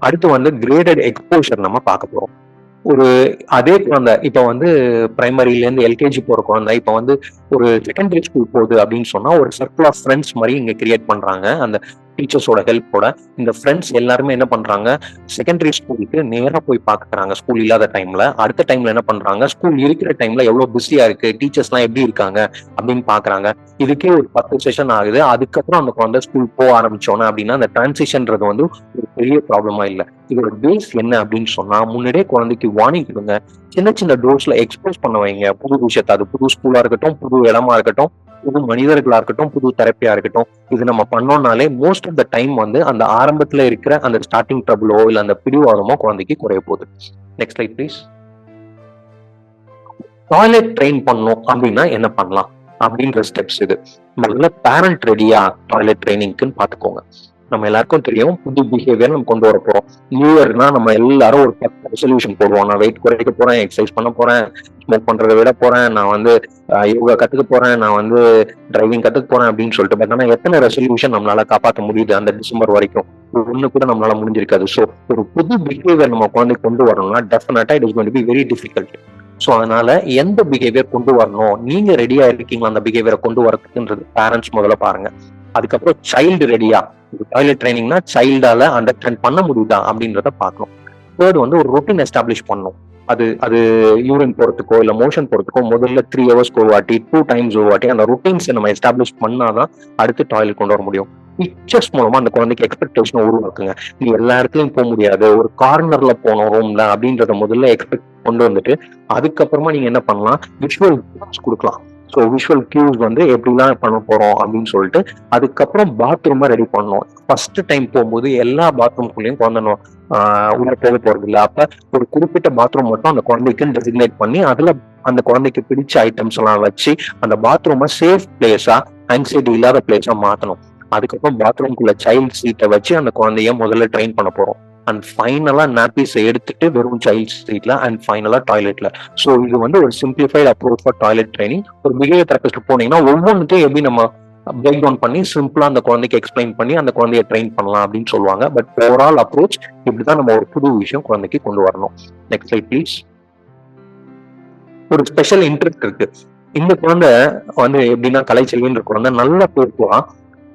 அடுத்து வந்து கிரேடட் எக்ஸ்போஷர் நம்ம பார்க்க போறோம். ஒரு அதே குழந்தை இப்ப வந்து பிரைமரில இருந்து எல்கேஜி போற குழந்தை இப்ப வந்து ஒரு செகண்டரி ஸ்கூல் போகுது அப்படின்னு சொன்னா ஒரு சர்க்கிள் ஆஃப் ஃப்ரெண்ட்ஸ் மாதிரி இங்க கிரியேட் பண்றாங்க. அந்த டீச்சர்ஸோட ஹெல்ப்போட இந்த ஃப்ரெண்ட்ஸ் எல்லாருமே என்ன பண்றாங்க, செகண்டரி ஸ்கூலுக்கு நேரா போய் பாக்குறாங்க. ஸ்கூல் இல்லாத டைம்ல, அடுத்த டைம்ல என்ன பண்றாங்க, ஸ்கூல் இருக்கிற டைம்ல எவ்வளவு பிஸியா இருக்கு, டீச்சர்ஸ் எல்லாம் எப்படி இருக்காங்க அப்படின்னு பாக்குறாங்க. இதுக்கே ஒரு 10 செஷன் ஆகுது. அதுக்கப்புறம் அந்த குழந்தை ஸ்கூல் போக ஆரம்பிச்சோன்னா அப்படின்னா அந்த டிரான்சிஷன்ன்றது வந்து ஒரு பெரிய ப்ராப்ளமா இல்லை. இதோட பேஸ் என்ன அப்படின்னு சொன்னா, முன்னாடியே குழந்தைக்கு வார்னிங் கொடுங்க, சின்ன சின்ன டோஸ்ல எக்ஸ்போஸ் பண்ண வைங்க புது விஷயத்த. அது புது ஸ்கூலா இருக்கட்டும், புது இடமா இருக்கட்டும், புது மனிதர்களா இருக்கட்டும், புது தெரப்பியா இருக்கட்டும். இது நம்ம பண்ணோம்னாலே மோஸ்ட் ஆஃப் த டைம் வந்து அந்த ஆரம்பத்துல இருக்கிற அந்த ஸ்டார்டிங் ட்ரபிளோ இல்ல அந்த பிடிவாதமோ குழந்தைக்கு குறைய போகுது. Next slide please. Toilet train பண்ணணும் அப்படின்னா என்ன பண்ணலாம் அப்படின்ற ஸ்டெப்ஸ் இது. முதல்ல பேரண்ட் ரெடியா டாய்லெட் ட்ரைனிங்க்குன்னு பாத்துக்கோங்க. நம்ம எல்லாருக்கும் தெரியும், புது பிஹேவியர் நம்ம கொண்டு வர போறோம். நியூ இயர்னா நம்ம எல்லாரும் ஒரு 10 ரெசல்யூஷன் போடுவோம். நான் வெயிட் குறைக்க போறேன், எக்ஸசைஸ் பண்ண போறேன், ஸ்மோக் பண்றதை விட போறேன், நான் வந்து யோகா கத்துக்க போறேன், நான் வந்து டிரைவிங் கத்துக்க போறேன் அப்படின்னு சொல்லிட்டு. பட் ஆனா எத்தனை ரெசல்யூஷன் நம்மளால காப்பாற்ற முடியுது அந்த டிசம்பர் வரைக்கும்? ஒண்ணு கூட நம்மளால முடிஞ்சிருக்காது. ஸோ ஒரு புது பிஹேவியர் நம்ம குழந்தை கொண்டு வரணும்னா டெஃபினட்டா it is going to be very difficult. So அதனால எந்த பிஹேவியர் கொண்டு வரணும், நீங்க ரெடியா இருக்கீங்களா அந்த பிஹேவியரை கொண்டு வரதுக்குன்றது பேரண்ட்ஸ் முதல்ல பாருங்க. அதுக்கப்புறம் சைல்டு ரெடியா, டாய்லெட் ட்ரைனிங்னா சைல்டால அண்டர்ஸ்டாண்ட் பண்ண முடியுதா அப்படின்றத பார்க்கணும். தேர்ட் வந்து ஒரு ரொட்டீன் எஸ்டாப்ளிஷ் பண்ணணும். அது யூரின் போறதுக்கோ இல்ல மோஷன் போறதுக்கோ முதல்ல 3 ஹவர்ஸ்க்கு ஒரு வாட்டி, 2 டைம்ஸ் ஒரு வாட்டி அந்த ரொட்டீன்ஸை நம்ம எஸ்டாப்ளிஷ் பண்ணாதான் அடுத்து டாய்லெட் கொண்டு வர முடியும். பிக்சர்ஸ் மூலமா அந்த குழந்தைக்கு எக்ஸ்பெக்டேஷன் உருவாக்குங்க. நீ எல்லா இடத்துலயும் போக முடியாது, ஒரு கார்னர்ல போனோம் ரூம்ல அப்படின்றத முதல்ல எக்ஸ்பெக்ட் கொண்டு வந்துட்டு அதுக்கப்புறமா நீங்க என்ன பண்ணலாம், விஷுவல் கொடுக்கலாம். ஸோ விஷுவல் கியூஸ் வந்து எப்படிலாம் பண்ண போறோம் அப்படின்னு சொல்லிட்டு அதுக்கப்புறம் பாத்ரூமா ரெடி பண்ணணும். ஃபர்ஸ்ட் டைம் போகும்போது எல்லா பாத்ரூம்குள்ளேயும் குழந்தை உள்ள போக போறது இல்லை. அப்ப ஒரு குறிப்பிட்ட பாத்ரூம் மட்டும் அந்த குழந்தைக்கு டெசிக்னேட் பண்ணி அதுல அந்த குழந்தைக்கு பிடிச்ச ஐட்டம்ஸ் எல்லாம் வச்சு அந்த பாத்ரூமை சேஃப் பிளேஸா, ஆங்ஸைட்டி இல்லாத பிளேஸா மாத்தணும். அதுக்கப்புறம் பாத்ரூம்குள்ள சைல்ட் சீட்டை வச்சு அந்த குழந்தைய முதல்ல ட்ரெயின் பண்ண போறோம். அண்ட் ஃபைனலா நாப்பீஸை எடுத்துட்டு வெறும் சைல்ட் சீட்ல அண்ட் ஃபைனலா டாய்லெட்ல. ஸோ இது வந்து ஒரு simplified approach for toilet training. ஒரு பிஹேவியர் தெரபிஸ்ட் போனீங்கன்னா ஒவ்வொன்றுத்தையும் எப்படி நம்ம பிரேக் டவுன் பண்ணி சிம்பிளா அந்த குழந்தைக்கு எக்ஸ்பிளைன் பண்ணி அந்த குழந்தைய ட்ரெயின் பண்ணலாம் அப்படின்னு சொல்லுவாங்க. பட் ஓவரால் அப்ரோச் இப்படிதான் நம்ம ஒரு புது விஷயம் குழந்தைக்கு கொண்டு வரணும். Next slide please. ஒரு ஸ்பெஷல் இன்ட்ரெஸ்ட் இருக்கு. இந்த குழந்தை வந்து எப்படின்னா கலைச்செல்வின்ற குழந்தை நல்லா பேசுவான்.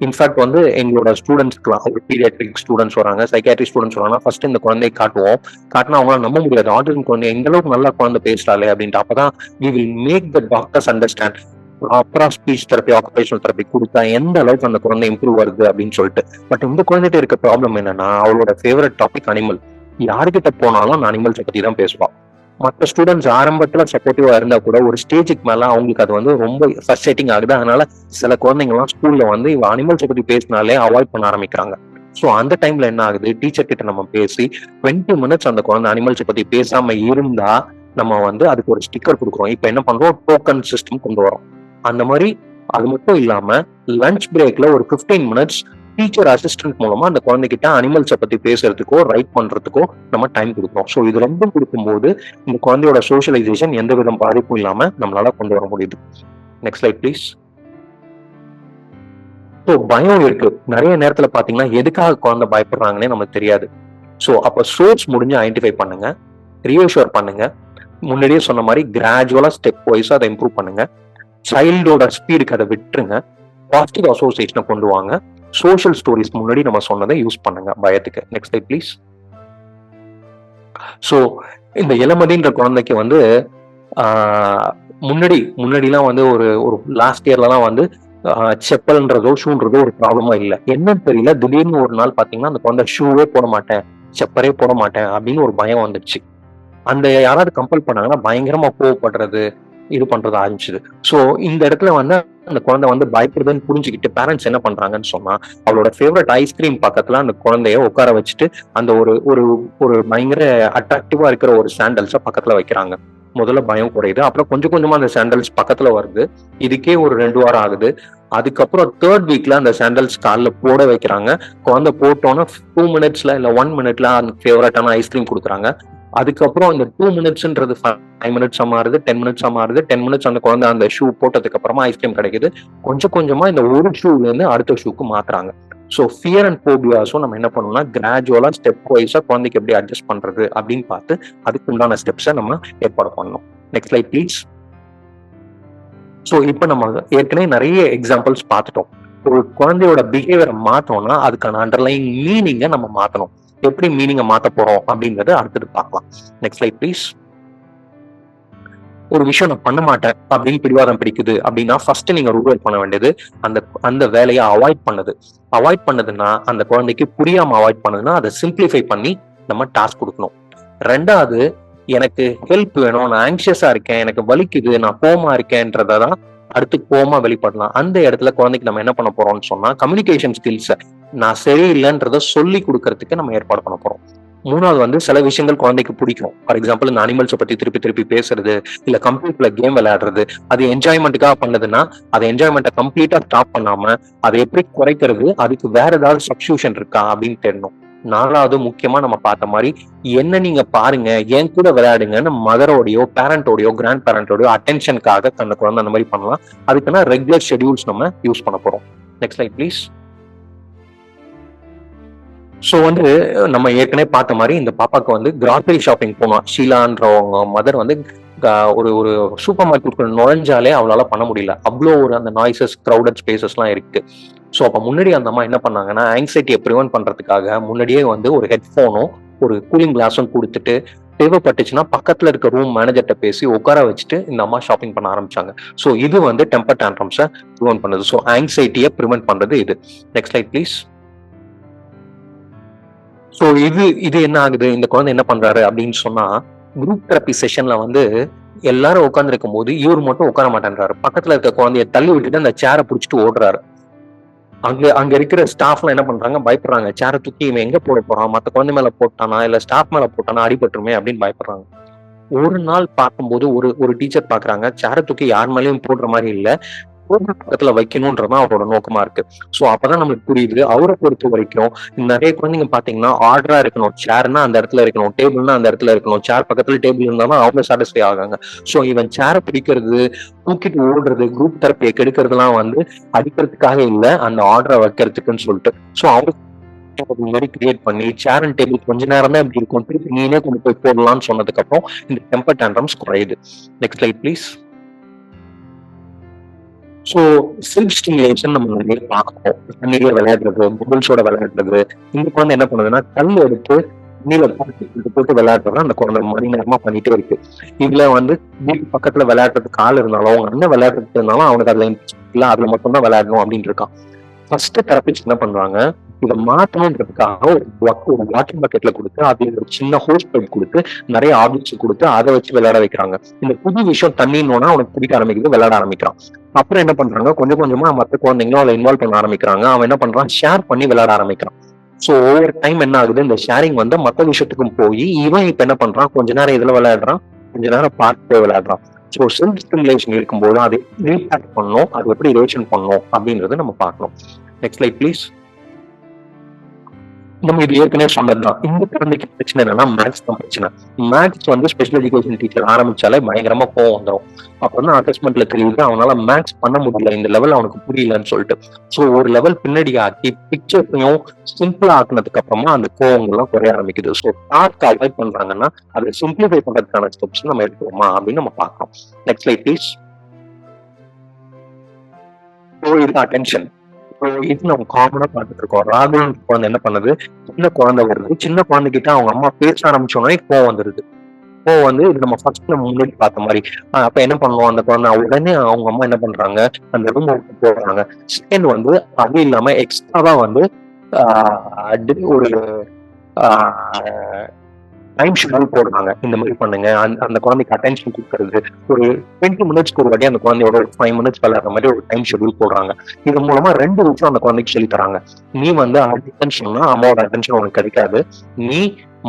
இன்ஃபேக்ட் வந்து எங்களோட ஸ்டூடெண்ட்ஸ்க்குலாம் ஒரு பீடியாட்ரிக் ஸ்டூடெண்ட்ஸ் வராங்க, சைக்காட்ரி ஸ்டூடெண்ட்ஸ் வராங்கன்னா ஃபர்ஸ்ட் இந்த குழந்தையை காட்டுவோம். காட்டினா அவங்களால நம்ப முடியாது, ஆட்டிசம் குழந்தை எந்த அளவுக்கு நல்லா குழந்தை பேசுறாளே அப்படின்ட்டு. அப்பதான் we will make the doctors understand ப்ராப்பரா ஸ்பீச் தெரப்பி, ஆக்குபேஷனல் தெரப்பி கொடுத்தா எந்த அளவுக்கு அந்த குழந்தை இம்ப்ரூவ் வருது அப்படின்னு சொல்லிட்டு. பட் இந்த குழந்தைகிட்ட இருக்க ப்ராப்ளம் என்னன்னா, அவளோட ஃபேவரட் டாபிக் அனிமல். யாருக்கிட்ட போனாலும் அந்த அனிமல்ஸை பத்தி தான் பேசுவான். மற்ற ஸ்டூடெண்ட்ஸ் ஆரம்பத்துல சப்போர்ட்டிவா இருந்தா கூட ஒரு ஸ்டேஜுக்கு மேல அவங்களுக்கு அது வந்து ரொம்ப ஃப்ரஸ்ட்ரேட்டிங் ஆகுது. அதனால சில குழந்தைங்கலாம் ஸ்கூல்ல வந்து இவ அனிமல்ஸை பத்தி பேசினாலே அவாய்ட் பண்ண ஆரம்பிக்கிறாங்க. ஸோ அந்த டைம்ல என்ன ஆகுது, டீச்சர் கிட்ட நம்ம பேசி 20 மினிட்ஸ் அந்த குழந்தை அனிமல்ஸை பத்தி பேசாம இருந்தா நம்ம வந்து அதுக்கு ஒரு ஸ்டிக்கர் கொடுக்குறோம். இப்ப என்ன பண்றோம், டோக்கன் சிஸ்டம் கொண்டு வரோம். அந்த மாதிரி அது மட்டும் இல்லாம லஞ்ச் பிரேக்ல ஒரு 15 மினிட்ஸ் டீச்சர் அசிஸ்டன்ட் மூலமா அந்த குழந்தைகிட்ட அனிமல்ஸை பத்தி பேசுறதுக்கோ ரைட் பண்றதுக்கோ நம்ம டைம் கொடுக்குறோம். ஸோ இது ரெண்டும் கொடுக்கும்போது இந்த குழந்தையோட சோஷியலைசேஷன் எந்த விதம் பாதிப்பும் இல்லாம நம்மளால கொண்டு வர முடியுது. Next slide please. ஸோ பயம் இருக்கு. நிறைய நேரத்துல பாத்தீங்கன்னா எதுக்காக குழந்தை பயப்படுறாங்கன்னே நமக்கு தெரியாது. ஸோ அப்ப சோர்ஸ் முடிஞ்சு ஐடென்டிஃபை பண்ணுங்க, ரீஅஷ்யூர் பண்ணுங்க. முன்னாடியே சொன்ன மாதிரி கிராஜுவலா ஸ்டெப் வைஸா அதை இம்ப்ரூவ் பண்ணுங்க. சைல்டோட ஸ்பீடுக்கு அதை விட்டுருங்க. பாசிட்டிவ் அசோசியேஷனை கொண்டு வாங்க. சோஷியல் ஸ்டோரிஸ் முன்னாடி நம்ம சொன்னதை யூஸ் பண்ணுங்க பயத்துக்கு. Next slide please. ஸோ இந்த இளமதின்ற குழந்தைக்கு வந்து முன்னாடிலாம் வந்து ஒரு லாஸ்ட் இயர்லாம் வந்து செப்பல்ன்றதோ ஷூன்றதோ ஒரு ப்ராப்ளமா இல்லை. என்னன்னு தெரியல, திடீர்னு ஒரு நாள் பாத்தீங்கன்னா அந்த குழந்தை ஷூவே போட மாட்டேன், செப்பரே போட மாட்டேன் அப்படின்னு ஒரு பயம் வந்துடுச்சு. அந்த யாராவது கம்பல் பண்ணாங்கன்னா பயங்கரமா கோவப்படுறது, இது பண்றது ஆரம்பிச்சுது. ஸோ இந்த இடத்துல வந்து அந்த குழந்தை வந்து பயப்படுதுன்னு புரிஞ்சுக்கிட்டு பேரண்ட்ஸ் என்ன பண்றாங்கன்னு சொன்னா, அவளோட ஃபேவரட் ஐஸ்கிரீம் பக்கத்துல அந்த குழந்தைய உட்கார வச்சுட்டு அந்த ஒரு பயங்கர அட்ராக்டிவா இருக்கிற ஒரு சாண்டல்ஸை பக்கத்துல வைக்கிறாங்க. முதல்ல பயம் குறையுது, அப்புறம் கொஞ்சம் கொஞ்சமா அந்த சாண்டல்ஸ் பக்கத்துல வருது. இதுக்கே ஒரு 2 வாரம் ஆகுது. அதுக்கப்புறம் 3rd வீக்ல அந்த சாண்டல்ஸ் காலில் போட வைக்கிறாங்க. குழந்தை போட்டோன்னா 2 மினிட்ஸ்ல இல்ல 1 மினிட்ல அந்த ஃபேவரட்டான ஐஸ்கிரீம் கொடுக்குறாங்க. அதுக்கப்புறம் இந்த 2 மினிட்ஸ்ன்றது 5 மினிட்ஸா மாறுது, 10 மினிட்ஸா மாறுது. 10 மினிட்ஸ் அந்த குழந்தை அந்த ஷூ போட்டதுக்கு அப்புறமா ஐஸ்கிரீம் கிடைக்குது. கொஞ்சம் கொஞ்சமா இந்த ஒரு ஷூல இருந்து அடுத்த ஷூக்கு மாத்துறாங்க. ஸோ ஃபியர் அண்ட் போபியாஸும் நம்ம என்ன பண்ணணும்னா கிராஜுவலா ஸ்டெப் வைஸா குழந்தைக்கு எப்படி அட்ஜஸ்ட் பண்றது அப்படின்னு பார்த்து அதுக்கு உண்டான ஸ்டெப்ஸை நம்ம ஏற்பாடு பண்ணணும். Next slide please. ஸோ இப்போ நம்ம ஏற்கனவே நிறைய எக்ஸாம்பிள்ஸ் பார்த்துட்டோம். ஒரு குழந்தையோட பிஹேவியரை மாத்தோம்னா அதுக்கான அண்டர்லைன் மீனிங்கை நம்ம மாத்தணும். எப்படி மீனிங்கை மாத்த போறோம் அப்படிங்கறது அடுத்தது பார்க்கலாம். Next slide please. ஒரு விஷயம் நான் பண்ண மாட்டேன் அப்படின்னு பிடிவாதம் பிடிக்குது அப்படின்னா ஃபர்ஸ்ட் நீங்க ரூல் பண்ண வேண்டியது அந்த வேலையை அவாய்ட் பண்ணதுன்னா அந்த குழந்தைக்கு புரியாம அவாய்ட் பண்ணதுன்னா அதை சிம்பிளிஃபை பண்ணி நம்ம டாஸ்க் கொடுக்கணும். 2வது, எனக்கு ஹெல்ப் வேணும், நான் ஆங்ஷியஸா இருக்கேன், எனக்கு வலிக்குது, நான் கோமா இருக்கேன்றதான் அடுத்து கோமா வெளிப்படலாம். அந்த இடத்துல குழந்தைக்கு நம்ம என்ன பண்ண போறோம்னு சொன்னா கம்யூனிகேஷன் ஸ்கில்ஸை நான் சரியில்லைன்றத சொல்லி கொடுக்கறதுக்கு நம்ம ஏற்பாடு பண்ண போறோம். 3வது வந்து சில விஷயங்கள் குழந்தைக்கு பிடிக்கும். ஃபார் எக்ஸாம்பிள் இந்த அனிமல்ஸை பத்தி திருப்பி பேசுறது, இல்ல கம்ப்யூட்டர்ல கேம் விளையாடுறது, அது என்ஜாய்மெண்ட்டுக்காக பண்ணதுன்னா அதை என்ஜாய்மெண்ட்டை கம்ப்ளீட்டா ஸ்டாப் பண்ணாம அதை எப்படி குறைக்கிறது, அதுக்கு வேற ஏதாவது சப்ஸ்டியூஷன் இருக்கா அப்படின்னு தெரியணும். 4வது, முக்கியமா நம்ம பார்த்த மாதிரி என்ன நீங்க பாருங்க, என் கூட விளையாடுங்கன்னு மதரோடையோ பேரண்டோடையோ கிராண்ட் பேரண்டோடையோ அட்டென்ஷனுக்காக அந்த குழந்தை அந்த மாதிரி பண்ணலாம். அதுக்குன்னா ரெகுலர் ஷெட்யூல்ஸ் நம்ம யூஸ் பண்ண போறோம். Next slide please. ஸோ வந்து நம்ம ஏற்கனவே பார்த்த மாதிரி இந்த பாப்பாக்கு வந்து கிராசரி ஷாப்பிங் போனோம். ஷீலான்றவங்க மதர் வந்து ஒரு சூப்பர் மார்க்கெட் நுழைஞ்சாலே அவளால பண்ண முடியல. அவ்வளோ அந்த நாய்ஸஸ், க்ரௌடட் ஸ்பேசஸ்லாம் இருக்கு. ஸோ அப்போ முன்னாடி அந்த அம்மா என்ன பண்ணாங்கன்னா ஆங்ஸைட்டியை ப்ரிவென்ட் பண்றதுக்காக முன்னாடியே வந்து ஒரு ஹெட்ஃபோனும் ஒரு கூலிங் கிளாஸும் கொடுத்துட்டு தேவைப்பட்டுச்சுன்னா பக்கத்துல இருக்க ரூம் மேனேஜர்கிட்ட பேசி உட்கார வச்சுட்டு இந்த அம்மா ஷாப்பிங் பண்ண ஆரம்பிச்சாங்க. ஸோ இது வந்து டெம்பர் டேண்ட்ரம்ஸை ப்ரிவென்ட் பண்ணுது. ஸோ ஆங்ஸைட்டியை ப்ரிவென்ட் பண்றது இது. Next slide please. ஸோ இது என்ன ஆகுது, இந்த குழந்தை என்ன பண்றாரு அப்படின்னு சொன்னா குரூப் தெரப்பி செஷன்ல வந்து எல்லாரும் உட்கார்ந்து இருக்கும் போது இவர் மட்டும் உட்கார மாட்டேன்றாரு. பக்கத்துல இருக்க குழந்தைய தள்ளி விட்டுட்டு அந்த சேரை பிடிச்சிட்டு ஓடுறாரு. அங்க இருக்கிற ஸ்டாஃப்லாம் என்ன பண்றாங்க, பயப்படுறாங்க. சேரை தூக்கி இவன் எங்க போட போறான், மத்த குழந்தை மேல போட்டானா இல்ல ஸ்டாஃப் மேல போட்டானா அடிபட்டுருமே அப்படின்னு பயப்படுறாங்க. ஒரு நாள் பார்க்கும்போது ஒரு டீச்சர் பாக்குறாங்க, சேரை தூக்கி யார் மேலேயும் போடுற மாதிரி இல்ல, பக்கத்துல வைக்கணும்ன்றதான் அவரோட நோக்கமா இருக்கு. சோ அப்பதான் நம்மளுக்கு புரியுது அவரை பொறுத்த வரைக்கும் நிறைய குழந்தைங்க பாத்தீங்கன்னா ஆர்டரா இருக்கணும், சேர்னா அந்த இடத்துல இருக்கணும், டேபிள்னா அந்த இடத்துல இருக்கணும், சேர் பக்கத்துல டேபிள் இருந்தாலும் அவங்க சாட்டிஸ்ஃபை ஆகாங்க. சோ இவன் சேரை பிடிக்கிறது, தூக்கிட்டு ஓடுறது, குரூப் தெரப்பியை கெடுக்கிறதுலாம் வந்து அடிக்கிறதுக்காக இல்ல, அந்த ஆர்டரை வைக்கிறதுக்குன்னு சொல்லிட்டு. சோ அவங்க மாதிரி கிரியேட் பண்ணி சேர் அண்ட் டேபிள் கொஞ்ச நேரம் தான் இப்படி இருக்கும், திருப்பி நீனே கொண்டு போய் போடலாம்னு சொன்னதுக்கு அப்புறம் இந்த டெம்பர் டேண்ட்ரம்ஸ் குறையுது. Next slide please. So self stimulation நம்ம நிறைய பார்க்கணும். தண்ணியில விளையாடுறது, மொபைல்ஸோட விளையாடுறது. இந்த குழந்தை என்ன பண்ணுதுன்னா கல் எடுத்து தண்ணியில போட்டு விளையாடுறத அந்த குழந்தை மணி நேரமா பண்ணிட்டே இருக்கு. இதுல வந்து வீட்டு பக்கத்துல விளையாடுறதுக்கு ஆள் இருந்தாலும் அவங்க அண்ணன் விளையாடுறதுக்கு இருந்தாலும் அவனுக்கு அதுல இல்ல, அதுல மட்டும் தான் விளையாடணும் அப்படின்னு இருக்கான். ஃபர்ஸ்ட் தெரபிஸ்ட் என்ன பண்றாங்க, இதை மாற்றணுன்றதுக்காக ஒரு வாட்டர் பக்கெட்ல கொடுத்து அதுல ஒரு சின்ன ஹோஸ் பைப் கொடுத்து நிறைய ஆப்ஜெக்ட்ஸ் கொடுத்து அதை வச்சு விளையாட வைக்கிறாங்க. இந்த புது விஷயம் தண்ணின்னோன்னா அவனுக்கு பிடிக்க ஆரம்பிக்குது, விளையாட ஆரம்பிக்கிறான். அப்புறம் என்ன பண்றாங்க, கொஞ்சம் கொஞ்சமா மற்ற குழந்தைங்களும் அதை இன்வால்வ் பண்ண ஆரம்பிக்கிறாங்க. அவன் என்ன பண்றான், ஷேர் பண்ணி விளையாட ஆரம்பிக்கிறான். சோ ஒவ்வொரு டைம் என்ன ஆகுது, இந்த ஷேரிங் வந்து மற்ற விஷயத்துக்கும் போய் இவன் இப்ப என்ன பண்றான், கொஞ்ச நேரம் இதுல விளையாடுறான், கொஞ்ச நேரம் பார்த்து விளையாடலாம். ஸோ செல்ஃப் ஸ்டிமுலேஷன் இருக்கும்போது அதை ரீபேக் பண்ணணும், அது எப்படி ரிலேஷன் பண்ணணும் அப்படின்றத நம்ம பார்க்கணும். Next slide please. நம்ம இது ஏற்கனவே சொன்னதுதான். இந்த குழந்தைக்கு பிரச்சனை என்னன்னா மேக்ஸ் தான் பிரச்சனை. மேக்ஸ் வந்து ஸ்பெஷல் எஜுகேஷன் டீச்சர் ஆரம்பிச்சாலே பயங்கரமா கோவம் வந்துடும். அப்ப வந்து அசஸ்மெண்ட்ல தெரியுது அவனால மேக்ஸ் பண்ண முடியல, இந்த லெவல் அவனுக்கு புரியலன்னு சொல்லிட்டு. ஸோ ஒரு லெவல் பின்னாடி ஆக்கி பிக்சரையும் சிம்பிளா ஆக்குனதுக்கு அப்புறமா அந்த கோவங்கள்லாம் குறைய ஆரம்பிக்குது. ஸோ டாஸ்க் அவாய்ட் பண்றாங்கன்னா அதை சிம்பிளிஃபை பண்றதுக்கான ஸ்டெப்ஸ் நம்ம எடுத்துக்கோமா அப்படின்னு நம்ம பார்க்கணும். Next slide please. இது அட்டென்ஷன். இது நம்ம காமனா பார்த்துட்டு இருக்கோம். ராகுல் குழந்தை என்ன பண்ணுது, சின்ன குழந்தை வருது, சின்ன குழந்தைகிட்ட அவங்க அம்மா பேச ஆரம்பிச்சோடனே கோவம் வந்துருது. கோவம் வந்து இது நம்ம ஃபர்ஸ்ட்ல முன்னாடி பார்த்த மாதிரி. அப்ப என்ன பண்ணுவோம், அந்த குழந்தை உடனே அவங்க அம்மா என்ன பண்றாங்க, அந்த ரூம் போடுறாங்க. செகண்ட் வந்து அது இல்லாம எக்ஸ்ட்ராவா வந்து ஒரு டைம் ஷெட்யூல் போடுறாங்க. இந்த மாதிரி பண்ணுங்க, அந்த குழந்தைக்கு அட்டென்ஷன் கொடுக்கறது, ஒரு 20 மினிட்ஸ்க்கு ஒரு வாட்டி அந்த குழந்தையோட ஒரு 5 மினிட்ஸ் விளையாடுற மாதிரி ஒரு டைம் ஷெட்யூல் போடுறாங்க. இது மூலமா 2 விஷயம் அந்த குழந்தைக்கு சொல்லி தராங்க. நீ வந்து அட்டென்ஷன்னா அம்மாவோட அட்டென்ஷன் உனக்கு கிடைக்காது, நீ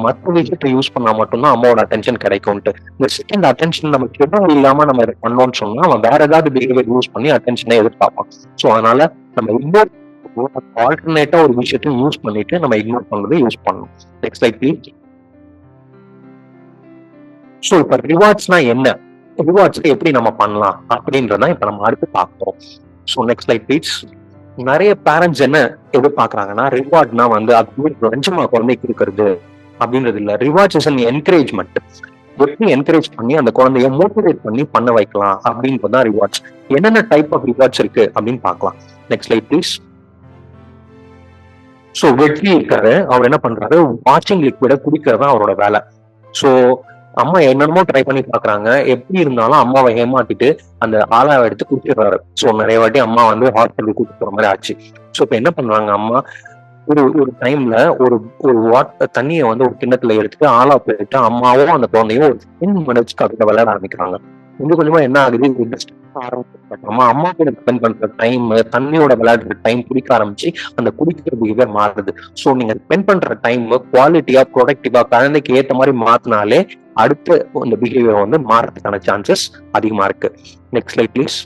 மற்ற விஷயத்தை யூஸ் பண்ணா மட்டும்தான் அம்மாவோட அட்டென்ஷன் கிடைக்கும்ட்டு. இந்த செகண்ட் அட்டென்ஷன் நம்ம கெடும் இல்லாம நம்ம இதை பண்ணோம்னு சொன்னா அவன் வேற ஏதாவது பிஹேவியர் யூஸ் பண்ணி அட்டென்ஷனை எதிர்பார்ப்பான். ஸோ அதனால நம்ம இக்னோர் ஆல்டர்னேட்டா ஒரு விஷயத்தையும் யூஸ் பண்ணிட்டு நம்ம இக்னோர் பண்றதை யூஸ் பண்ணணும். Next slide please. ஸோ இப்ப ரிவார்ட்ஸ்னா என்ன, ரிவார்ட்ஸ் எப்படி நம்ம பண்ணலாம் அப்படின்றதான் இப்ப நம்ம அடுத்து பார்க்கிறோம். So next slide please. நிறைய பேரண்ட்ஸ் என்ன எதிர்பார்க்கறாங்கன்னா, ரிவார்ட்னா வந்து அது லஞ்சமா குழந்தைக்கு இருக்கிறது அப்படின்றது இல்ல. Rewards is an encouragement. எப்படி என்கரேஜ் பண்ணி அந்த குழந்தைய மோட்டிவேட் பண்ணி பண்ண வைக்கலாம் அப்படின்றதான் ரிவார்ட்ஸ். என்னென்ன டைப் ஆஃப் ரிவார்ட்ஸ் இருக்கு அப்படின்னு பார்க்கலாம். Next slide please. ஸோ வெற்றி இருக்காரு, அவர் என்ன பண்றாரு, வாஷிங் லிக்விட குடிக்கிறதா அவரோட வேலை. ஸோ அம்மா என்னென்னமோ ட்ரை பண்ணி பாக்குறாங்க, எப்படி இருந்தாலும் அம்மாவை ஏமாத்திட்டு அந்த ஆளாவை எடுத்து குடிச்சிடுறாரு. ஸோ நிறைய வாட்டி அம்மா வந்து ஹாஸ்பிட்டலுக்கு கூட்டிட்டு போற மாதிரி ஆச்சு. ஸோ இப்ப என்ன பண்றாங்க, அம்மா ஒரு டைம்ல ஒரு தண்ணியை வந்து ஒரு கிண்ணத்துல எடுத்துட்டு ஆளா போயிட்டு அம்மாவும் அந்த குழந்தையும் ஒரு 10 மினிட்ஸ்க்கு அதுல விளையாட ஆரம்பிக்கிறாங்க. கொஞ்சம் கொஞ்சமா என்ன ஆகுது, அம்மா கூட ஸ்பெண்ட் பண்ற டைம், தண்ணியோட விளையாடுற டைம் பிடிக்க ஆரம்பிச்சு அந்த குடிக்கிற பிஹேவியர் மாறுது. ஸோ நீங்க ஸ்பெண்ட் பண்ற டைம் குவாலிட்டியா ப்ரொடக்டிவா குழந்தைக்கு ஏற்ற மாதிரி மாத்தினாலே அடுத்த இந்த பிஹேவியர் வந்து மாறதுக்கான சான்சஸ் அதிகமா இருக்கு. Next slide please.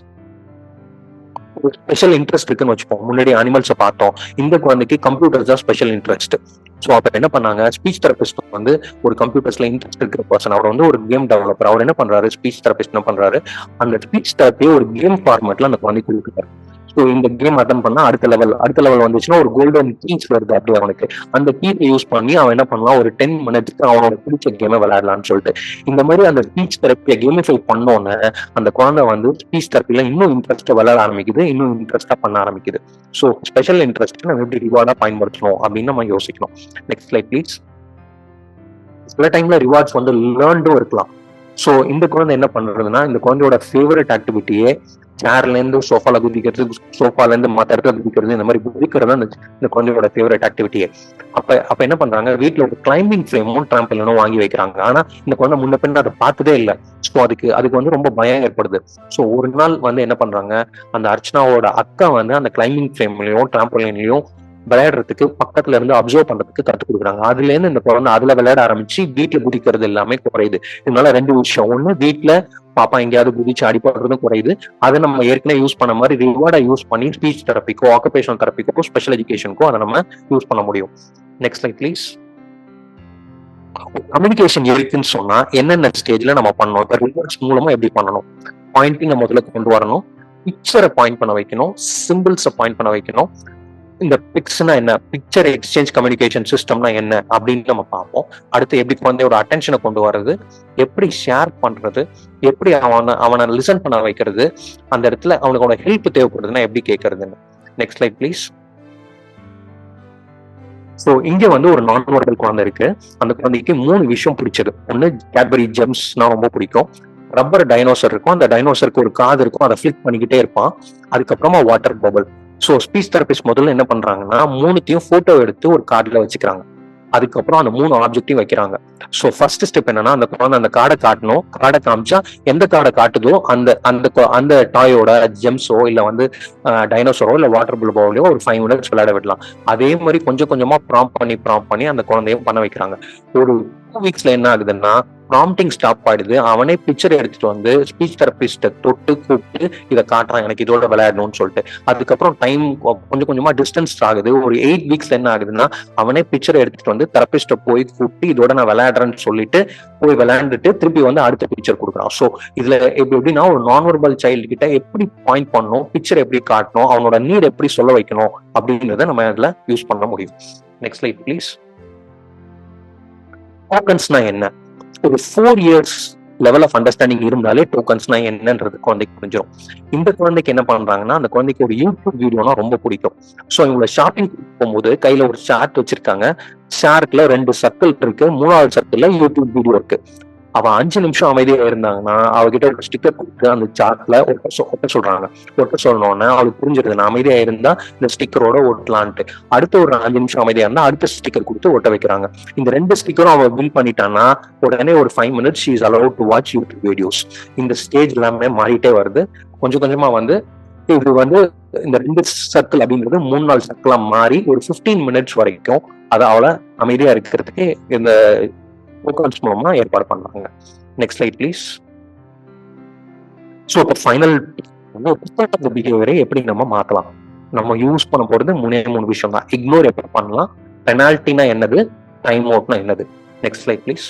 Special interest இருக்குன்னு வச்சுப்போம். முன்னாடி அனிமல்ஸை பார்த்தோம், இந்த குழந்தைக்கு கம்ப்யூட்டர்ஸ் தான் ஸ்பெஷல் இன்ட்ரெஸ்ட். ஸோ அப்ப என்ன பண்ணாங்க, ஸ்பீச் தெரபிஸ்ட் வந்து ஒரு கம்ப்யூட்டர்ஸ்ல இன்ட்ரெஸ்ட் இருக்கிற பர்சன், அவர் வந்து ஒரு கேம் டெவலப்பர். அவர் என்ன பண்றாரு, ஸ்பீச் தெரபிஸ்ட் என்ன பண்றாரு, அந்த ஸ்பீச் தெரப்பியை ஒரு கேம் ஃபார்மேட்ல அந்த குழந்தைக்கு கொடுக்குறாரு. ஸோ இந்த கேம் அட்டன் பண்ணா அடுத்த லெவல் வந்துச்சுன்னா ஒரு கோல்டன் கீஸ் வருது. அப்படி அவனுக்கு அந்த கீஸை யூஸ் பண்ணி அவன் என்ன பண்ணலாம், ஒரு 10 மினிட்ஸ்க்கு அவனோட பிடிச்ச கேமை விளையாடலாம்னு சொல்லிட்டு இந்த மாதிரி அந்த ஸ்பீச் தெரப்பியை கேமிஃபை பண்ணோன்னு அந்த குழந்தை வந்து ஸ்பீச் தெரப்பில இன்னும் இன்ட்ரெஸ்டா விளையாட ஆரம்பிக்குது, இன்னும் இன்ட்ரெஸ்டா பண்ண ஆரம்பிக்குது. ஸோ ஸ்பெஷல் இன்ட்ரெஸ்ட் நம்ம எப்படி ரிவார்டா பயன்படுத்தணும் அப்படின்னு நம்ம யோசிக்கணும். Next slide please. சில டைம்ல ரிவார்ட்ஸ் வந்து லேர்ன்டும் இருக்கலாம். ஸோ இந்த குழந்தை என்ன பண்றதுன்னா, இந்த குழந்தையோட ஃபேவரட் ஆக்டிவிட்டியே சேர்ல இருந்து சோஃபால குதிக்கிறது, சோஃபால இருந்து மற்ற இடத்துல குதிக்கிறது, இந்த மாதிரி குதிக்கிறது இந்த குழந்தையோட ஃபேவரட் ஆக்டிவிட்டியே. அப்ப என்ன பண்றாங்க, வீட்டுல ஒரு கிளைம்பிங் ஃப்ரேமும் ட்ராம்பலினும் வாங்கி வைக்கிறாங்க. ஆனா இந்த குழந்தை முன்ன பின்ன அதை பார்த்ததே இல்லை. ஸோ அதுக்கு வந்து ரொம்ப பயம் ஏற்படுது. ஸோ ஒரு நாள் வந்து என்ன பண்றாங்க, அந்த அர்ச்சனாவோட அக்கா வந்து அந்த கிளைம்பிங் ஃப்ரேம்லயும் ட்ராம்பலின்லயும் விளையாடுறதுக்கு பக்கத்துல இருந்து அப்சர்வ் பண்றதுக்கு கற்றுக் கொடுக்குறாங்க. அதுல இருந்து இந்த குழந்தை அதுல விளையாட ஆரம்பிச்சு வீட்டுல குதிக்கிறது எல்லாமே குறையுது. இதனால 2 விஷயம், ஒண்ணு வீட்டுல பாப்பா எங்கேயாவது குதிச்சு அடிபடுறதும் குறையுது. அதை நம்ம ஏற்கனவே யூஸ் பண்ண மாதிரி ரிவார்டா யூஸ் பண்ணி ஸ்பீச் தெரப்பிக்கோ ஆக்குபேஷனல் தெரப்பிக்கோ ஸ்பெஷல் எஜுகேஷனுக்கோ அதை நம்ம யூஸ் பண்ண முடியும். Next slide please. கம்யூனிகேஷன் இருக்குன்னு சொன்னா என்னென்ன ஸ்டேஜ்ல நம்ம பண்ணணும், ரிவார்ட்ஸ் மூலமா எப்படி பண்ணணும், பாயிண்டிங்க முதல்ல கொண்டு வரணும், பிக்சரை பாயிண்ட் பண்ண வைக்கணும், சிம்பிள்ஸை பாயிண்ட் பண்ண வைக்கணும். இந்த பிக்ஸ்னா என்ன, பிக்சர் எக்ஸ்சேஞ்ச் கம்யூனிகேஷன் சிஸ்டம்னா என்ன அப்படின்னு நம்ம பார்ப்போம். அடுத்து எப்படி குழந்தையோட அட்டென்ஷனை கொண்டு வர்றது, எப்படி ஷேர் பண்றது, எப்படி அவனை லிசன் பண்ண வைக்கிறது, அந்த இடத்துல அவனுக்கு ஹெல்ப் தேவைப்படுதுன்னா எப்படி கேட்கறதுன்னு. Next slide please. ஸோ இங்க வந்து ஒரு நான் வெர்பல் குழந்தை இருக்கு. அந்த குழந்தைக்கு 3 விஷயம் பிடிச்சது. ஒன்னு கேட்பரி ஜெம்ஸ்னா ரொம்ப பிடிக்கும், ரப்பர் டைனோசர் இருக்கும், அந்த டைனோசருக்கு ஒரு காது இருக்கும், அதை ஃபிளிக் பண்ணிக்கிட்டே இருப்பான். அதுக்கப்புறமா water bubble. So speech therapist முதல்ல என்ன பண்றாங்கன்னா 3த்தையும் போட்டோ எடுத்து ஒரு கார்டுல வச்சுக்கிறாங்க. அதுக்கப்புறம் அந்த 3 ஆப்ஜெக்டையும் வைக்கிறாங்க. ஸோ ஃபர்ஸ்ட் ஸ்டெப் என்னன்னா, அந்த குழந்தை அந்த கார்டை காட்டணும். கார்டை காமிச்சா எந்த கார்டை காட்டுதோ அந்த டாயோட ஜெம்ஸோ இல்ல வந்து டைனோசரோ இல்ல வாட்டர் பல்போலையோ ஒரு 5 மினிட்ஸ் விளையாட விடலாம். அதே மாதிரி கொஞ்சம் கொஞ்சமா ப்ராம்ப்ட் பண்ணி அந்த குழந்தையும் பண்ண வைக்கிறாங்க. ஒரு 2 வீக்ஸ்ல என்ன ஆகுதுன்னா ப்ராம்ப்டிங் ஸ்டாப் ஆயிடுது. அவனே பிக்சர் எடுத்துட்டு வந்து ஸ்பீச் தெரபிஸ்ட தொட்டு கூப்பிட்டு இதை காட்டுறான், எனக்கு இதோட விளையாடணும்னு சொல்லிட்டு. அதுக்கப்புறம் டைம் கொஞ்சம் கொஞ்சமா டிஸ்டன்ஸ் ஆகுது. ஒரு 8 வீக்ஸ்ல என்ன ஆகுதுன்னா, அவனே பிக்சர் எடுத்துட்டு வந்து தெரபிஸ்ட போய் கூப்பிட்டு இதோட நான் விளையாடுறேன்னு சொல்லிட்டு போய் விளையாண்டுட்டு திருப்பி வந்து அடுத்த பிக்சர் கொடுக்குறான். ஸோ இதுல எப்படின்னா, ஒரு நான் வெர்பல் சைல்டு கிட்ட எப்படி பாயிண்ட் பண்ணணும், பிக்சர் எப்படி காட்டணும், அவனோட நீட் எப்படி சொல்ல வைக்கணும் அப்படின்றத நம்ம இதுல யூஸ் பண்ண முடியும். Next slide please. டோக்கன்ஸ்னா என்ன? ஒரு 4 இயர்ஸ் லெவல் ஆஃப் அண்டர்ஸ்டாண்டிங் இருந்தாலே டோக்கன்ஸ்னா என்னன்றது குழந்தைக்கு புரிஞ்சிடும். இந்த குழந்தைக்கு என்ன பண்றாங்கன்னா, அந்த குழந்தைக்கு ஒரு யூடியூப் வீடியோனா ரொம்ப பிடிக்கும். ஸோ இவங்களை ஷாப்பிங் போகும்போது கையில ஒரு ஷார்ட் வச்சிருக்காங்க. ஷார்ட்ல 2 சர்க்கிள் இருக்கு, 3வது சர்க்கிள்ல யூடியூப் வீடியோ இருக்கு. அவ 5 நிமிஷம் அமைதியா இருந்தாங்கன்னா அவகிட்ட ஒரு ஸ்டிக்கர் கொடுத்து அந்த சார்ட்ல ஒட்ட சொல்றாங்க. ஒட்ட சொல்லணும்னா அவளுக்கு புரிஞ்சிருது, நான் அமைதியா இருந்தா இந்த ஸ்டிக்கரோட ஒட்டலான்ட்டு. அடுத்த ஒரு 5 நிமிஷம் அமைதியா இருந்தா அடுத்த ஸ்டிக்கர் கொடுத்து ஒட்ட வைக்கிறாங்க. இந்த 2 ஸ்டிக்கரும் அவ பில் பண்ணிட்டான்னா உடனே ஒரு 5 minutes she is allowed to watch YouTube videos. இந்த ஸ்டேஜ் எல்லாமே மாறிட்டே வருது. கொஞ்சம் கொஞ்சமா வந்து இது வந்து இந்த 2 சர்க்கிள் அப்படின்றது 3 நாள் சர்க்கிளா மாறி ஒரு 15 minutes வரைக்கும் அதை அவளை அமைதியா இருக்கிறதுக்கு இந்த டோக்கன்ஸ் மூலமா ஏற்பாடு பண்றாங்க. Next slide please. ஸோ இப்போ ஃபைனல் பிஹேவியரை எப்படி நம்ம மாத்தலாம்? நம்ம யூஸ் பண்ண போறது 3 விஷயம் தான். இக்னோர் எப்படி பண்ணலாம், பெனால்ட்டினா என்னது, டைம் அவுட்னா என்னது. Next slide please.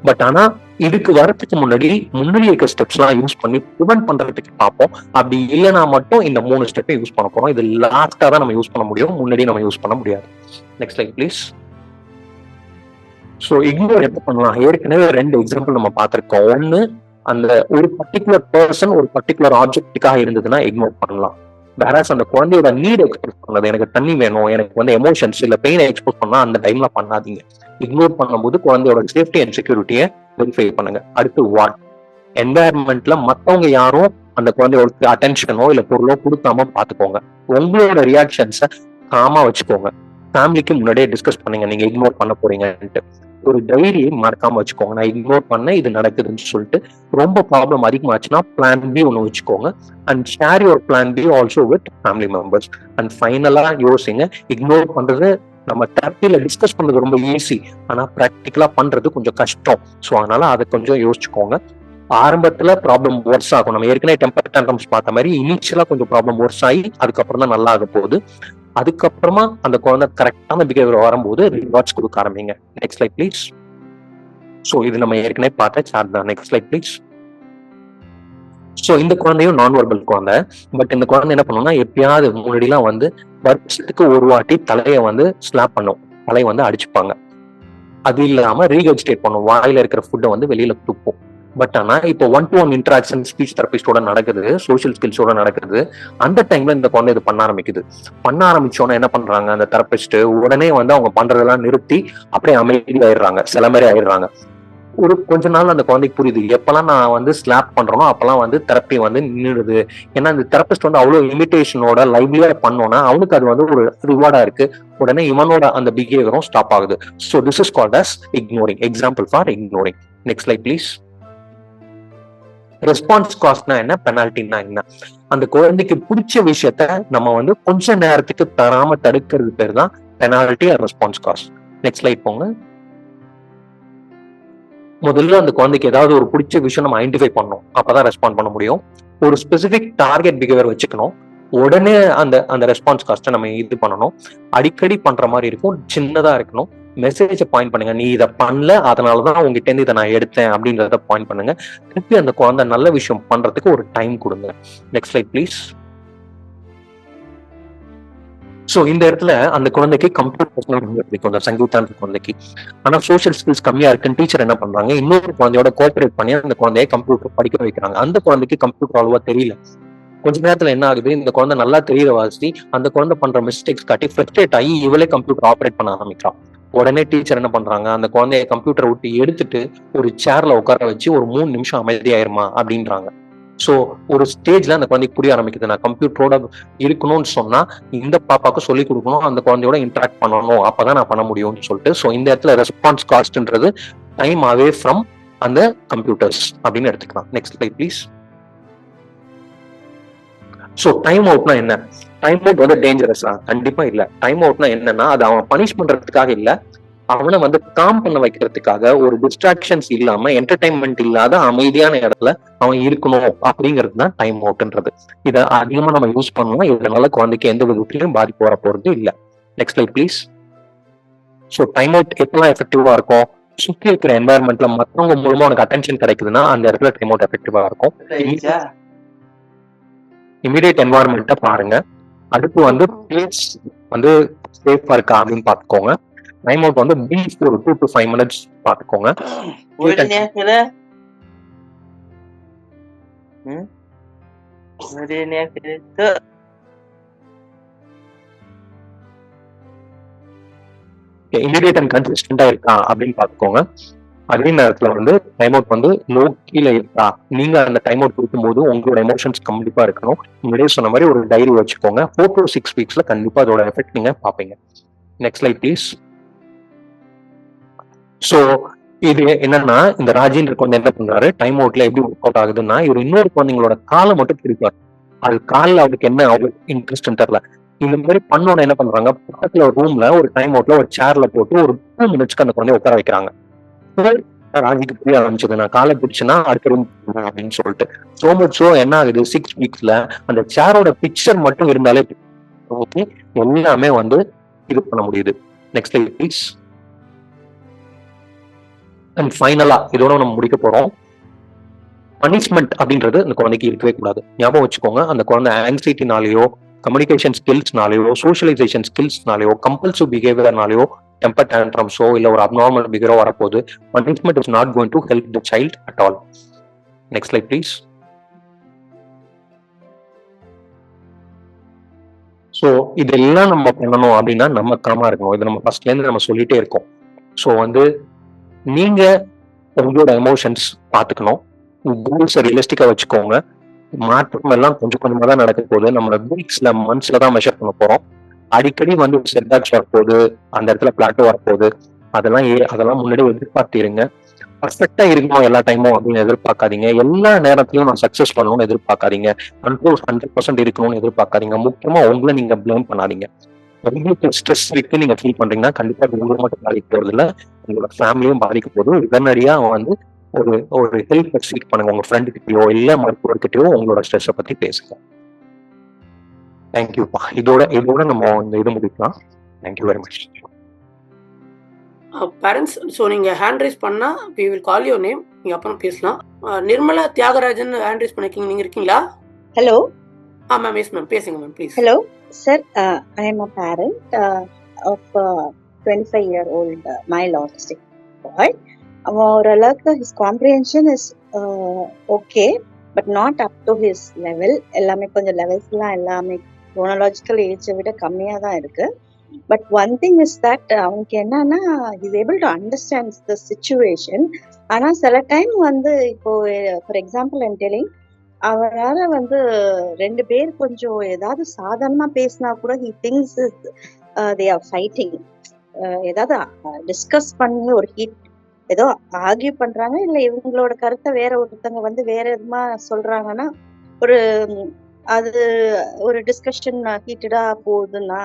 பட் ஆனா இதுக்கு வரதுக்கு முன்னாடி இருக்க ஸ்டெப்ஸ் எல்லாம் யூஸ் பண்ணி ப்ரிவென்ட் பண்றதுக்கு பார்ப்போம். அப்படி இல்லைன்னா மட்டும் இந்த 3 ஸ்டெப்பை யூஸ் பண்ண போறோம். இது லாஸ்டா தான் நம்ம யூஸ் பண்ண முடியும், முன்னாடி நம்ம யூஸ் பண்ண முடியாது. Next slide please. So ignore எப்ப பண்ணலாம்? ஏற்கனவே 2 எக்ஸாம்பிள் நம்ம பார்த்திருக்கோம். ஒன்னு, அந்த ஒரு பர்டிகுலர் பர்சன் ஒரு பர்டிகுலர் ஆப்ஜெக்டுக்காக இருந்ததுன்னா இக்னோர் பண்ணலாம். வேறாஸ் அந்த குழந்தையோட நீட் எக்ஸ்பிரஸ் பண்ணது, எனக்கு தண்ணி வேணும், எனக்கு வந்து எமோஷன்ஸ் இல்ல பெயினை எக்ஸ்போஸ் பண்ணா அந்த டைம்ல பண்ணாதீங்க. இக்னோர் பண்ணும்போது குழந்தையோட சேஃப்டி அண்ட் செக்யூரிட்டியை வெரிஃபை பண்ணுங்க. அடுத்து வாட், என்வாயர்மெண்ட்ல மத்தவங்க யாரும் அந்த குழந்தையோட அட்டென்ஷனோ இல்ல பொருளோ கொடுக்காம பாத்துக்கோங்க. உங்களோட ரியாக்ஷன்ஸை காமா வச்சுக்கோங்க. ஃபேமிலிக்கு முன்னாடியே டிஸ்கஸ் பண்ணுங்க நீங்க இக்னோர் பண்ண போறீங்கன்ட்டு. ஒரு டைரியை மறக்காம வச்சுக்கோங்க, நான் இக்னோர் பண்ண இது நடக்குதுன்னு சொல்லிட்டு. ரொம்ப ப்ராப்ளம் அதிகமாச்சுன்னா பிளான் பி ஒன்று வச்சுக்கோங்க. And share your plan B also with family members. And ஃபைனலா யோசிங்க, இக்னோர் பண்றது நம்ம தெரப்பியில டிஸ்கஸ் பண்றது ரொம்ப ஈஸி, ஆனா ப்ராக்டிக்கலா பண்றது கொஞ்சம் கஷ்டம். ஸோ அதனால அதை கொஞ்சம் யோசிச்சுக்கோங்க. ஆரம்பத்துல ப்ராப்ளம் ஒர்ஸ் ஆகும். நம்ம ஏற்கனவே டெம்பர் டேண்ட்ரம்ஸ் பார்த்த மாதிரி இனிஷியலா கொஞ்சம் ப்ராப்ளம் ஒர்ஸ் ஆகி அதுக்கப்புறம் தான் நல்லா ஆக போகுது. அதுக்கப்புறமா அந்த குழந்தை கரெக்டான பிஹேவியர் வரும்போது ரிவார்ட்ஸ் கொடுக்க ஆரம்பிங்க. Next slide please. ஸோ இது நம்ம ஏற்கனவே பார்த்த சார்ட் தான். Next slide please. ஸோ இந்த குழந்தையும் நான் வெர்பல் குழந்தை. பட் இந்த குழந்தை என்ன பண்ணும்னா, எப்பயாவது முன்னாடிலாம் வந்து வருஷத்துக்கு ஒரு வாட்டி தலையை வந்து ஸ்லாப் பண்ணும், தலையை வந்து அடிச்சுப்பாங்க. அது இல்லாம ரீகஜிடேட் பண்ணும், வாயில இருக்கிற ஃபுட்டை வந்து வெளியில துப்பும். பட் ஆனா இப்போ 1-to-1 இன்டராக்ஷன் ஸ்பீச் தெரபிஸ்டோட நடக்குது, சோஷியல் ஸ்கில்ஸோட நடக்குது. அந்த டைம்ல இந்த குழந்தை இது பண்ண ஆரம்பிக்குது. பண்ண ஆரம்பிச்சோன்னா என்ன பண்றாங்க, அந்த தெரபிஸ்ட் உடனே வந்து அவங்க பண்றதெல்லாம் நிறுத்தி அப்படியே அமைதியாயிடுறாங்க, சில மாதிரி ஆயிடுறாங்க. ஒரு கொஞ்ச நாள் அந்த குழந்தைக்கு புரியுது, எப்பெல்லாம் நான் வந்து ஸ்லாப் பண்றேனோ அப்பெல்லாம் வந்து தெரப்பி வந்து நின்றுடுது. ஏன்னா இந்த தெரபிஸ்ட் வந்து அவ்வளவு லிமிடேஷனோட லைவ்லியா பண்ணோம்னா அவனுக்கு அது வந்து ஒரு ரிவார்டா இருக்கு. உடனே இவனோட அந்த பிஹேவியரும் ஸ்டாப் ஆகுது. So this is called as ignoring. Example for ignoring. Next slide please. Response காஸ்ட்னா என்ன, பெனால்ட்டினா என்ன? அந்த குழந்தைக்கு பிடிச்ச விஷயத்த நம்ம வந்து கொஞ்ச நேரத்துக்கு தராம தடுக்கிறது பேர் தான் penalty or response cost. Next slide போங்க. முதல்ல அந்த குழந்தைக்கு ஏதாவது ஒரு பிடிச்ச விஷயம் நம்ம ஐடென்டிஃபை பண்ணணும், அப்பதான் ரெஸ்பாண்ட் பண்ண முடியும். ஒரு ஸ்பெசிபிக் டார்கெட் பிஹேவியர் வச்சுக்கணும். உடனே அந்த அந்த ரெஸ்பான்ஸ் காஸ்ட்டை நம்ம இது பண்ணணும். அடிக்கடி பண்ற மாதிரி இருக்கும், சின்னதா இருக்கணும். மெசேஜை பாயிண்ட் பண்ணுங்க, நீ இதை பண்ணல அதனாலதான் உங்ககிட்ட இருந்து இதை நான் எடுத்தேன் அப்படின்றத பாயிண்ட் பண்ணுங்க. திருப்பி அந்த குழந்தை நல்ல விஷயம் பண்றதுக்கு ஒரு டைம் கொடுங்க. Next slide please. ஸோ இந்த இடத்துல அந்த குழந்தைக்கு கம்ப்யூட்டர் பிடிக்கும், அந்த சங்கீதான்ற குழந்தைக்கு. ஆனா சோஷியல் ஸ்கில்ஸ் கம்மியா இருக்குன்னு டீச்சர் என்ன பண்றாங்க, இன்னொரு குழந்தையோட கோஆபரேட் பண்ணி அந்த குழந்தைய கம்ப்யூட்டர் படிக்க வைக்கிறாங்க. அந்த குழந்தைக்கு கம்ப்யூட்டர் அவ்வளவா தெரியல. கொஞ்ச நேரத்துல என்ன ஆகுது, இந்த குழந்தை நல்லா தெரியற வாசி அந்த குழந்தை பண்ற மிஸ்டேக்ஸ் காட்டி ஃப்ரஸ்ட்ரேட் ஆகி இவளே கம்ப்யூட்டர் ஆப்ரேட் பண்ண ஆரம்பிக்கிறான். உடனே டீச்சர் என்ன பண்றாங்க, அந்த குழந்தைய கம்ப்யூட்டரை விட்டு எடுத்துட்டு ஒரு சேர்ல உட்கார வச்சு ஒரு 3 நிமிஷம் அமைதியாயிருமா அப்படின்றாங்க. ஸோ ஒரு ஸ்டேஜ்ல அந்த குழந்தைக்கு புரிய ஆரம்பிக்குது, நான் கம்ப்யூட்டரோட இருக்கணும்னு சொன்னா இந்த பாப்பாவுக்கு சொல்லிக் கொடுக்கணும், அந்த குழந்தையோட இன்டராக்ட் பண்ணணும், அப்பதான் நான் பண்ண முடியும்னு சொல்லிட்டு. ஸோ இந்த இடத்துல ரெஸ்பான்ஸ் காஸ்ட்ன்றது டைம் அவே ஃப்ரம் அந்த கம்ப்யூட்டர்ஸ் அப்படின்னு எடுத்துக்கலாம். Next slide please. So time அவுட்னா என்ன? டைம் அவுட் வந்து டேஞ்சரஸா? கண்டிப்பா இல்ல. டைம் அவுட்னா என்னன்னா, அது அவன் பனிஷ் பண்றதுக்காக இல்ல, அவனை வந்து காம் பண்ண வைக்கிறதுக்காக ஒரு டிஸ்ட்ராக்ஷன்ஸ் இல்லாம என்டர்டைன்மெண்ட் இல்லாத அமைதியான இடத்துல அவன் இருக்கணும் அப்படிங்கிறது தான் டைம் அவுட்ன்றது. இதை அதிகமா நம்ம யூஸ் பண்ணோம், இதனால குழந்தைக்கு எந்த விதத்திலையும் பாதிப்பு வர போறது இல்லை. Next slide please. So time out எப்பெல்லாம் எஃபெக்டிவா இருக்கும்? சுற்றி இருக்கிற என்வாயர்மெண்ட்ல மற்றவங்க மூலமா உனக்கு அட்டென்ஷன் கிடைக்குதுன்னா அந்த இடத்துல டைம் அவுட் எஃபெக்டிவா இருக்கும். இமீடியட் என்வாயர்மெண்ட்டை பாருங்க. அடுத்து வந்து பிளேஸ் வந்து சேஃபா இருக்கா அப்படின்னு பார்த்துக்கோங்க. டைம் அவுட் வந்து பீஃப் ஒரு 2 to 5 minutes பார்த்துக்கோங்க. இமீடியட் அண்ட் கன்சிஸ்டண்டா இருக்கா அப்படின்னு பார்த்துக்கோங்க. அதே நேரத்துல வந்து டைம் அவுட் வந்து லோ கீழே இருக்கா, நீங்க அந்த டைம் அவுட் கொடுக்கும்போது உங்களோட எமோஷன்ஸ் கண்டிப்பா இருக்கணும். முன்னாடியே சொன்ன மாதிரி ஒரு டைரி வச்சுக்கோங்க. 4 to 6 weeks கண்டிப்பா அதோட எஃபெக்ட் நீங்க பார்ப்பீங்க. Next slide please. ஸோ இது என்னன்னா, இந்த ராஜேந்திர குழந்தை என்ன பண்றாரு, டைம் அவுட்ல எப்படி ஒர்க் அவுட் ஆகுதுன்னா, இவர் இன்னொரு குழந்தைங்களோட காலை மட்டும் பிடிப்பார். அது காலில் அவருக்கு என்ன அவருக்கு இன்ட்ரெஸ்ட்னு தெரியல. இந்த மாதிரி பண்ணோட என்ன பண்றாங்க, பக்கத்துல ஒரு ரூம்ல ஒரு டைம் அவுட்ல ஒரு சேர்ல போட்டு ஒரு 2 minutes அந்த குழந்தைய உட்கார வைக்கிறாங்க. ராஜிக்கு புரிய ஆரம்பிச்சது, நான் காலை பிடிச்சுன்னா அடுத்த ரூம் அப்படின்னு சொல்லிட்டு. சோ மச் ஸோ என்ன ஆகுது, 6 weeks அந்த சேரோட பிக்சர் மட்டும் இருந்தாலே ஓகே, எல்லாமே வந்து இது பண்ண முடியுது. Next slide please. அண்ட் ஃபைனலா இதோட நம்ம முடிக்க போறோம். பனிஷ்மெண்ட் அப்படின்றது அந்த குழந்தைக்கு இருக்கவே கூடாது. ஞாபகம் வச்சுக்கோங்க, அந்த குழந்தை ஆங்ஸைட்டினாலேயோ, கம்யூனிகேஷன் ஸ்கில்ஸ்னாலேயோ, சோஷியலைசேஷன் ஸ்கில்ஸ்னாலேயோ, கம்பல்சிவ் பிஹேவியர்னாலேயோ, டெம்பர் டேண்ட்ரம்ஸோ இல்ல ஒரு அப்நார்மல் பிஹேவியரோ வரப்போகுது. Punishment is not going to help the child at all. Next slide please. So இதெல்லாம் நம்ம பண்ணணும் அப்படின்னா நம்ம காமா இருக்கணும். இது நம்ம ஃபர்ஸ்ட்ல இருந்து நம்ம சொல்லிட்டே இருக்கோம். ஸோ வந்து நீங்க உங்களோட எமோஷன்ஸ் பார்த்துக்கணும், கோல்ஸை ரியலிஸ்டிக்கா வச்சுக்கோங்க. மாற்றம் எல்லாம் கொஞ்சம் கொஞ்சமா தான் நடக்க போகுது. நம்ம வீக்ஸ்ல மந்த்ஸ்ல தான் மெஷர் பண்ண போறோம். அடிக்கடி வந்து செட்பேக்ஸ் வரப்போகுது, அந்த இடத்துல பிளாட்டோ வரப்போகுது. அதெல்லாம் முன்னாடி எதிர்பார்த்திருங்க. பர்ஃபெக்டா இருக்கணும் எல்லா டைமும் அப்படின்னு எதிர்பார்க்காதீங்க. எல்லா நேரத்திலையும் நான் சக்சஸ் பண்ணணும்னு எதிர்பார்க்காதீங்க. 100% இருக்கணும்னு எதிர்பார்க்காதீங்க. முக்கியமா உங்களை நீங்க பிளேம் பண்ணாதீங்க. உங்களுக்கு ஸ்ட்ரெஸ் இருக்கு நீங்க ஃபீல் பண்றீங்கன்னா கண்டிப்பா உங்களை மட்டும் பாதிக்க போறது இல்லை, உங்களோட ஃபேமிலியும் பாதிக்க போகுது. உடனடியா வந்து ஒரு ஹெல்ப் சீக் பண்ணுங்க. உங்க ஃப்ரெண்டு கிட்டயோ இல்ல மருத்துவர்கிட்டயோ உங்களோட ஸ்ட்ரெஸ்ஸை பத்தி பேசுங்க. தேங்க்யூப்பா. இதோட நம்ம இந்த இது முடிக்கலாம். Thank you very much. Parents, so நீங்கள் ஹேண்ட் ரைஸ் பண்ணால் we will call your name, நீங்கள் அப்புறம் பேசலாம். நிர்மலா தியாகராஜன் ஹேண்ட் ரைஸ் பண்ணிருக்கீங்க, நீங்கள் இருக்கீங்களா? Hello. மேம், எஸ் மேம், பேசுங்க ma'am please. Hello, sir. I am a parent of a 25-year-old mild autistic boy. ஓரளவுக்கு his comprehension is okay, but not up to his level. எல்லாமே கொஞ்சம் லெவல்ஸ்லாம் எல்லாமே chronological ஏஜை விட கம்மியாக தான் இருக்கு. But one thing is that அவனுக்கு என்னன்னா, is able to understand the situation. ஆனால் சில டைம் வந்து இப்போ ஃபார் எக்ஸாம்பிள் ஐம் டெல்லிங், அவரால் வந்து 2 பேர் கொஞ்சம் ஏதாவது சாதாரணமா பேசினா கூட he thinks they are fighting. ஏதாவது டிஸ்கஸ் பண்ணி ஒரு ஹீட் ஏதோ ஆர்கியூ பண்றாங்க, இல்லை இவங்களோட கருத்தை வேற ஒருத்தவங்க வந்து வேற எதுமா சொல்றாங்கன்னா அது ஒரு டிஸ்கஷன் ஹீட்டடா போகுதுன்னா,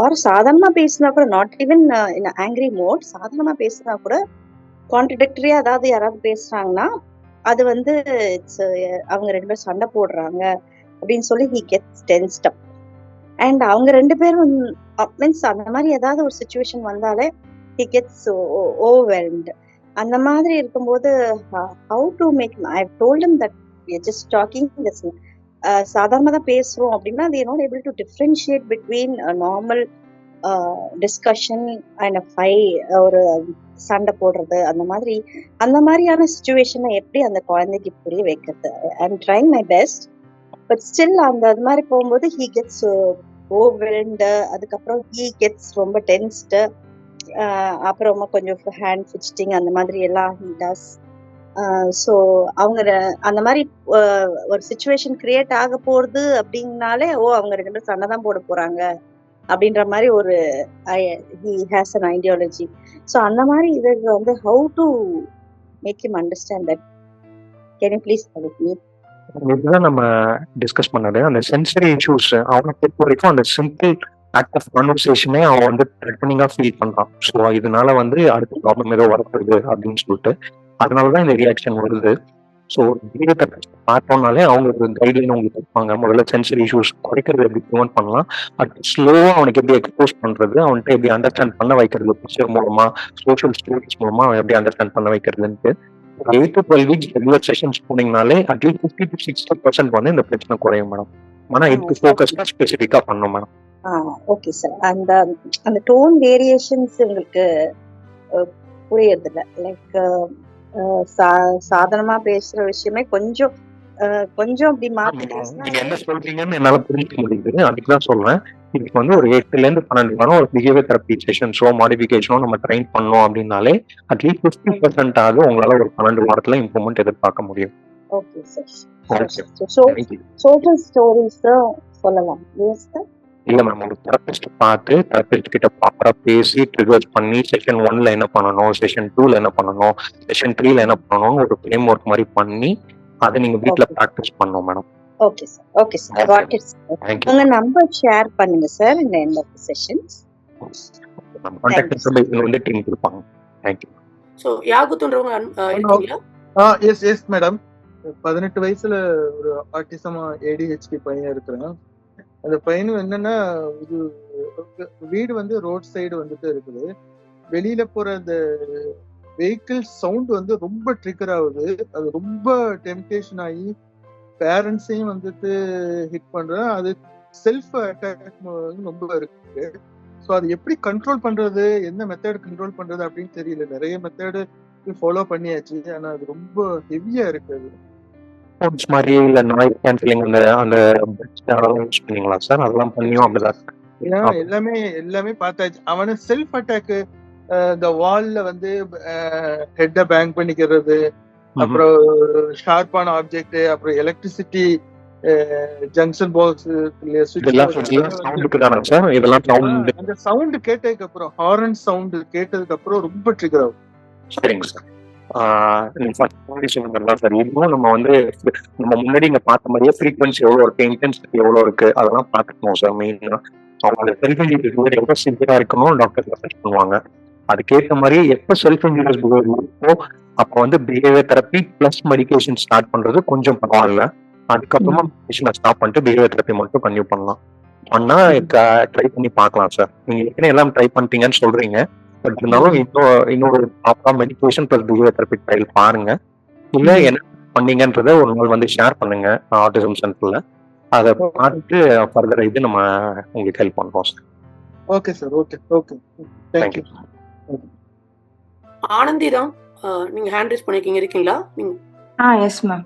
ஆர் சாதாரணமா பேசினா கூட not even in angry mode, சாதாரணமா பேசினா கூட கான்ட்ரடிக்டரியா அதாவது யாராவது பேசுறாங்கன்னா அது வந்து அவங்க 2 பேரும் சண்டை போடுறாங்க அப்படின்னு சொல்லி he gets tensed up. And அவங்க 2 பேரும் மீன்ஸ் அந்த மாதிரி ஏதாவது ஒரு சுச்சுவேஷன் வந்தாலே he gets overwhelmed. அந்த மாதிரி இருக்கும்போது how to make, I have told him that we are just talking this சாதாரணமா தான் பேசுறோம் அப்படின்னா they are not able to differentiate between a normal discussion and a fight, ஒரு சண்டை போடுறது. அந்த மாதிரியான சுச்சுவேஷனை எப்படி அந்த குழந்தைக்கு புரிய வைக்கிறது? I am trying my best, but still அது மாதிரி போகும்போது he gets overwhelmed. அதுக்கப்புறம் he gets ரொம்ப டென்ஸ்டு. அப்புறமா கொஞ்சம் ஹேண்ட் ஃபிட்சிங் அந்த மாதிரி எல்லாம் he does. ஸோ அவங்க அந்த மாதிரி ஒரு சுச்சுவேஷன் கிரியேட் ஆக போறது அப்படின்னாலே அவங்க 2 பேரும் சண்டை தான் போட போறாங்க அப்படின்ற மாதிரி ஒரு he has an ideology. So அந்த மாதிரி இதுக்கு வந்து how to make him understand that. Can you please help me? இதுதான் நம்ம டிஸ்கஸ் பண்ணது. அந்த சென்சரி இஷ்யூஸ் அவனை பொறுத்த வரைக்கும் அந்த சிம்பிள் ஆக்ட் கான்வர்சேஷனே அவன் வந்து த்ரெட்டனிங்கா ஃபீல் பண்றான். ஸோ இதனால வந்து அடுத்த ப்ராப்ளம் ஏதோ வரப்படுது அப்படின்னு சொல்லிட்டு அதனாலதான் இந்த ரியாக்ஷன் வருது. ஸோ பிஹேவியர் தெரபிஸ்ட் பார்த்தோம்னாலே அவங்க ஒரு கைட்லைன் உங்களுக்கு கொடுப்பாங்க. முதல்ல சென்சரி இஷ்யூஸ் குறைக்கிறது எப்படி ப்ரிவென்ட் பண்ணலாம், அது ஸ்லோவா அவனுக்கு எப்படி எக்ஸ்போஸ் பண்றது, அவன்கிட்ட எப்படி அண்டர்ஸ்டாண்ட் பண்ண வைக்கிறது, பிக்சர் மூலமா சோஷியல் ஸ்டோரிஸ் மூலமா அவன் எப்படி அண்டர்ஸ்டாண்ட் பண்ண வைக்கிறதுன்ட்டு 8 to 12 வீக்ஸ் ரெகுலர் செஷன்ஸ் போனீங்கனாலே அட்லீஸ்ட் 50 to 60% வந்து இந்த பிரச்சனை குறையும் மேடம். ஆனா இதுக்கு ஃபோக்கஸ்டா ஸ்பெசிஃபிக்கா பண்ணணும் மேடம். Okay sir. அந்த அந்த டோன் வேரியேஷன்ஸ் உங்களுக்கு புரியுது இல்ல? லைக் சாதாரணமா பேசுற விஷயமே கொஞ்சம் கொஞ்சம் அப்படி மாத்தி நீங்க என்ன சொல்றீங்கன்னு என்னால புரிஞ்சுக்க முடியுது. அதுக்குதான் சொல்றேன், இதுக்கு வந்து ஒரு 8 to 12 வாரம் ஒரு பிஹேவியர் தெரப்பி செஷன்ஸோ மாடிஃபிகேஷனோ நம்ம ட்ரைன் பண்ணோம் அப்படின்னாலே அட்லீஸ்ட் 50% ஆகுது உங்களால ஒரு 12 வாரத்துல இம்ப்ரூவ்மெண்ட் எதிர்பார்க்க முடியும். Okay sir. சோஷியல் ஸ்டோரிஸ் சொல்லலாம் இல்ல மேம், ஒரு தெரபிஸ்ட் பார்த்து தெரபிஸ்ட் கிட்ட ப்ராப்பரா பேசி ட்ரிகர்ஸ் பண்ணி செஷன் 1ல என்ன பண்ணணும், செஷன் 2ல என்ன பண்ணணும், செஷன் 3ல என்ன பண்ணணும்னு ஒரு ஃப்ரேம் ஒர்க் மாதிரி பண்ணி அதை நீங்க வீட்ல பிராக்டிஸ் பண்ணணும் madam. Okay sir. Got it. உங்க நம்பர் ஷேர் பண்ணுங்க சார் இந்த எண்ட் ஆஃப் தி செஷன்ஸ். நம்ம கான்டாக்ட் இன்ஃபர்மேஷன் வந்து டீம் கொடுப்பாங்க. Thank you. சோ யாகுத்துன்றவங்க இருக்கீங்களா? Yes madam. 18 வயசுல ஒரு ஆட்டிசம் ADHD பையன் இருக்கிறான். அந்த பையனும் என்னன்னா, இது வீடு வந்து ரோட் சைடு வந்துட்டு இருக்குது. வெளியில போற அந்த வெஹிக்கிள் சவுண்ட் வந்து ரொம்ப ட்ரிகர் ஆகுது. அது ரொம்ப டெம்டேஷன் ஆகி பேரண்ட்ஸையும் வந்துட்டு ஹிட் பண்றேன். அது செல்ஃப் அட்டாக் ரொம்ப இருக்கு. ஸோ அது எப்படி கண்ட்ரோல் பண்றது, என்ன மெத்தட் கண்ட்ரோல் பண்றது அப்படின்னு தெரியல. நிறைய மெத்தடு ஃபாலோ பண்ணியாச்சு, ஆனா அது ரொம்ப ஹெவியா இருக்கு. அது மாதிரி இல்ல நாய்ஸ் கேன்சலிங் அந்த அதெல்லாம் யூஸ் பண்ணீங்களா சார்? அதெல்லாம் பண்ணியும் அப்படிதான் எல்லாமே பார்த்தாச்சு. அவனு செல்ஃப் அட்டாக், இந்த வால்ல வந்து ஹெட்ட பேங்க் பண்ணிக்கிறது, அப்புறம் ஷார்ப்பான ஆப்ஜெக்ட், அப்புறம் எலக்ட்ரிசிட்டி ஜங்ஷன் பாக்ஸ் அந்த சவுண்ட் கேட்டதுக்கு அப்புறம், ஹாரன் சவுண்ட் கேட்டதுக்கு அப்புறம் ரொம்ப ட்ரிகர் ஆகும். சரிங்க சார். நம்ம வந்து நம்ம முன்னாடி இங்க பார்த்த மாதிரியே ஃப்ரீக்வன்சி எவ்வளவு இருக்கு, இன்டென்சிட்டி எவ்வளவு இருக்கு, அதெல்லாம் பார்த்துக்கணும் சார். மெயினா அவங்க செல்ஃப் இன்ஜூரியஸ் பிஹேவியர் எவ்வளவு சிவியரா இருக்கணும் டாக்டர் ரெஃபர் பண்ணுவாங்க. அதுக்கேற்ற மாதிரி எப்ப செல்ஃப் இன்ஜூரியஸ் பிஹேவியர் இருக்கோ அப்ப வந்து behaviour therapy plus medication start பண்றது கொஞ்சம் பரவாயில்ல. அதுக்கப்புறமா மெடிகேஷனை ஸ்டாப் பண்ணிட்டு பிஹேவியர் தெரப்பி மட்டும் கன்டினியூ பண்ணலாம். பண்ணா ட்ரை பண்ணி பார்க்கலாம் சார். நீங்க ஏற்கனவே எல்லாம் ட்ரை பண்ணிட்டீங்கன்னு சொல்றீங்க, பட் இருந்தாலும் இன்னொரு ப்ராப்பரா medication plus behaviour therapy trial பாருங்க. இல்ல என்ன பண்ணீங்கன்றத ஒரு நாள் வந்து ஷேர் பண்ணுங்க ஆட்டிசம் சென்டர்ல. அதை பார்த்துட்டு ஃபர்தர் இது நம்ம உங்களுக்கு ஹெல்ப் பண்றோம் sir. Okay sir. Okay thank you. Anandhi Ram, நீங்க ஹேண்ட் ரைஸ் பண்ணிருக்கீங்க, இருக்கீங்களா நீங்க? Yes ma'am.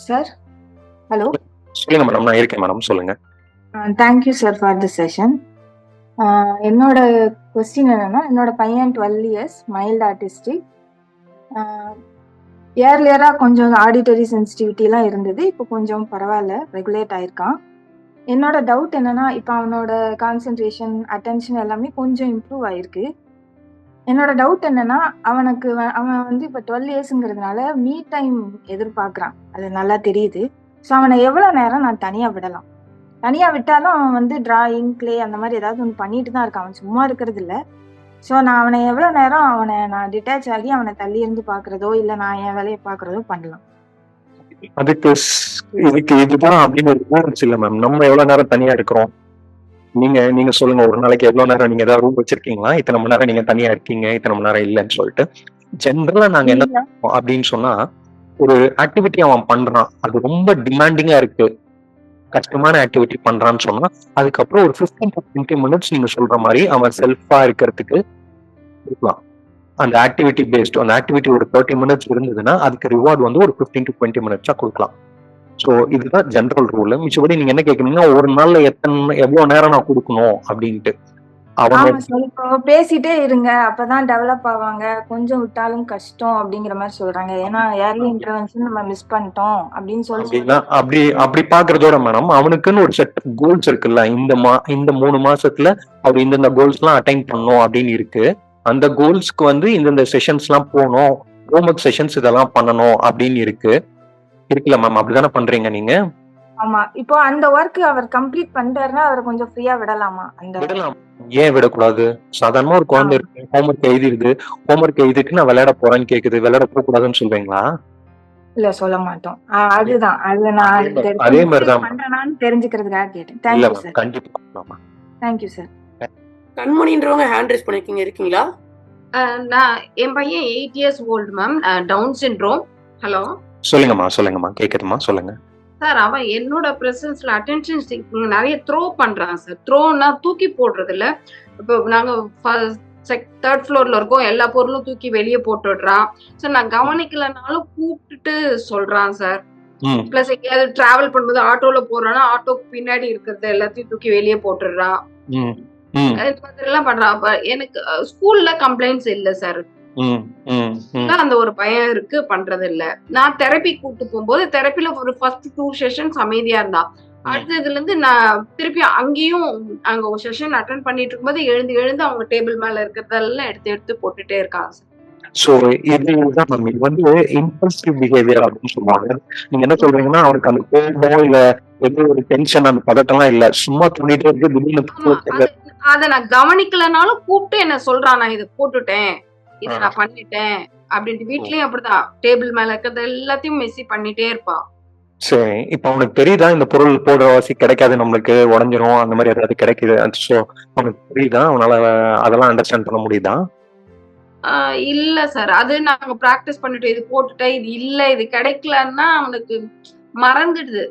Sir hello. சொல்லுங்க மேடம். நான் இருக்கேன் மேடம், சொல்லுங்க. Thank you sir for the session. என்னோட கொஸ்டின் என்னன்னா, என்னோட பையன் 12 இயர்ஸ், மைல்டு ஆர்டிஸ்டிக். ஏர்லியராக கொஞ்சம் ஆடிட்டரி சென்சிட்டிவிட்டிலாம் இருந்தது, இப்போ கொஞ்சம் பரவாயில்ல, ரெகுலேட் ஆயிருக்கான். என்னோட டவுட் என்னன்னா, இப்போ அவனோட கான்சென்ட்ரேஷன், அட்டென்ஷன் எல்லாமே கொஞ்சம் இம்ப்ரூவ் ஆயிருக்கு. என்னோட டவுட் என்னன்னா, அவன் வந்து இப்போ 12 இயர்ஸுங்கிறதுனால மீ டைம் எதிர்பார்க்குறான், அது நல்லா தெரியுது. ஸோ அவனை எவ்வளோ நேரம் நான் தனியாக விடலாம்? தனியாக விட்டாலும் அவன் வந்து டிராயிங், பிளே அந்த மாதிரி ஏதாவது ஒன்று பண்ணிட்டு தான் இருக்கான், அவன் சும்மா இருக்கிறது இல்லை. ஸோ நான் அவனை எவ்வளோ நேரம் நான் டிட்டாச் ஆகி அவனை தள்ளி இருந்து பார்க்குறதோ இல்லை நான் என் வேலையை பார்க்குறதோ பண்ணலாம்? இதுக்கு இதுதான் அப்படின்னு இல்லை மேம். நம்ம எவ்வளவு நேரம் தனியா இருக்கிறோம்? நீங்க சொல்லுங்க, ஒரு நாளைக்கு எவ்வளவு நேரம் நீங்க ஏதாவது ரூம் வச்சிருக்கீங்களா? இத்தனை மணி நேரம் நீங்க தனியா இருக்கீங்க, இத்தனை மணி நேரம் இல்லைன்னு சொல்லிட்டு. ஜென்ரலா நாங்க என்ன அப்படின்னு சொன்னா, ஒரு ஆக்டிவிட்டி அவன் பண்றான், அது ரொம்ப டிமாண்டிங்கா இருக்கு, கஷ்டமான ஆக்டிவிட்டி பண்றான்னு சொன்னா அதுக்கப்புறம் ஒரு 15 to 20 மினிட்ஸ் நீங்க சொல்ற மாதிரி அவன் செல்ஃபா இருக்கிறதுக்கு இருக்கலாம். அந்த ஆக்டிவிட்டி பேஸ்ட், அந்த ஆக்டிவிட்டி ஒரு 30 மினிட்ஸ் இருந்ததுன்னா அதுக்கு ரிவார்டு வந்து ஒரு 15 to 20 மினிட்ஸா கொடுக்கலாம். ஸோ இதுதான் ஜென்ரல் ரூல். மிச்சபடி நீங்க என்ன கேட்கணும்னா, ஒரு நாள்ல எவ்வளவு நேரம் நான் கொடுக்கணும் அப்படின்ட்டு. பேசிட்டே இருங்க, அப்பதான் டெவலப் ஆவாங்க, கொஞ்சம் விட்டாலும் கஷ்டம் அப்படிங்கிற மாதிரி சொல்றாங்க. ஏன்னா ஏர்லி இன்டர்வென்ஷன் நம்ம மிஸ் பண்ணிட்டோம் அப்படின்னு சொல்லிட்டு அப்படி பாக்குறதோட மேடம், அவனுக்குன்னு ஒரு செட் கோல்ஸ் இருக்குல்ல, இந்த 3 மாசத்துல அவர் இந்தந்த கோல்ஸ் எல்லாம் அட்டைன் பண்ணும் அப்படின்னு இருக்கு. அந்த கோல்ஸ்க்கு வந்து இந்தந்த செஷன்ஸ் எல்லாம் போகணும், ஹோம்ஒர்க் செஷன்ஸ் இதெல்லாம் பண்ணணும் அப்படின்னு இருக்குல்ல மேம்? அப்படிதானே பண்றீங்க நீங்க? ஆமா. இப்போ அந்த ஒர்க் அவர் கம்ப்ளீட் பண்ணிட்டாருன்னா அவரை கொஞ்சம் ஃப்ரீயா விடலாமா? அந்த விடலாம். ஏன் விடக்கூடாது? சாதாரணமா ஒரு குழந்தை இருக்கு, ஹோம்ஒர்க் எழுதிருது. ஹோம்ஒர்க் எழுதிட்டு நான் விளையாட போறேன்னு கேக்குது. விளையாட போக கூடாதுன்னு சொல்வீங்களா? இல்ல சொல்ல மாட்டோம். அதுதான். அது நான் அதே இந்த மாதிரி- அதே மாதிரிதான். பண்றேனான்னு தெரிஞ்சுக்கிறதுக்காக கேட்டேன். இல்ல தேங்க்யூ மேம், சார். கண்டிப்பா பண்ணலாமா? Thank you sir. கண்மணின்றவங்க ஹேண்ட் ரைஸ் பண்ணிருக்கீங்க, இருக்கீங்களா? நான் என் பையன் 8 years old ma'am. Down syndrome. Hello சொல்லுங்கம்மா, கேக்குதுமா, சொல்லுங்க. சார், அவன் என்னோட பிரசன்ஸ்ல அட்டென்ஷன் சீக்கிங் நிறைய த்ரோ பண்றான் சார். த்ரோன்னா தூக்கி போடுறது இல்ல. இப்போ நாங்க தேர்ட் ஃப்ளோர்ல இருக்கோம், எல்லா பொருளும் தூக்கி வெளியே போட்டுடுறான். சார் நான் கவனிக்கலனாலும் கூப்பிட்டுட்டு சொல்றான் சார். ம், பிளஸ் எங்கேயாவது டிராவல் பண்ணும்போது ஆட்டோல போறான்னா ஆட்டோக்கு பின்னாடி இருக்கிறது எல்லாத்தையும் தூக்கி வெளியே போட்டுடுறான். ம், ம், இந்த மாதிரி எல்லாம் பண்றான். அப்ப எனக்கு ஸ்கூல்ல கம்ப்ளைண்ட்ஸ் இல்ல சார். ம், ம், ம். அந்த ஒரு பயம் இருக்கு, பண்றது இல்ல. நான் தெரப்பி கூட்டு போகும்போது தெரப்பில ஒரு ஃபர்ஸ்ட் 2 செஷன்ஸ் அமைதியா இருந்தா. அடுத்ததுல இருந்து நான் திருப்பி அங்கேயும் அங்க ஒரு செஷன் அட்டென்ட் பண்ணிட்டு இருக்கும்போது எழுந்து அவங்க டேபிள் மேல இருக்கிறதெல்லாம் எடுத்து போட்டுட்டே இருக்காங்க சார். சோ இதுதான் மேம், இது வந்து இம்பல்சிவ் பிஹேவியர் அப்படின்னு சொல்லுவாங்க. நீங்க என்ன சொல்றீங்கன்னா, அவருக்கு அந்த கோபம் இல்ல எந்த ஒரு டென்ஷன் அந்த பதட்டம்லாம் இல்ல, சும்மா தோண்டிட்டே இருக்கு, திடீர்னு ஆமா, அத நான் கவனிக்கலனாலும் கூப்பிட்டு என்ன சொல்றான், நான் இதை போட்டுட்டேன், இதை நான் பண்ணிட்டேன் அப்படின்ட்டு. வீட்லயும் அப்படிதான், டேபிள் மேல இருக்கிறது எல்லாத்தையும் மெஸ்ஸி பண்ணிட்டே இருப்பான். சரி, இப்ப அவனுக்கு தெரியுதா இந்த பொருள் போடுற வாசி கிடைக்காது, நம்மளுக்கு உடஞ்சிரும், அந்த மாதிரி ஏதாவது கிடைக்குது? சோ அவனுக்கு தெரியுதா? அவனால அதெல்லாம் அண்டர்ஸ்டாண்ட் பண்ண முடியுதா? இல்ல சார், அது நாங்க பிராக்டிஸ் பண்ணிட்டு இது போட்டுட்டேன், இது இல்ல, இது கிடைக்கலன்னா அவனுக்கு மறந்துடுது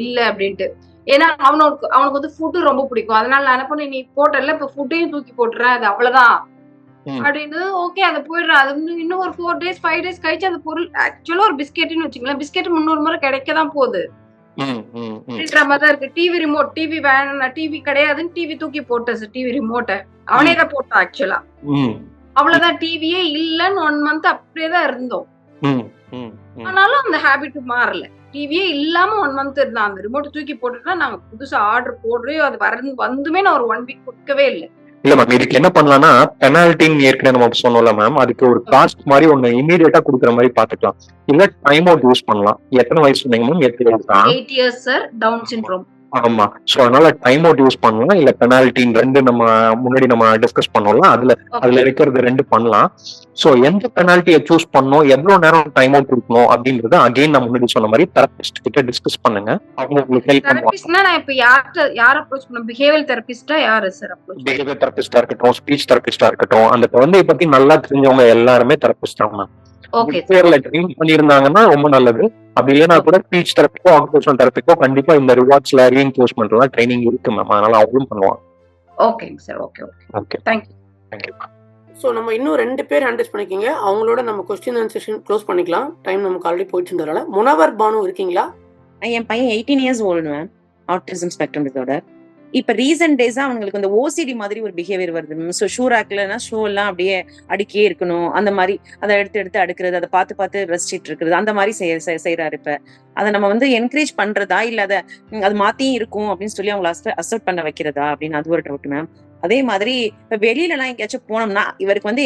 இல்ல அப்படின்ட்டு. ஏன்னா அவனுக்கு வந்து ஃபுட்டு ரொம்ப பிடிக்கும். அதனால நான் என்ன பண்ணேன், நீ போட்டல இப்ப ஃபுட்டையும் தூக்கி போட்டுறேன், அது அவ்வளவுதான் அப்படின்னு. ஓகே, அதை போயிடுறேன். அது இன்னும் ஒரு 4 days 5 days கழிச்சு அந்த பொருள் ஆக்சுவலா ஒரு பிஸ்கெட்னு வச்சுக்கலாம், பிஸ்கெட் 300 முறை கிடைக்கதான் போகுது அப்படின்ற மாதிரி தான் இருக்கு. டிவி ரிமோட், டிவி வேணும், டிவி கிடையாதுன்னு டிவி தூக்கி போட்டேன் சார். டிவி ரிமோட்டை அவனே தான் போட்டான் ஆக்சுவலா. அவ்வளவுதான், டிவியே இல்லன்னு 1 month அப்படியே தான் இருந்தோம். ஆனாலும் அந்த ஹேபிட் மாறல. டிவியே இல்லாம 1 month இருந்தான். அந்த ரிமோட் தூக்கி போட்டுட்டா நாங்க புதுசா ஆர்டர் போடுறோம், அது வந்துமே நான் ஒரு 1 week கொடுக்கவே இல்லை. இல்ல மேம், இதுக்கு என்ன பண்ணலாம்னா, பெனால்டின்னு ஏற்கனவே நம்ம சொன்னோம்ல மேம், அதுக்கு ஒரு காஸ்ட் மாதிரி ஒண்ணு இமீடியட்டா கொடுக்குற மாதிரி பாத்துக்கலாம். இல்ல டைம் அவுட் யூஸ் பண்ணலாம். எத்தனை வயசு சொன்னீங்க மேம்? 8 years தான். 8 years சார், டவுன் சிண்ட்ரோம். ஆமா. சோ அதனால டைம் அவுட் யூஸ் பண்ணலாம், இல்ல பெனால்டின் 2 நம்ம முன்னாடி நம்ம டிஸ்கஸ் பண்ணோம்ல, அதுல இருக்கிறது 2 பண்ணலாம். சோ எந்த பெனால்ட்டியை சூஸ் பண்ணணும், எவ்வளவு நேரம் டைம் அவுட் கொடுக்கணும் அப்படிங்கறது அகைன் நான் முன்னாடி சொன்ன மாதிரி தெரபிஸ்ட் கிட்ட டிஸ்கஸ் பண்ணுங்க. அவங்க உங்களுக்கு ஹெல்ப் பண்ணுவாங்க. தெரபிஸ்ட்னா நான் இப்ப யார அப்ரோச் பண்ணணும்? பிஹேவியர் தெரபிஸ்டா யாரு சார் அப்ரோச்? பிஹேவியர் தெரபிஸ்டா இருக்கட்டும், ஸ்பீச் தெரபிஸ்டா இருக்கட்டும், அந்த குழந்தைய பத்தி நல்லா தெரிஞ்சவங்க எல்லாருமே தெரபிஸ்ட் தான் மேம். ஓகே, ட்ரெயின் பண்ணியிருந்தாங்கன்னா ரொம்ப நல்லது. அப்படி இல்லைன்னா கூட ஸ்பீச் தெரப்பிக்கோ ஆக்குபேஷனல் தெரப்பிக்கோ கண்டிப்பா இந்த ரிவார்ட்ஸ்ல ரீஎன்ஃபோர்ஸ்மெண்ட் எல்லாம் ட்ரைனிங் இருக்கு மேம். அதனால அவங்களும் பண்ணுவாங்க. ஓகேங்க sir. Okay okay, thank you. Thank you. So நம்ம இன்னும் 2 பேர் ஹேண்ட் ரைஸ் பண்ணிக்கிங்க. அவங்களோட நம்ம கொஸ்டின் அண்ட் செஷன் க்ளோஸ் பண்ணிக்கலாம். டைம் நமக்கு ஆல்ரெடி போயிட்டு இருந்ததால. முனவர் பானு இருக்கீங்களா? என் பையன் 18 years old ma'am, autism spectrum disorder. இப்ப ரீசன்ட் டேஸா அவங்களுக்கு இந்த ஓசிடி மாதிரி ஒரு பிஹேவியர் வருது. ஸோ ஷூ ரேக்லன்னா ஷூ எல்லாம் அப்படியே அடுக்கியே இருக்கணும், அந்த மாதிரி அதை எடுத்து அடுக்கிறது, அதை பார்த்து ரசிச்சிட்டு இருக்கிறது, அந்த மாதிரி செய்யறாரு. இப்ப அதை நம்ம வந்து என்கரேஜ் பண்றதா இல்ல அது மாத்தியும் இருக்கும் அப்படின்னு சொல்லி அவங்களை அசப்ட் பண்ண வைக்கிறதா அப்படின்னு அது ஒரு டவுட் மேம். அதே மாதிரி இப்ப வெளியில எல்லாம் எங்கேயாச்சும் போனோம்னா இவருக்கு வந்து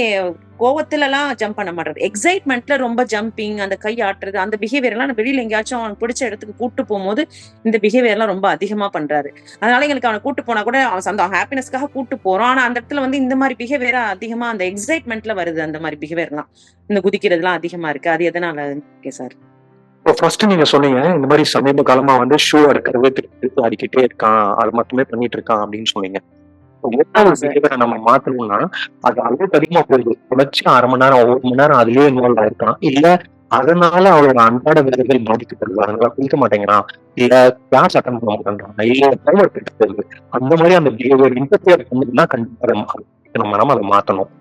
கோவத்துல எல்லாம் ஜம்ப் பண்ண மாட்டாரு, எக்ஸைட்மெண்ட்ல ரொம்ப ஜம்பிங், அந்த கை ஆட்டுறது, அந்த பிஹேவியர் எல்லாம் வெளியில எங்கேயாச்சும் அவனுக்கு பிடிச்ச இடத்துக்கு கூட்டு போகும்போது இந்த பிஹேவியர் எல்லாம் ரொம்ப அதிகமா பண்றாரு. அதனால எங்களுக்கு அவனை கூட்டு போனா கூட அவன் ஹாப்பினஸ்க்காக கூட்டு போறோம், ஆனா அந்த இடத்துல வந்து இந்த மாதிரி பிஹேவியரா அதிகமா அந்த எக்ஸைட்மெண்ட்ல வருது. அந்த மாதிரி பிஹேவியர் எல்லாம் இந்த குதிக்கிறது எல்லாம் அதிகமா இருக்கு. அது எதனால சார்? இப்போ ஃபர்ஸ்ட் நீங்க சொன்னீங்க இந்த மாதிரி சமீப காலமா வந்து ஷூ அடிக்கிறதே திருப்பி அடிக்கிட்டே இருக்கான், அது மட்டுமே பண்ணிட்டு இருக்கான் அப்படின்னு சொன்னீங்க. நம்ம மாத்தணும்னா அது அளவுக்கு அதிகமா போகுது. குறைச்சி 1/2 மணி நேரம் 1 மணி நேரம் அதுலயே இன்வால்வ் ஆயிருக்கான், இல்ல அதனால அவரோட அன்றாட வேலைகள் பாதிக்கப்படுது, அதனால குளிக்க மாட்டேங்கிறான், இல்ல கிளாஸ் அட்டன் பண்ண மாட்டேங்கிறான், இல்ல ஹோம்ஒர்க் எடுத்து அந்த மாதிரி அந்த பிஹேவியர் இன்டர்ஃபியர் பண்ணதுன்னா கண்டிப்பா நம்ம அதை மாத்தணும்.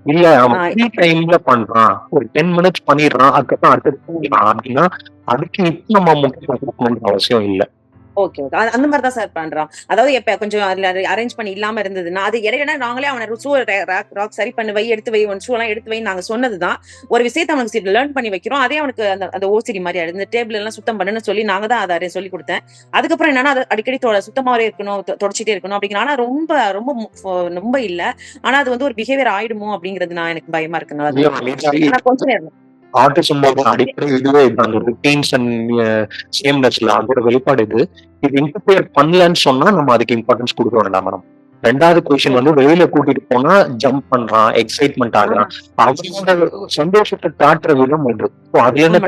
இல்ல அவன் ஃப்ரீ டைம்ல பண்றான், ஒரு 10 minutes பண்ணிடுறான், அதுக்கப்புறம் அடுத்து தூங்கினான் அப்படின்னா அதுக்கு இப்ப நம்ம முக்கியத்துவம் அவசியம் இல்லை. ஓகே, அந்த மாதிரி தான் சார் பண்றான். அதாவது எப்ப கொஞ்சம் அரேஞ்ச் பண்ணி இல்லாம இருந்ததுன்னா அது இடையில நாங்களே அவனை ஷூ ராக் சரி பண்ணி எடுத்து வை, ஷூ எல்லாம் எடுத்து வை நாங்க சொன்னதுதான். ஒரு விஷயத்த அவனுக்கு லேர்ன் பண்ணி வைக்கிறோம், அதே அவனுக்கு அந்த ஓசிடி மாதிரி இந்த டேபிள் எல்லாம் சுத்தம் பண்ணுன்னு சொல்லி நாங்க தான் அதை சொல்லி கொடுத்தேன். அதுக்கப்புறம் என்னன்னா அது அடிக்கடி சுத்தமாவே இருக்கணும், தொடச்சிட்டே இருக்கணும் அப்படிங்கிற. ஆனா ரொம்ப ரொம்ப ரொம்ப இல்ல, ஆனா அது வந்து ஒரு பிஹேவியர் ஆயிடுமோ அப்படிங்கிறது நான் எனக்கு பயமா இருக்குனால கொஞ்சம் நேரம் ஆட்டிசமோட அடிப்படை இதுவே இதுதான். அந்த ருட்டீன்ஸ் அண்ட் சேம்னஸ்ல அதோட வெளிப்பாடு இது. இது இன்டர்ஃபியர் பண்ணலன்னு சொன்னா நம்ம அதுக்கு இம்பார்ட்டன்ஸ் கொடுக்க வேண்டாம் மேடம். ரெண்டாவது கொஸ்டின் வந்து வெளியில கூட்டிட்டு போனா ஜம்ப் பண்றான், எக்ஸைட்மெண்ட் ஆகுறான், அவங்களோட சந்தோஷத்தை காட்டுற விதம் உண்டு. So அதுல என்ன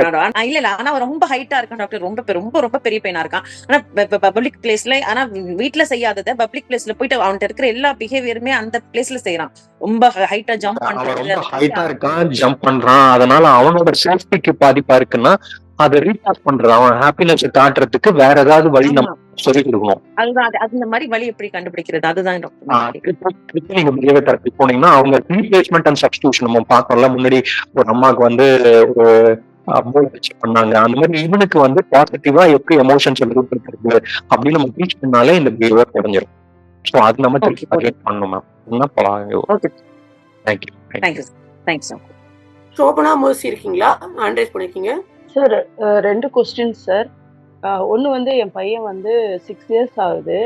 இல்ல ஆனா அவன் ரொம்ப ஹைட்டா இருக்கான் டாக்டர், ரொம்ப ரொம்ப ரொம்ப பெரிய பையனா இருக்கான். ஆனா பப்ளிக் பிளேஸ்ல, ஆனா வீட்டுல செய்யாதத பப்ளிக் பிளேஸ்ல போயிட்டு அவன்கிட்ட இருக்கிற எல்லா பிஹேவியருமே அந்த பிளேஸ்ல செய்யறான். ரொம்ப ஹைட்டா ஜம்ப் அவன் பண்றது, ரொம்ப ஹைட்டா இருக்கான், ஜம்ப் பண்றான், அதனால அவனோட சேஃப்டிக்கு பாதிப்பா இருக்குன்னா அதை ரீசார்ஜ் பண்றது, அவன் ஹாப்பினஸ் காட்டுறதுக்கு வேற ஏதாவது வழி நம்ம சொல்லி கொடுக்கணும். அதுதான் அந்த மாதிரி வழி எப்படி கண்டுபிடிக்கிறது, அதுதான் டாக்டர். நீங்க பிஹேவியர் தெரப்பி போனீங்கன்னா அவங்க ரீப்ளேஸ்மெண்ட் அண்ட் சப்ஸ்டியூஷன் நம்ம பார்க்கணும்ல. முன்னாடி ஒரு அம்மாவுக்கு வந்து ஒரு அமௌண்ட் வச்சு பண்ணாங்க, அந்த மாதிரி இவனுக்கு வந்து பாசிட்டிவா எப்படி எமோஷன்ஸ் வெளிப்படுத்துறது அப்படின்னு நம்ம டீச் பண்ணாலே இந்த பிஹேவியர் குறைஞ்சிரும். ஸோ அது நம்ம திருப்பி அட்ஜெக்ட் பண்ணணும் மேம். என்ன பண்ணலாம்? தேங்க்யூ. தேங்க்ஸ். சோபனா மர்சி இருக்கீங்களா? ஹேண்ட் ரைஸ் பண்ணிருக்கீங்க சார். 2 questions sir. ஒன்று வந்து என் பையன் வந்து 6 இயர்ஸ் ஆகுது,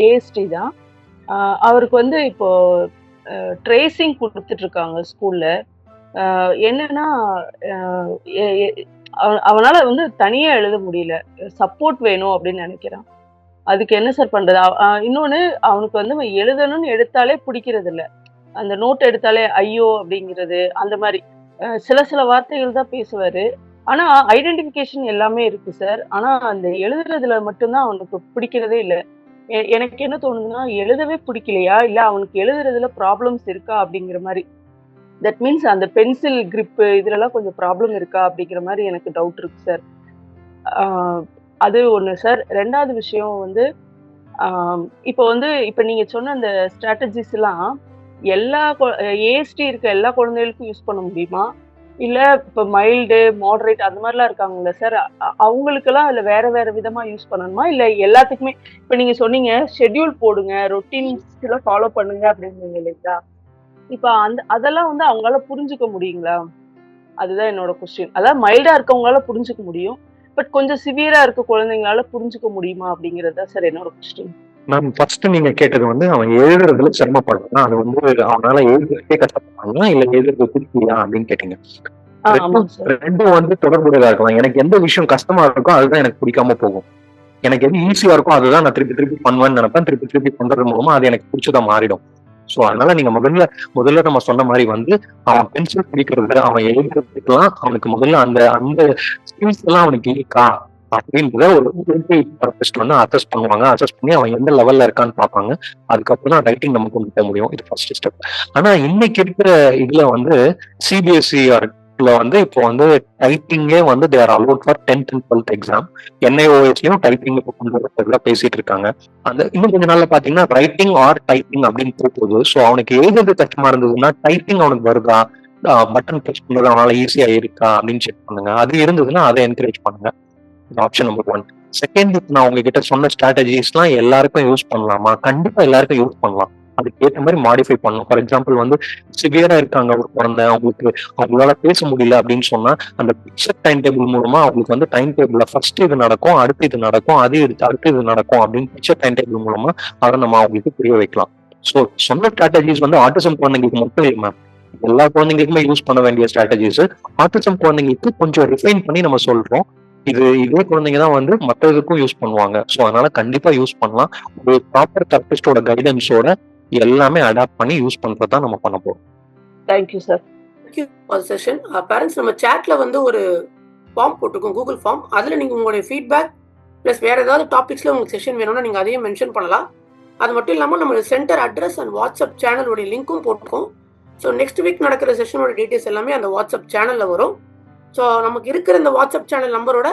ஏஎஸ்டி தான். அவருக்கு வந்து இப்போ ட்ரேசிங் கொடுத்துட்டு இருக்காங்க ஸ்கூல்ல. என்னன்னா அவனால வந்து தனியா எழுத முடியல, சப்போர்ட் வேணும் அப்படின்னு நினைக்கிறான். அதுக்கு என்ன சார் பண்றது? இன்னொன்னு அவனுக்கு வந்து எழுதணும்னு எடுத்தாலே பிடிக்கிறது இல்லை. அந்த நோட் எடுத்தாலே ஐயோ அப்படிங்கிறது, அந்த மாதிரி சில வார்த்தைகள் தான் பேசுவாரு. ஆனா ஐடென்டிஃபிகேஷன் எல்லாமே இருக்கு சார். ஆனா அந்த எழுதுறதுல மட்டும்தான் அவனுக்கு பிடிக்கிறதே இல்லை. எனக்கு என்ன தோணுதுன்னா, எழுதவே பிடிக்கலையா இல்ல அவனுக்கு எழுதுறதுல ப்ராப்ளம்ஸ் இருக்கா அப்படிங்கிற மாதிரி. தட் மீன்ஸ் அந்த பென்சில் கிரிப்பு இதுலலாம் கொஞ்சம் ப்ராப்ளம் இருக்கா அப்படிங்கிற மாதிரி எனக்கு டவுட் இருக்கு சார். அது ஒண்ணு சார். 2வது விஷயம் வந்து இப்போ நீங்க சொன்ன அந்த ஸ்ட்ராட்டஜிஸ் எல்லாம் எல்லா ஏஎஸ்டி இருக்க எல்லா குழந்தைகளுக்கும் யூஸ் பண்ண முடியுமா, இல்ல இப்ப மைல்டு மாடரேட் அந்த மாதிரிலாம் இருக்காங்கல்ல சார், அவங்களுக்கெல்லாம் அதுல வேற விதமா யூஸ் பண்ணணுமா, இல்ல எல்லாத்துக்குமே? இப்ப நீங்க சொன்னீங்க ஷெட்யூல் போடுங்க, ரொட்டீன்ஸ் எல்லாம் ஃபாலோ பண்ணுங்க அப்படின்னு இல்லைங்களா? இப்ப அதெல்லாம் வந்து அவங்களால புரிஞ்சுக்க முடியுங்களா? அதுதான் என்னோட கொஸ்டின். அதாவது மைல்டா இருக்கவங்களால புரிஞ்சுக்க முடியும், பட் கொஞ்சம் சிவியரா இருக்க குழந்தைங்களால புரிஞ்சுக்க முடியுமா அப்படிங்கறதா சார் என்னோட கொஸ்டின். மேம் ஃபர்ஸ்ட் நீங்க கேட்டது வந்து அவன் எழுதுறதுல சிரமப்படுறான், அது வந்து அவனால எழுதுறதே கஷ்டப்படுறாங்களா இல்ல எழுதுறது பிடிக்கலையா அப்படின்னு கேட்டீங்க. ரெண்டும் வந்து தொடர்புடையதா இருக்கலாம். எனக்கு எந்த விஷயம் கஷ்டமா இருக்கோ அதுதான் எனக்கு பிடிக்காம போகும். எனக்கு எது ஈஸியா இருக்கும் அதுதான் நான் திருப்பி பண்ணுவேன்னு நினைப்பேன். திருப்பி பண்றது மூலமா அது எனக்கு பிடிச்சதா மாறிடும். சோ அதனால நீங்க முதல்ல நம்ம சொன்ன மாதிரி வந்து அவன் பென்சில் பிடிக்கிறது, அவன் எழுதுறதுக்கெல்லாம் அவனுக்கு முதல்ல அந்த ஸ்கில்ஸ் எல்லாம் அவனுக்கு இருக்கா அப்படின்றத ஒரு வந்து அசஸ் பண்ணுவாங்க. அசஸ் பண்ணி அவன் எந்த லெவல்ல இருக்கான்னு பார்ப்பாங்க. அதுக்கப்புறம் தான் ரைட்டிங் நம்ம கொண்டு போக முடியும். இது ஃபர்ஸ்ட் ஸ்டெப். ஆனா இன்னைக்கு இருக்கிற இதுல வந்து சிபிஎஸ்இ வந்து இப்போ வந்து டைப்பிங்கே வந்து they are allowed for 10th and 12th exam. என்ஐஓஎஸ்லயும் டைப்பிங் இப்போ கொண்டு வரதுல பேசிட்டு இருக்காங்க. அந்த இன்னும் கொஞ்ச நாள்ல பாத்தீங்கன்னா ரைட்டிங் ஆர் டைப்பிங் அப்படின்னு போகுது. ஸோ அவனுக்கு எழுதுறது கஷ்டமா இருந்ததுன்னா டைப்பிங் அவனுக்கு வருதா, பட்டன் பிரஸ் பண்றது அவனால ஈஸியா இருக்கா அப்படின்னு செக் பண்ணுங்க. அது இருந்ததுன்னா அதை என்கரேஜ் பண்ணுங்க. Option number 1. செகண்ட், நான் உங்ககிட்ட சொன்ன ஸ்ட்ராட்டஜிஸ்லாம் எல்லாருக்கும் யூஸ் பண்ணலாமா? கண்டிப்பா எல்லாருக்கும் யூஸ் பண்ணலாம். அதுக்கு ஏற்ற மாதிரி மாடிஃபை பண்ணணும். ஃபார் எக்ஸாம்பிள் வந்து சிவியரா இருக்காங்க ஒரு குழந்தை, அவங்களால பேச முடியல அப்படின்னு சொன்னா அந்த பிக்சர் டைம் டேபிள் மூலமா அவங்களுக்கு வந்து டைம் டேபிள்ல ஃபர்ஸ்ட் இது நடக்கும், அடுத்து இது நடக்கும், அடுத்து இது நடக்கும் அப்படின்னு பிக்சர் டைம் டேபிள் மூலமா அதை நம்ம அவங்களுக்கு புரிய வைக்கலாம். ஸோ சொன்ன ஸ்ட்ராட்டஜிஸ் வந்து ஆட்டிசம் குழந்தைங்களுக்கு மட்டும் இல்லை மேம், எல்லா குழந்தைங்களுக்குமே யூஸ் பண்ண வேண்டிய ஸ்ட்ராட்டஜிஸ். ஆட்டிசம் குழந்தைங்களுக்கு கொஞ்சம் ரிஃபைன் பண்ணி நம்ம சொல்றோம். இதே குழந்தைங்க தான் வந்து மற்றதுக்கும் யூஸ் பண்ணுவாங்க. ஸோ அதனால கண்டிப்பா யூஸ் பண்ணலாம். ஒரு ப்ராப்பர் தெரபிஸ்டோட கைடன்ஸோட எல்லாமே அடாப்ட் பண்ணி யூஸ் பண்றதா நம்ம பண்ண போறோம். Thank you sir. Thank you for session. Parents நம்ம சேட்ல வந்து ஒரு ஃபார்ம் போட்டிருக்கோம், கூகுள் ஃபார்ம். அதுல நீங்க உங்களுடைய ஃபீட்பேக் ப்ளஸ் வேற ஏதாவது டாபிக்ஸ்ல உங்களுக்கு செஷன் வேணும்னா நீங்க அதையும் மென்ஷன் பண்ணலாம். அது மட்டும் இல்லாமல் நம்ம சென்டர் அட்ரஸ் அண்ட் வாட்ஸ்அப் சேனலோட லிங்க்கும் போட்டிருக்கோம். ஸோ நெக்ஸ்ட் வீக் நடக்கிற செஷனோட டீட்டெயில்ஸ் எல்லாமே அந்த வாட்ஸ்அப் சேனலில் வரும். ஸோ நமக்கு இருக்கிற இந்த வாட்ஸ்அப் சேனல் நம்பரோட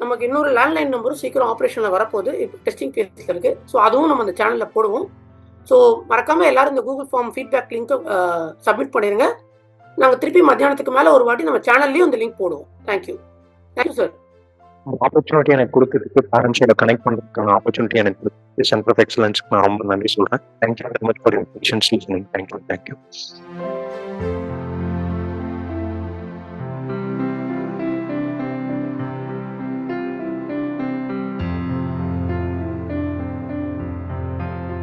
நமக்கு இன்னொரு லேண்ட்லைன் நம்பரும் சீக்கிரம் ஆப்ரேஷனில் வரப்போகுது. இப்போ டெஸ்டிங் ஃபேஸில் இருக்குது. ஸோ அதுவும் நம்ம அந்த சேனலில் போடுவோம். ஸோ மறக்காமல் எல்லாரும் இந்த கூகுள் ஃபார்ம் ஃபீட்பேக் லிங்க்கை சப்மிட் பண்ணிடுங்க. நாங்கள் திருப்பி மத்தியானத்துக்கு மேலே ஒரு வாட்டி நம்ம சேனல்லையும் இந்த லிங்க் போடுவோம். Thank you sir. ஆப்பர்ச்சுனிட்டி எனக்கு கொடுத்ததுக்கு, பேரண்ட்ஸோட கனெக்ட் பண்ணுறதுக்கான ஆப்பர்ச்சுனிட்டி எனக்கு கொடுத்து சென்டர் ஆஃப் எக்ஸலன்ஸ்க்கு நான் ரொம்ப நன்றி சொல்கிறேன். Thank you very much for your patience listening. Thank you.